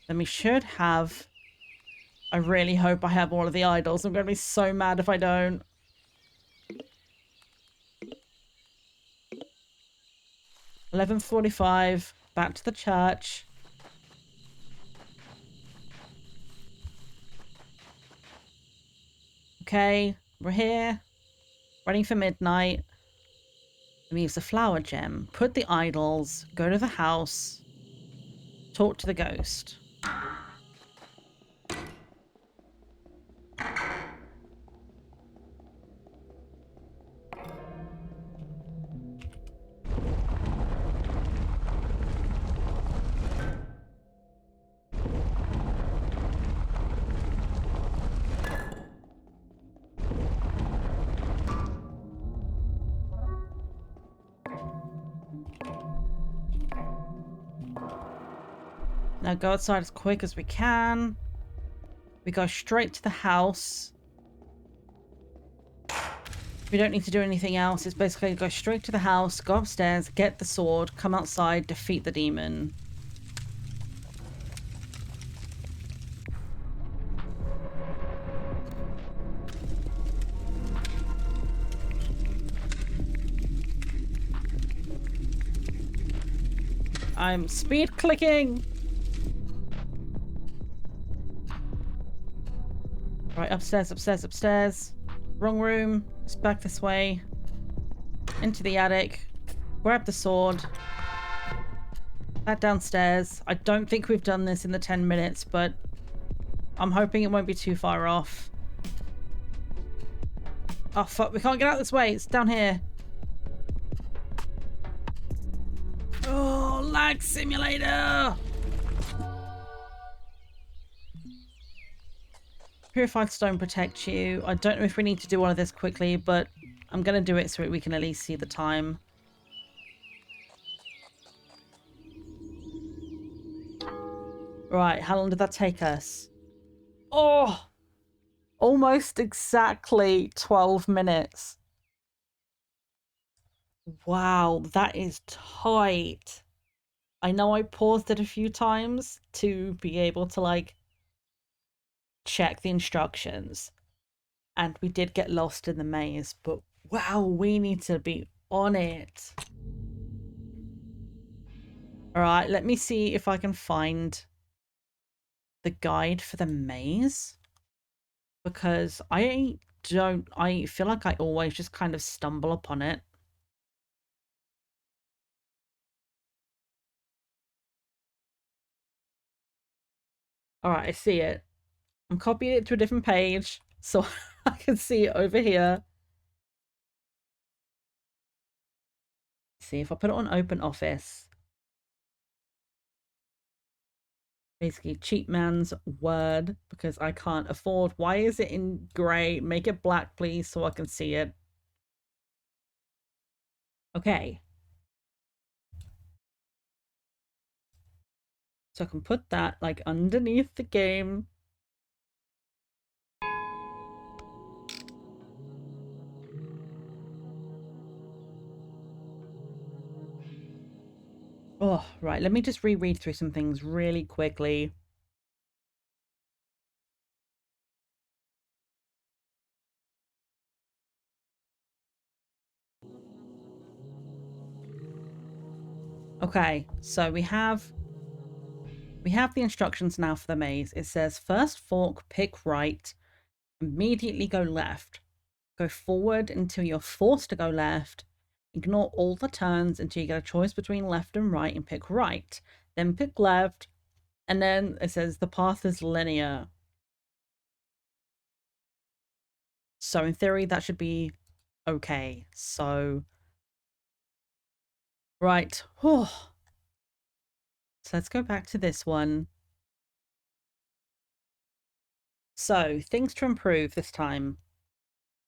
[SPEAKER 1] Then we should have... I really hope I have all of the idols. I'm going to be so mad if I don't. $11:45. Back to the church. Okay, we're here. Ready for midnight. Let me use the flower gem. Put the idols. Go to the house. Talk to the ghost. Now go outside as quick as we can. We go straight to the house. We don't need to do anything else. It's basically go straight to the house, go upstairs, get the sword, come outside, defeat the demon. I'm speed clicking. Right, upstairs, upstairs, upstairs. Wrong room. It's back this way. Into the attic. Grab the sword. Back downstairs. I don't think we've done this in the 10 minutes, but I'm hoping it won't be too far off. Oh, fuck. We can't get out this way. It's down here. Oh, lag simulator. Purified stone protects you. I don't know if we need to do all of this quickly, but I'm going to do it so we can at least see the time. Right, how long did that take us? Oh, almost exactly 12 minutes. Wow, that is tight. I know I paused it a few times to be able to, like, check the instructions. And we did get lost in the maze, but wow, we need to be on it. All right, let me see if I can find the guide for the maze. Because I feel like I always just kind of stumble upon it. All right, I see it. I'm copying it to a different page so I can see it over here. See if I put it on open office. Basically, cheap man's word because I can't afford. Why is it in grey? Make it black, please, so I can see it. Okay. So I can put that like underneath the game. Oh, right. Let me just reread through some things really quickly. Okay, so we have the instructions now for the maze. It says first fork, pick right, immediately go left. Go forward until you're forced to go left. Ignore all the turns until you get a choice between left and right and pick right. Then pick left. And then it says the path is linear. So in theory, that should be okay. So, right. Oh. So let's go back to this one. So, things to improve this time.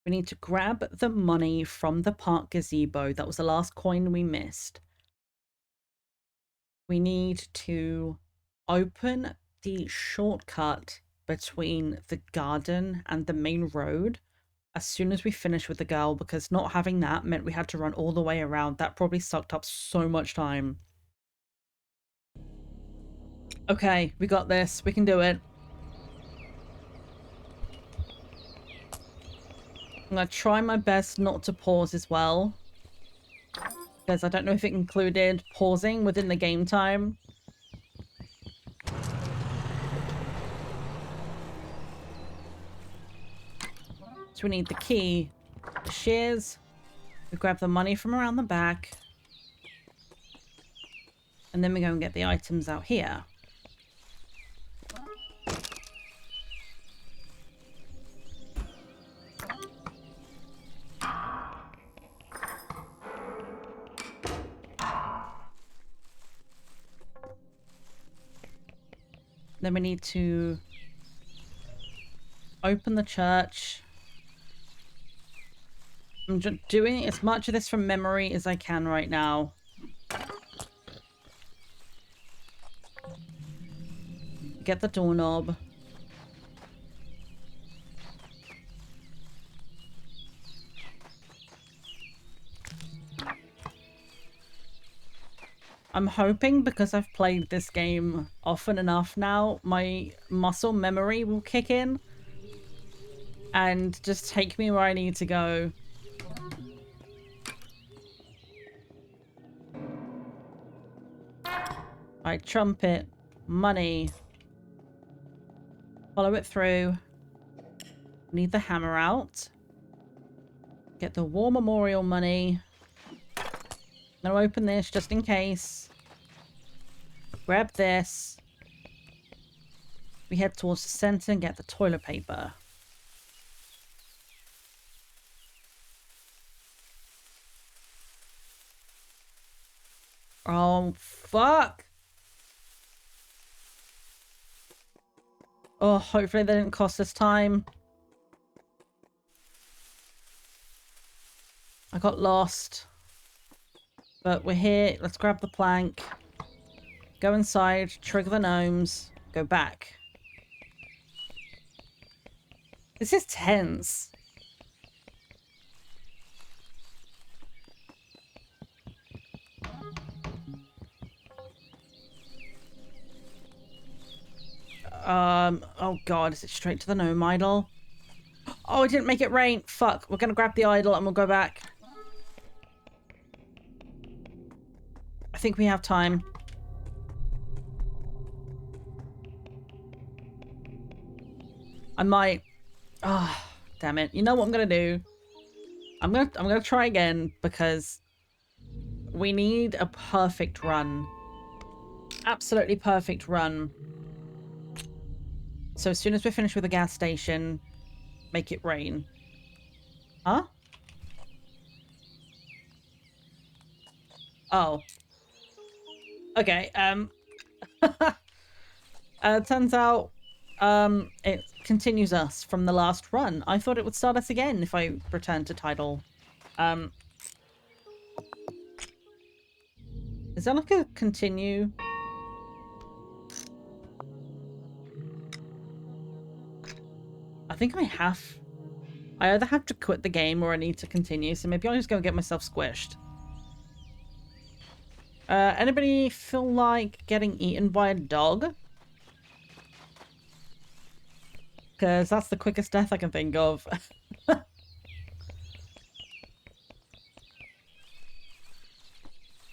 [SPEAKER 1] We need to grab the money from the park gazebo. That was the last coin we missed. We need to open the shortcut between the garden and the main road as soon as we finish with the girl, because not having that meant we had to run all the way around. That probably sucked up so much time. Okay, we got this. We can do it. I'm gonna try my best not to pause as well, because I don't know if it included pausing within the game time. So we need the key, the shears, we grab the money from around the back, and then we go and get the items out here. Then we need to open the church. I'm just doing as much of this from memory as I can right now. Get the doorknob. I'm hoping, because I've played this game often enough now, my muscle memory will kick in and just take me where I need to go. Alright, trumpet, money. Follow it through. Need the hammer out. Get the war memorial money. Now open this just in case. Grab this. We head towards the center and get the toilet paper. Oh, fuck! Oh, hopefully they didn't cost us time. I got lost. But we're here. Let's grab the plank. Go inside, trigger the gnomes, go back. This is tense. Oh god, is it straight to the gnome idol? Oh, I didn't make it rain. Fuck, we're gonna grab the idol and we'll go back. I think we have time. I might... Oh, damn it. You know what I'm gonna do? I'm gonna try again, because we need a perfect run. Absolutely perfect run. So as soon as we're finished with the gas station, make it rain. Huh? Oh. Okay, turns out, it continues us from the last run. I thought it would start us again if I return to title. Is that like a continue? I think I have... I either have to quit the game or I need to continue, so maybe I'll just go get myself squished. Anybody feel like getting eaten by a dog? Because that's the quickest death I can think of.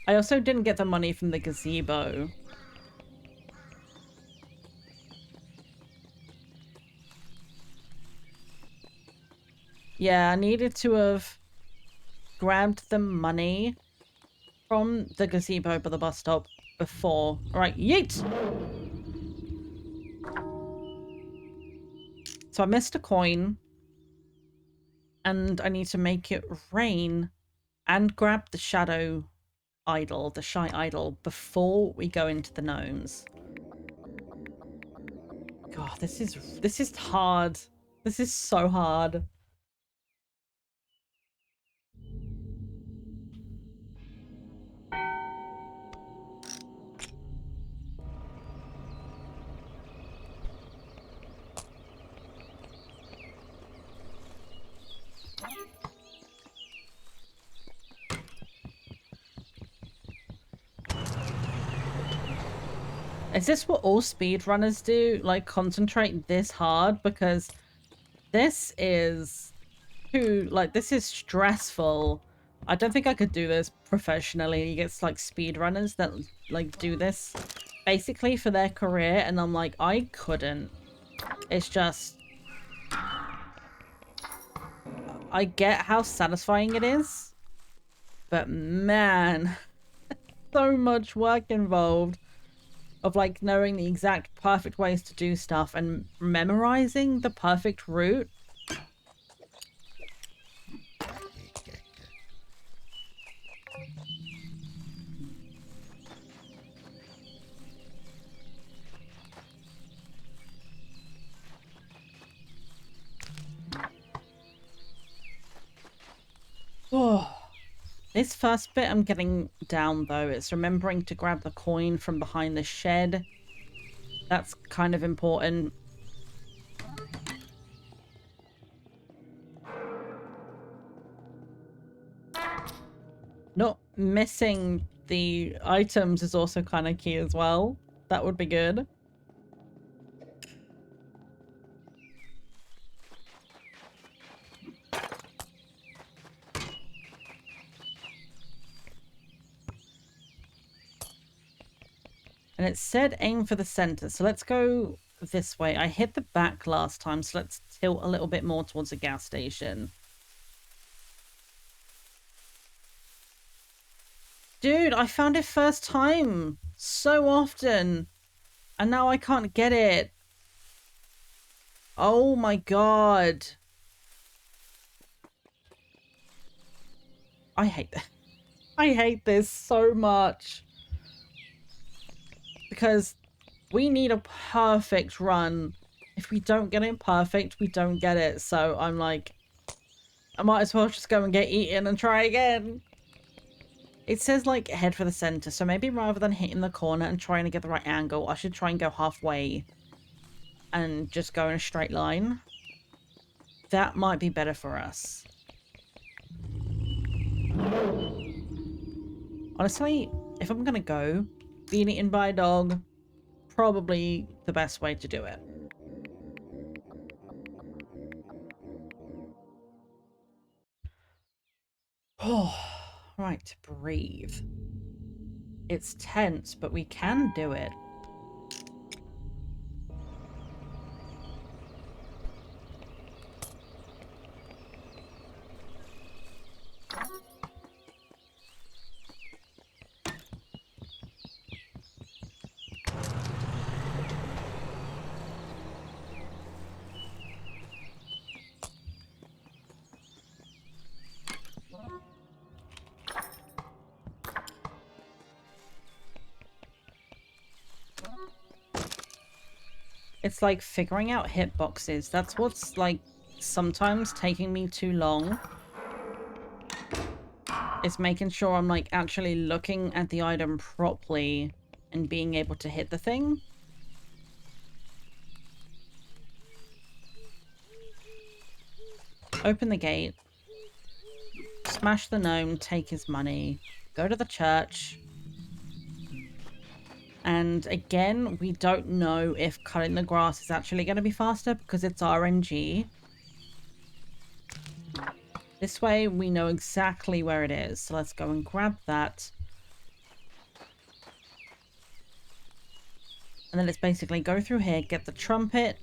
[SPEAKER 1] I also didn't get the money from the gazebo. Yeah, I needed to have grabbed the money from the gazebo by the bus stop before. Alright, yeet! So I missed a coin. And I need to make it rain and grab the shadow idol, the shy idol, before we go into the gnomes. God, this is hard. This is so hard. Is this what all speedrunners do? Like, concentrate this hard? Because this is this is stressful. I don't think I could do this professionally. It's like speedrunners that like do this basically for their career, and I'm like, I couldn't. It's just, I get how satisfying it is, but man, so much work involved of like knowing the exact perfect ways to do stuff and memorizing the perfect route. Oh, this first bit I'm getting down though. It's remembering to grab the coin from behind the shed. That's kind of important. Not missing the items is also kind of key as well. That would be good. And it said aim for the center, so let's go this way. I hit the back last time, so let's tilt a little bit more towards the gas station. Dude, I found it first time so often, and now I can't get it. Oh my god. I hate that. I hate this so much. Because we need a perfect run. If we don't get it perfect, we don't get it. So I'm like, I might as well just go and get eaten and try again. It says like head for the center. So maybe rather than hitting the corner and trying to get the right angle, I should try and go halfway and just go in a straight line. That might be better for us. Honestly, if I'm gonna go, being eaten by a dog, probably the best way to do it. Oh, right, breathe. It's tense, but we can do it. It's like figuring out hitboxes. That's what's like sometimes taking me too long. It's making sure I'm like actually looking at the item properly and being able to hit the thing. Open the gate. Smash the gnome, take his money. Go to the church. And again, we don't know if cutting the grass is actually going to be faster because it's RNG. This way, we know exactly where it is. So let's go and grab that. And then it's basically go through here, get the trumpet,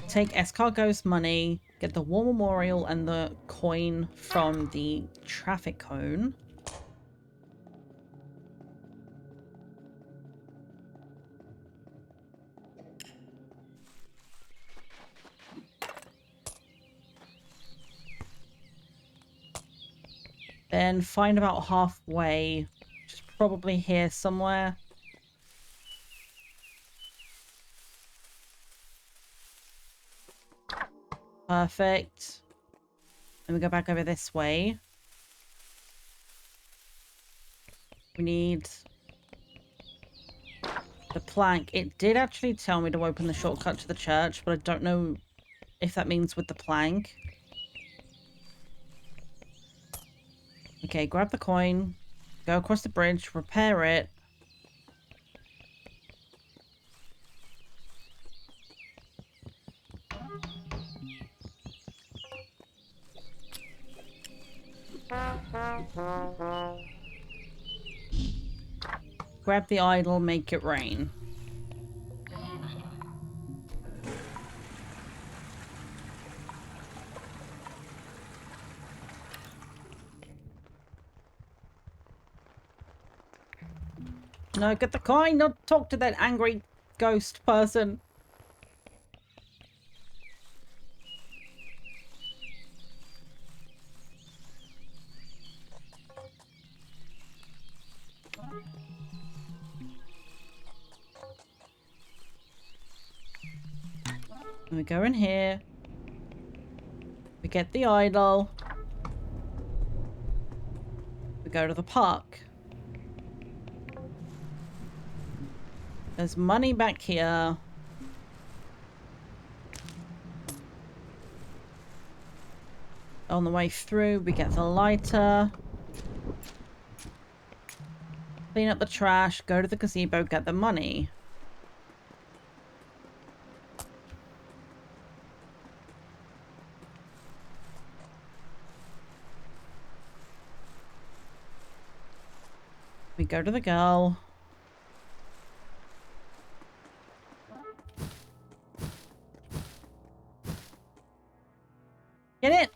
[SPEAKER 1] take Escargot's money, get the war memorial and the coin from the traffic cone. Then find about halfway, which is probably here somewhere. Perfect. And we go back over this way. We need the plank. It did actually tell me to open the shortcut to the church, but I don't know if that means with the plank. Okay, grab the coin. Go across the bridge. Repair it. Grab the idol. Make it rain. No, get the coin, not talk to that angry ghost person. And we go in here. We get the idol. We go to the park. There's money back here. On the way through, we get the lighter. Clean up the trash, go to the gazebo, get the money. We go to the girl. Get it?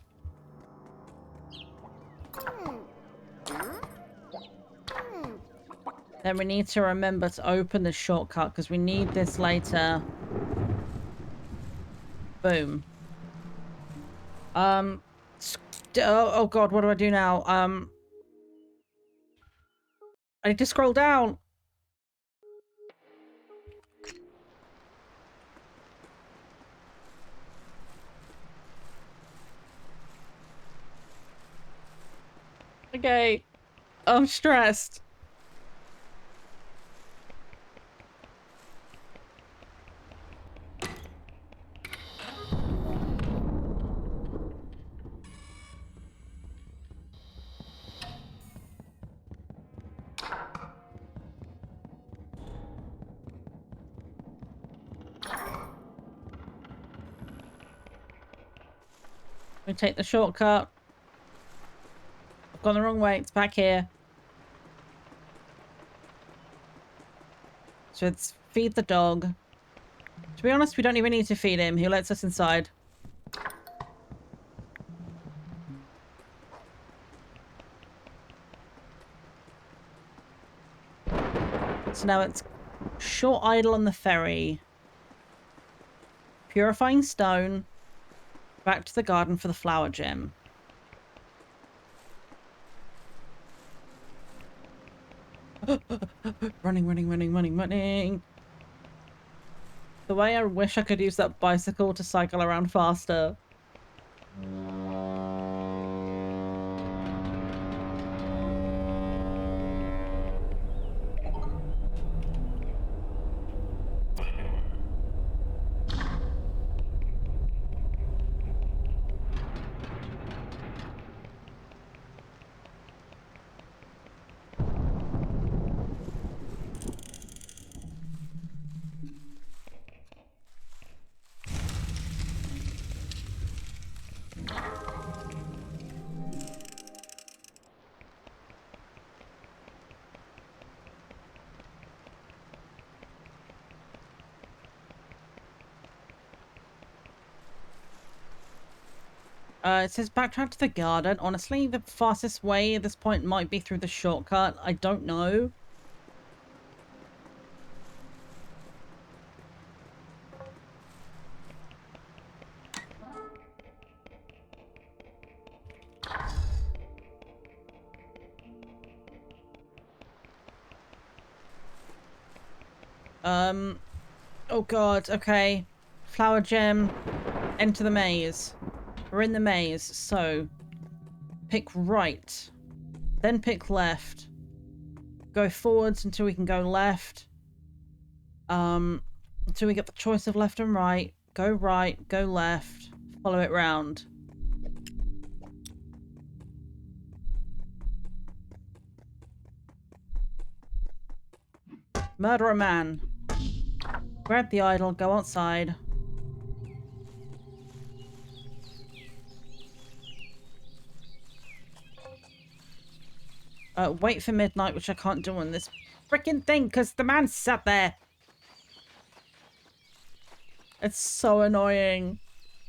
[SPEAKER 1] Then we need to remember to open the shortcut because we need this later. Boom. Oh god, what do I do now? I need to scroll down. Okay. I'm stressed. We take the shortcut. I've gone the wrong way. It's back here. So it's feed the dog. To be honest, we don't even need to feed him. He lets us inside. So now it's short idle on the ferry. Purifying stone. Back to the garden for the flower gem. Running, running, running, running, running. The way I wish I could use that bicycle to cycle around faster. It says backtrack to the garden. Honestly, the fastest way at this point might be through the shortcut. I don't know. Oh god, okay. Flower gem. Enter the maze. We're in the maze, so pick right, then pick left. Go forwards until we can go left. Until we get the choice of left and right. Go right, go left, follow it round. Murder a man. Grab the idol, go outside. Wait for midnight, which I can't do on this freaking thing because the man sat there. It's so annoying.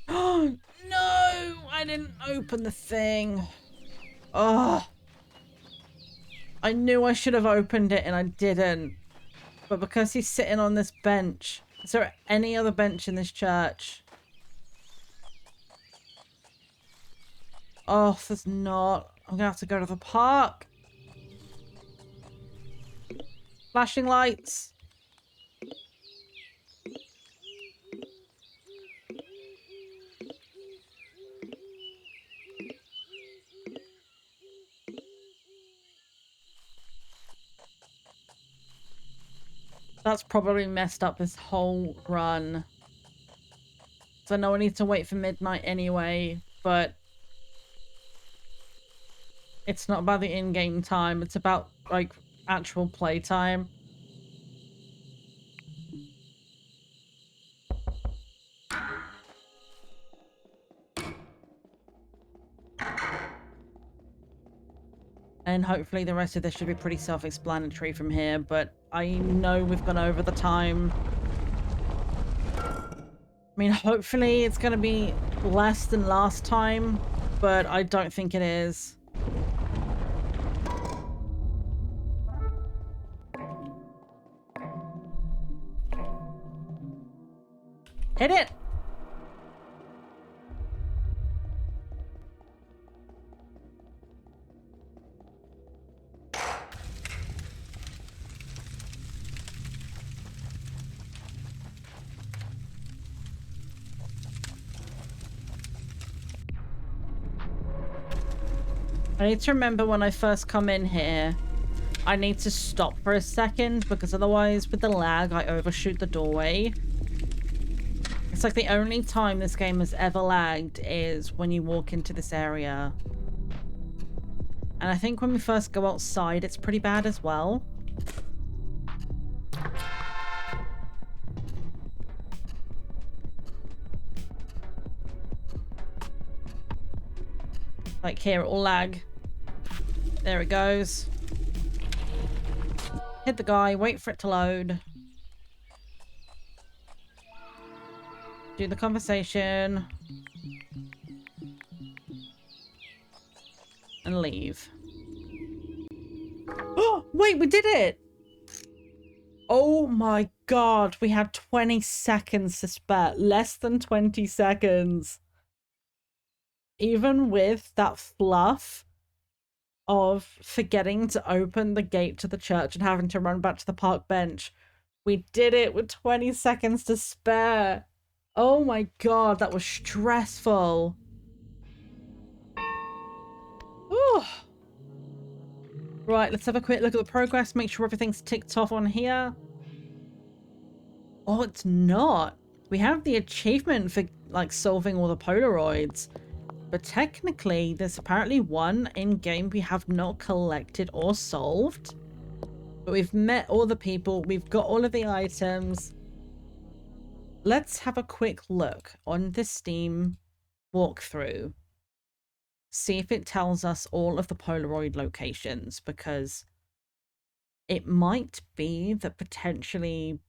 [SPEAKER 1] Oh, no! I didn't open the thing. Oh. I knew I should have opened it and I didn't. But because he's sitting on this bench. Is there any other bench in this church? Oh, there's not. I'm gonna have to go to the park. Flashing lights. That's probably messed up this whole run. So I know I need to wait for midnight anyway, but it's not about the in-game time. It's about, like, actual play time. And hopefully the rest of this should be pretty self-explanatory from here, but I know we've gone over the time. I mean, hopefully it's going to be less than last time, but I don't think it is. Hit it! I need to remember when I first come in here, I need to stop for a second because otherwise with the lag I overshoot the doorway. It's like the only time this game has ever lagged is when you walk into this area. And I think when we first go outside it's pretty bad as well. Like here, it will lag. There it goes. Hit the guy, wait for it to load. Do the conversation. And leave. Oh, wait, we did it! Oh my god, we had 20 seconds to spare. Less than 20 seconds. Even with that fluff of forgetting to open the gate to the church and having to run back to the park bench, we did it with 20 seconds to spare. Oh my god, that was stressful. Ooh. Right, let's have a quick look at the progress, make sure everything's ticked off on here. Oh, it's not. We have the achievement for, like, solving all the Polaroids. But technically, there's apparently one in-game we have not collected or solved. But we've met all the people, we've got all of the items. Let's have a quick look on the Steam walkthrough. See if it tells us all of the Polaroid locations, because it might be that potentially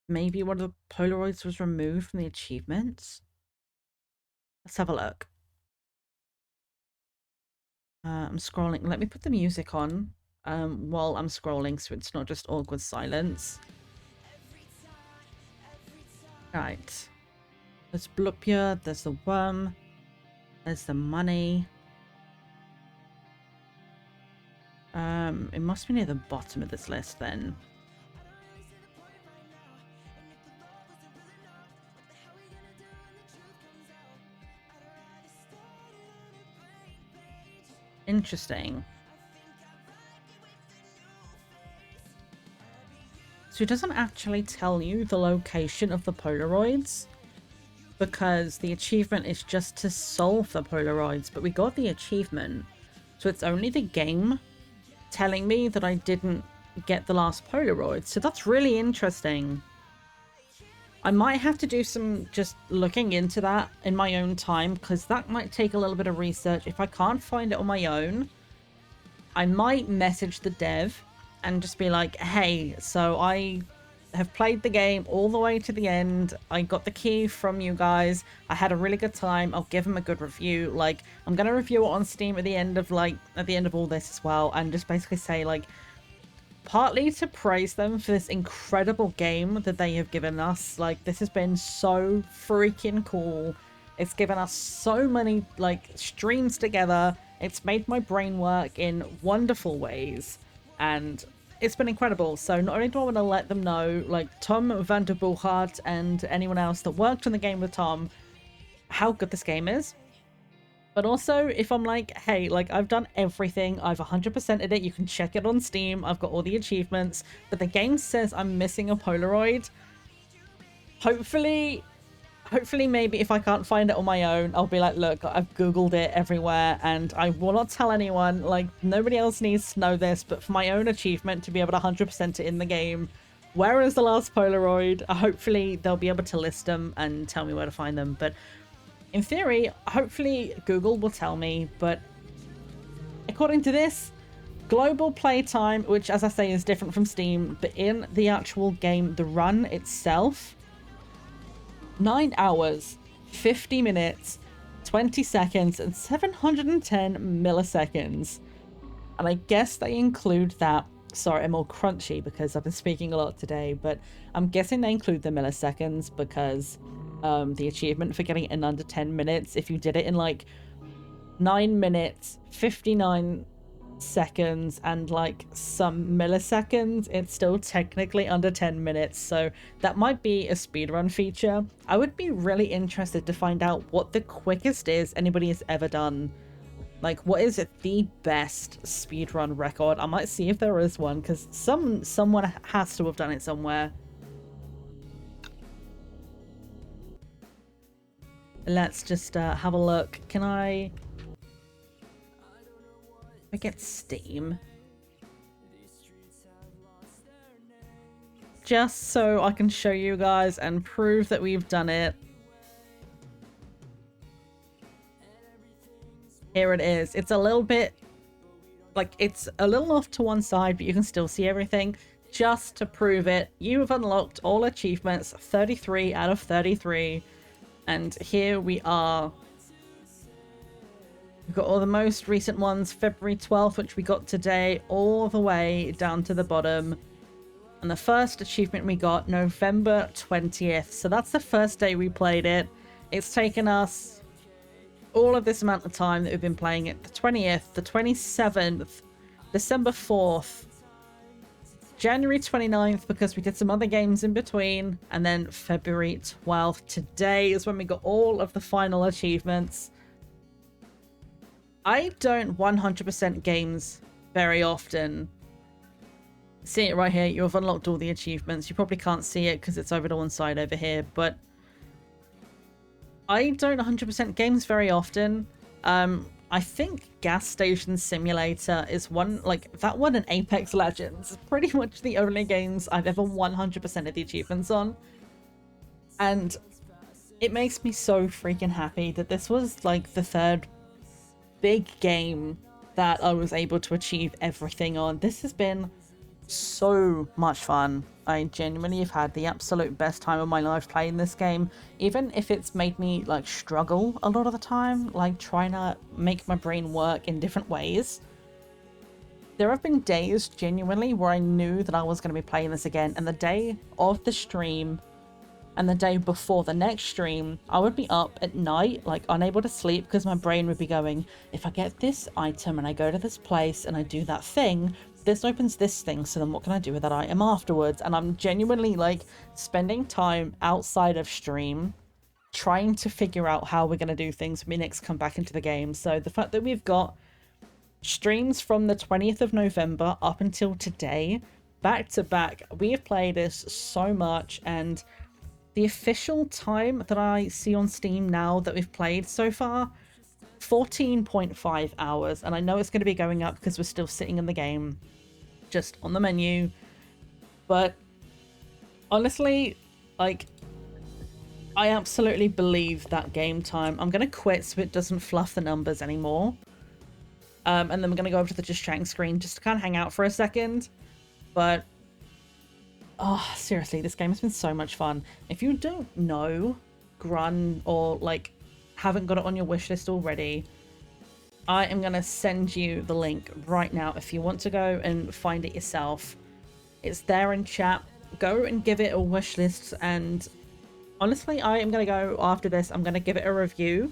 [SPEAKER 1] maybe one of the Polaroids was removed from the achievements. Let's have a look. I'm scrolling. Let me put the music on while I'm scrolling so it's not just awkward silence. Right. There's Blupia, there's the worm, there's the money. It must be near the bottom of this list then. Interesting. So it doesn't actually tell you the location of the Polaroids, because the achievement is just to solve the Polaroids, but we got the achievement. So it's only the game telling me that I didn't get the last Polaroid. So that's really interesting. I might have to do some just looking into that in my own time, because that might take a little bit of research. If I can't find it on my own, I might message the dev and just be like, hey, so I have played the game all the way to the end. I got the key from you guys. I had a really good time. I'll give them a good review. Like, I'm gonna review it on Steam at the end of all this as well, and just basically say, like, partly to praise them for this incredible game that they have given us. Like, this has been so freaking cool. It's given us so many, like, streams together. It's made my brain work in wonderful ways, and it's been incredible. So not only do I want to let them know, like Tom van der Boeghaert and anyone else that worked on the game with Tom, how good this game is, but also if I'm like, hey, like, I've done everything, I've 100%ed it, you can check it on Steam, I've got all the achievements, but the game says I'm missing a Polaroid. Hopefully maybe if I can't find it on my own, I'll be like, look, I've googled it everywhere and I will not tell anyone. Like, nobody else needs to know this, but for my own achievement to be able to 100% it in the game, where is the last Polaroid? Hopefully they'll be able to list them and tell me where to find them. But in theory, hopefully Google will tell me. But according to this, global playtime, which as I say is different from Steam, but in the actual game, the run itself, 9 hours, 50 minutes, 20 seconds, and 710 milliseconds. And I guess they include that. Sorry, I'm all crunchy because I've been speaking a lot today, but I'm guessing they include the milliseconds because the achievement for getting it in under 10 minutes, if you did it in like 9 minutes, 59 seconds, and like some milliseconds, it's still technically under 10 minutes. So that might be a speedrun feature. I would be really interested to find out what the quickest is anybody has ever done. Like, what is the best speedrun record? I might see if there is one, because someone has to have done it somewhere. Let's just have a look. Can I get Steam? Just so I can show you guys and prove that we've done it. Here it is. It's a little bit, like, it's a little off to one side, but you can still see everything. Just to prove it, you have unlocked all achievements, 33 out of 33. And here we are. We've got all the most recent ones, February 12th, which we got today, all the way down to the bottom. And the first achievement we got, November 20th. So that's the first day we played it. It's taken us all of this amount of time that we've been playing it. The 20th, the 27th, December 4th, January 29th, because we did some other games in between, and then February 12th. Today is when we got all of the final achievements. I don't 100% games very often. See it right here. You have unlocked all the achievements. You probably can't see it because it's over to one side over here, but I don't 100% games very often. I think Gas Station Simulator is one, like, that one and Apex Legends is pretty much the only games I've ever 100% of the achievements on. And it makes me so freaking happy that this was, like, the third big game that I was able to achieve everything on. This has been so much fun. I genuinely have had the absolute best time of my life playing this game, even if it's made me like struggle a lot of the time, like trying to make my brain work in different ways. There have been days genuinely where I knew that I was going to be playing this again, and the day of the stream and the day before the next stream, I would be up at night, like unable to sleep, because my brain would be going, if I get this item and I go to this place and I do that thing, this opens this thing, so then what can I do with that item afterwards? And I'm genuinely like spending time outside of stream trying to figure out how we're going to do things when we next come back into the game. So the fact that we've got streams from the 20th of November up until today, back to back. We have played this so much, and the official time that I see on Steam now that we've played so far, 14.5 hours. And I know it's going to be going up because we're still sitting in the game, just on the menu. But honestly, like, I absolutely believe that game time. I'm going to quit so it doesn't fluff the numbers anymore. And then we're going to go over to the just chatting screen just to kind of hang out for a second. But, oh, seriously, this game has been so much fun. If you don't know Grunn, or, like, haven't got it on your wishlist already, I am going to send you the link right now if you want to go and find it yourself. It's there in chat. Go and give it a wishlist, and honestly, I am going to go after this. I'm going to give it a review,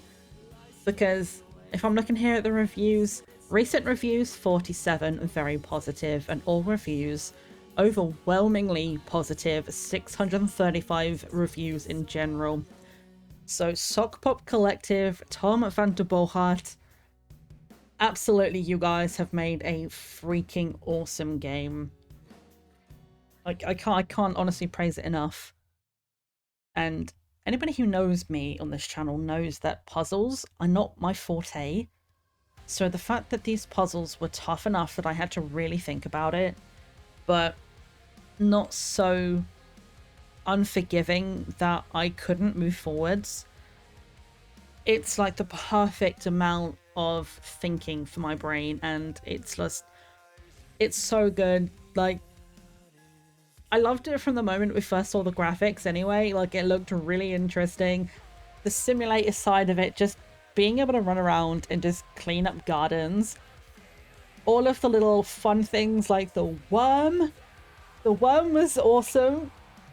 [SPEAKER 1] because if I'm looking here at the reviews, recent reviews 47, very positive, and all reviews overwhelmingly positive, 635 reviews in general. So Sokpop Collective, Tom van der Bohart, absolutely, you guys have made a freaking awesome game. Like, I can't honestly praise it enough. And anybody who knows me on this channel knows that puzzles are not my forte. So the fact that these puzzles were tough enough that I had to really think about it, but not so unforgiving that I couldn't move forwards. It's like the perfect amount of thinking for my brain, and it's just, it's so good. Like, I loved it from the moment we first saw the graphics anyway. Like, it looked really interesting. The simulator side of it, just being able to run around and just clean up gardens. All of the little fun things like the worm. The worm was awesome.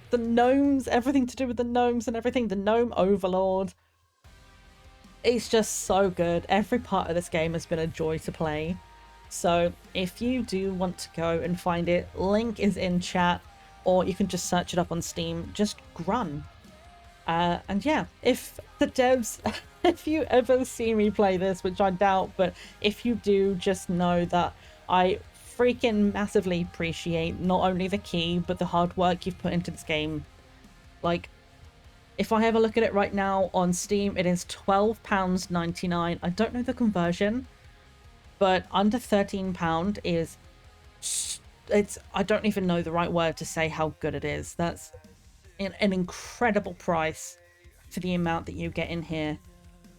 [SPEAKER 1] The gnomes, everything to do with the gnomes and everything. The gnome overlord. It's just so good. Every part of this game has been a joy to play. So if you do want to go and find it, link is in chat, or you can just search it up on Steam, just Grunn. And yeah, if the devs, if you ever see me play this, which I doubt, but if you do, just know that I freaking massively appreciate not only the key, but the hard work you've put into this game. Like, if I have a look at it right now on Steam, it is £12.99. I don't know the conversion, but under £13 is, it's, I don't even know the right word to say how good it is. That's an incredible price for the amount that you get in here.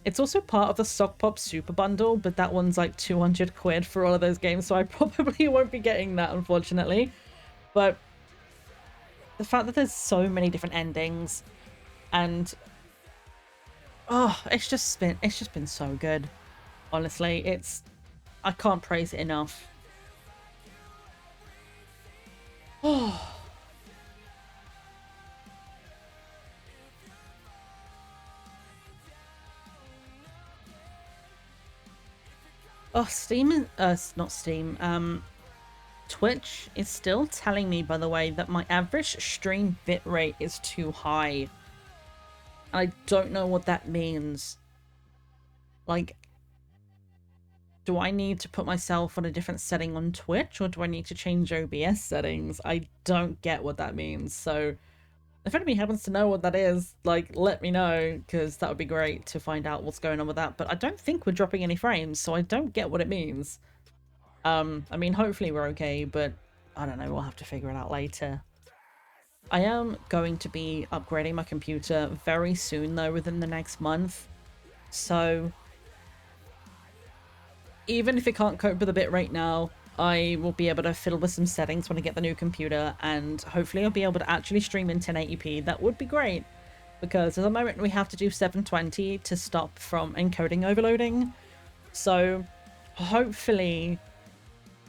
[SPEAKER 1] It's also part of the Sokpop Super Bundle, but that one's like 200 quid for all of those games, so I probably won't be getting that, unfortunately. But the fact that there's so many different endings, and oh, it's just been so good. Honestly, I can't praise it enough. Oh. Oh, not Steam, Twitch is still telling me, by the way, that my average stream bitrate is too high. I don't know what that means. Like, do I need to put myself on a different setting on Twitch, or do I need to change OBS settings? I don't get what that means, so if anybody happens to know what that is, like, let me know, because that would be great to find out what's going on with that. But I don't think we're dropping any frames, so I don't get what it means. I mean, hopefully we're okay, but I don't know, we'll have to figure it out later. I am going to be upgrading my computer very soon, though, within the next month. So even if it can't cope with a bitrate now, I will be able to fiddle with some settings when I get the new computer, and hopefully I'll be able to actually stream in 1080p. That would be great, because at the moment we have to do 720 to stop from encoding overloading. So hopefully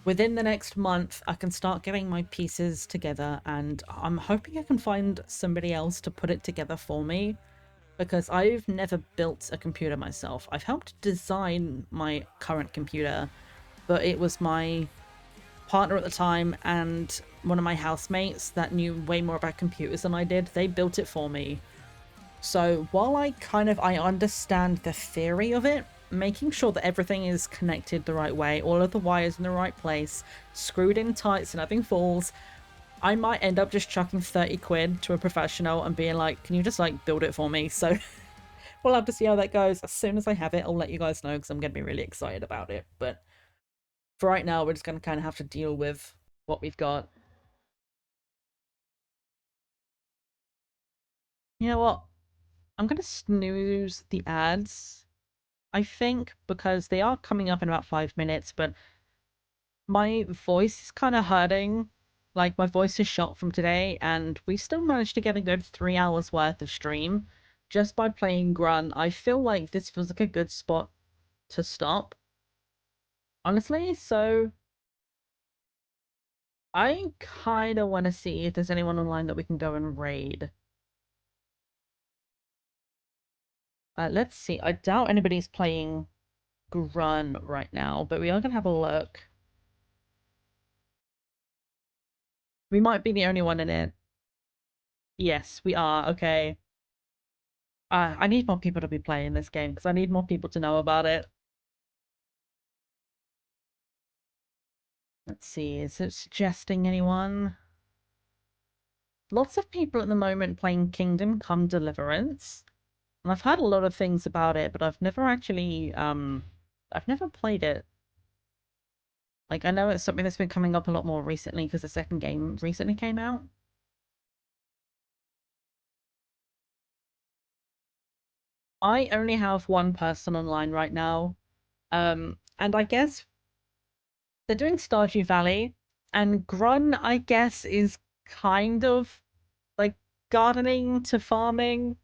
[SPEAKER 1] within the next month I can start getting my pieces together, and I'm hoping I can find somebody else to put it together for me, because I've never built a computer myself. I've helped design my current computer, but it was my partner at the time and one of my housemates that knew way more about computers than I did. They built it for me. So while I understand the theory of it, making sure that everything is connected the right way, all of the wires in the right place, screwed in tight so nothing falls. I might end up just chucking 30 quid to a professional and being like, can you just like build it for me? So we'll have to see how that goes. As soon as I have it, I'll let you guys know because I'm going to be really excited about it. But for right now, we're just going to kind of have to deal with what we've got. You know what? I'm going to snooze the ads, I think, because they are coming up in about 5 minutes, but my voice is kind of hurting. Like, my voice is shot from today, and we still managed to get a good 3 hours worth of stream just by playing Grunn. I feel like this feels like a good spot to stop, honestly, so I kind of want to see if there's anyone online that we can go and raid. Let's see. I doubt anybody's playing Grunn right now, but we are going to have a look. We might be the only one in it. Yes, we are. Okay. I need more people to be playing this game because I need more people to know about it. Let's see. Is it suggesting anyone? Lots of people at the moment playing Kingdom Come Deliverance. And I've heard a lot of things about it, but I've never actually, I've never played it. Like, I know it's something that's been coming up a lot more recently because the second game recently came out. I only have one person online right now. And I guess they're doing Stardew Valley, and Grunn, I guess, is kind of like gardening to farming.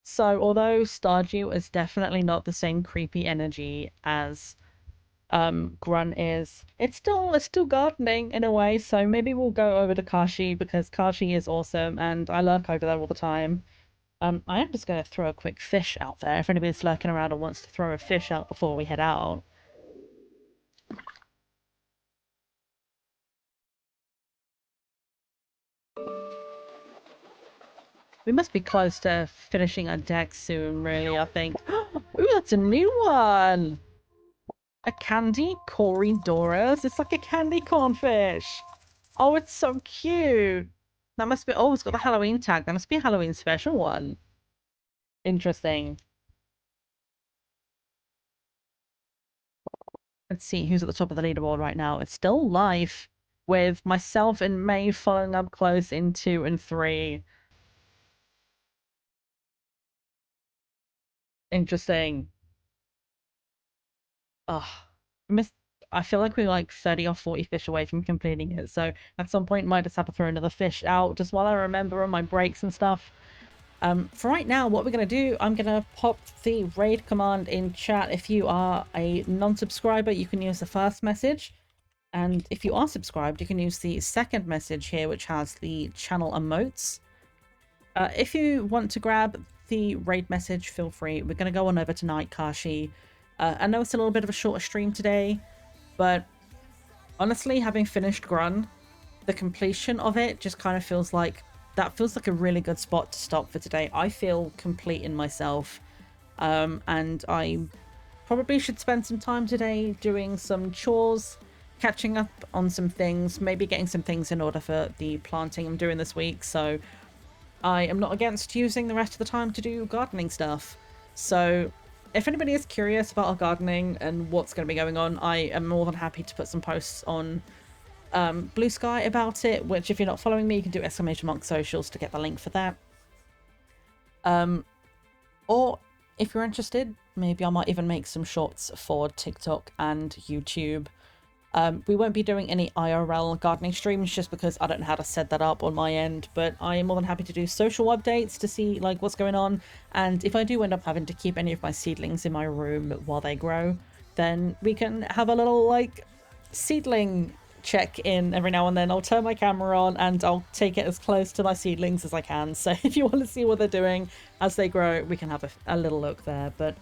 [SPEAKER 1] So although Stardew is definitely not the same creepy energy as Grunn is, it's still gardening in a way. So maybe we'll go over to Kashi because Kashi is awesome and I lurk over there all the time. I am just gonna throw a quick fish out there if anybody's lurking around and wants to throw a fish out before we head out. We must be close to finishing our deck soon, really, I think. Ooh, that's a new one! A candy Corydoras? It's like a candy cornfish! Oh, it's so cute! That must be... Oh, it's got the Halloween tag. That must be a Halloween special one. Interesting. Let's see who's at the top of the leaderboard right now. It's still live, with myself and May following up close in 2 and 3. Interesting. Ugh. Miss I feel like we're like 30 or 40 fish away from completing it, so at some point might just have to throw another fish out just while I remember on my breaks and stuff. For right now, what we're going to do, I'm going to pop the raid command in chat. If you are a non-subscriber, you can use the first message. And if you are subscribed, you can use the second message here, which has the channel emotes. If you want to grab the raid message, feel free. We're going to go on over tonight, Kashi. I know it's a little bit of a shorter stream today, but honestly, having finished Grunn, the completion of it just kind of feels like a really good spot to stop for today. I feel complete in myself, and I probably should spend some time today doing some chores, catching up on some things, maybe getting some things in order for the planting I'm doing this week. So I am not against using the rest of the time to do gardening stuff. So if anybody is curious about our gardening and what's going to be going on, I am more than happy to put some posts on Blue Sky about it, which if you're not following me, you can do !monk socials to get the link for that. Or if you're interested, maybe I might even make some shorts for TikTok and YouTube. We won't be doing any IRL gardening streams just because I don't know how to set that up on my end, but I am more than happy to do social updates to see like what's going on. And if I do end up having to keep any of my seedlings in my room while they grow, then we can have a little like seedling check in every now and then. I'll turn my camera on and I'll take it as close to my seedlings as I can. So if you want to see what they're doing as they grow, we can have a little look there. But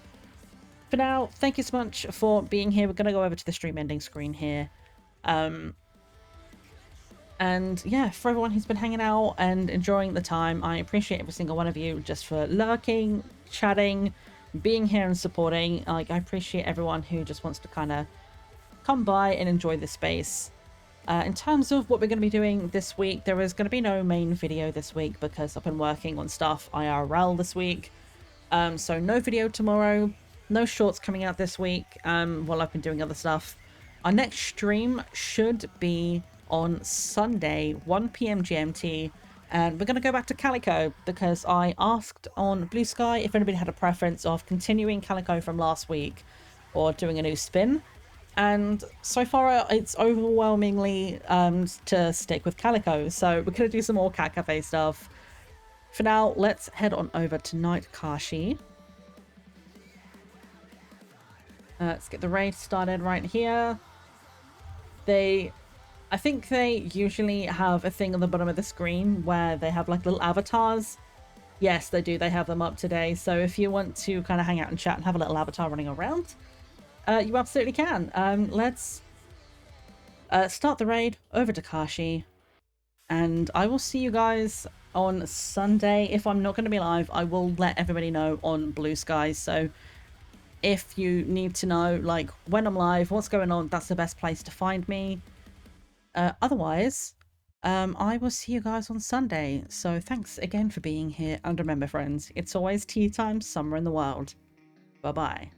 [SPEAKER 1] for now, thank you so much for being here. We're going to go over to the stream ending screen here. And yeah, for everyone who's been hanging out and enjoying the time, I appreciate every single one of you just for lurking, chatting, being here and supporting. Like, I appreciate everyone who just wants to kind of come by and enjoy the space. In terms of what we're going to be doing this week, there is going to be no main video this week because I've been working on stuff IRL this week. So no video tomorrow, no shorts coming out this week while I've been doing other stuff. Our next stream should be on Sunday, 1 PM GMT, and we're going to go back to Calico because I asked on Blue Sky if anybody had a preference of continuing Calico from last week or doing a new spin. And so far, it's overwhelmingly to stick with Calico. So we're going to do some more Cat Cafe stuff. For now, let's head on over to Night Kashi. Let's get the raid started right here. I think they usually have a thing on the bottom of the screen where they have like little avatars. Yes, they do. They have them up today. So if you want to kind of hang out and chat and have a little avatar running around, you absolutely can. Let's start the raid over to Kashi, and I will see you guys on Sunday. If I'm not going to be live, I will let everybody know on Blue Sky. So if you need to know like when I'm live, what's going on, that's the best place to find me. Otherwise, I will see you guys on Sunday. So thanks again for being here, and remember friends, it's always tea time somewhere in the world. Bye bye.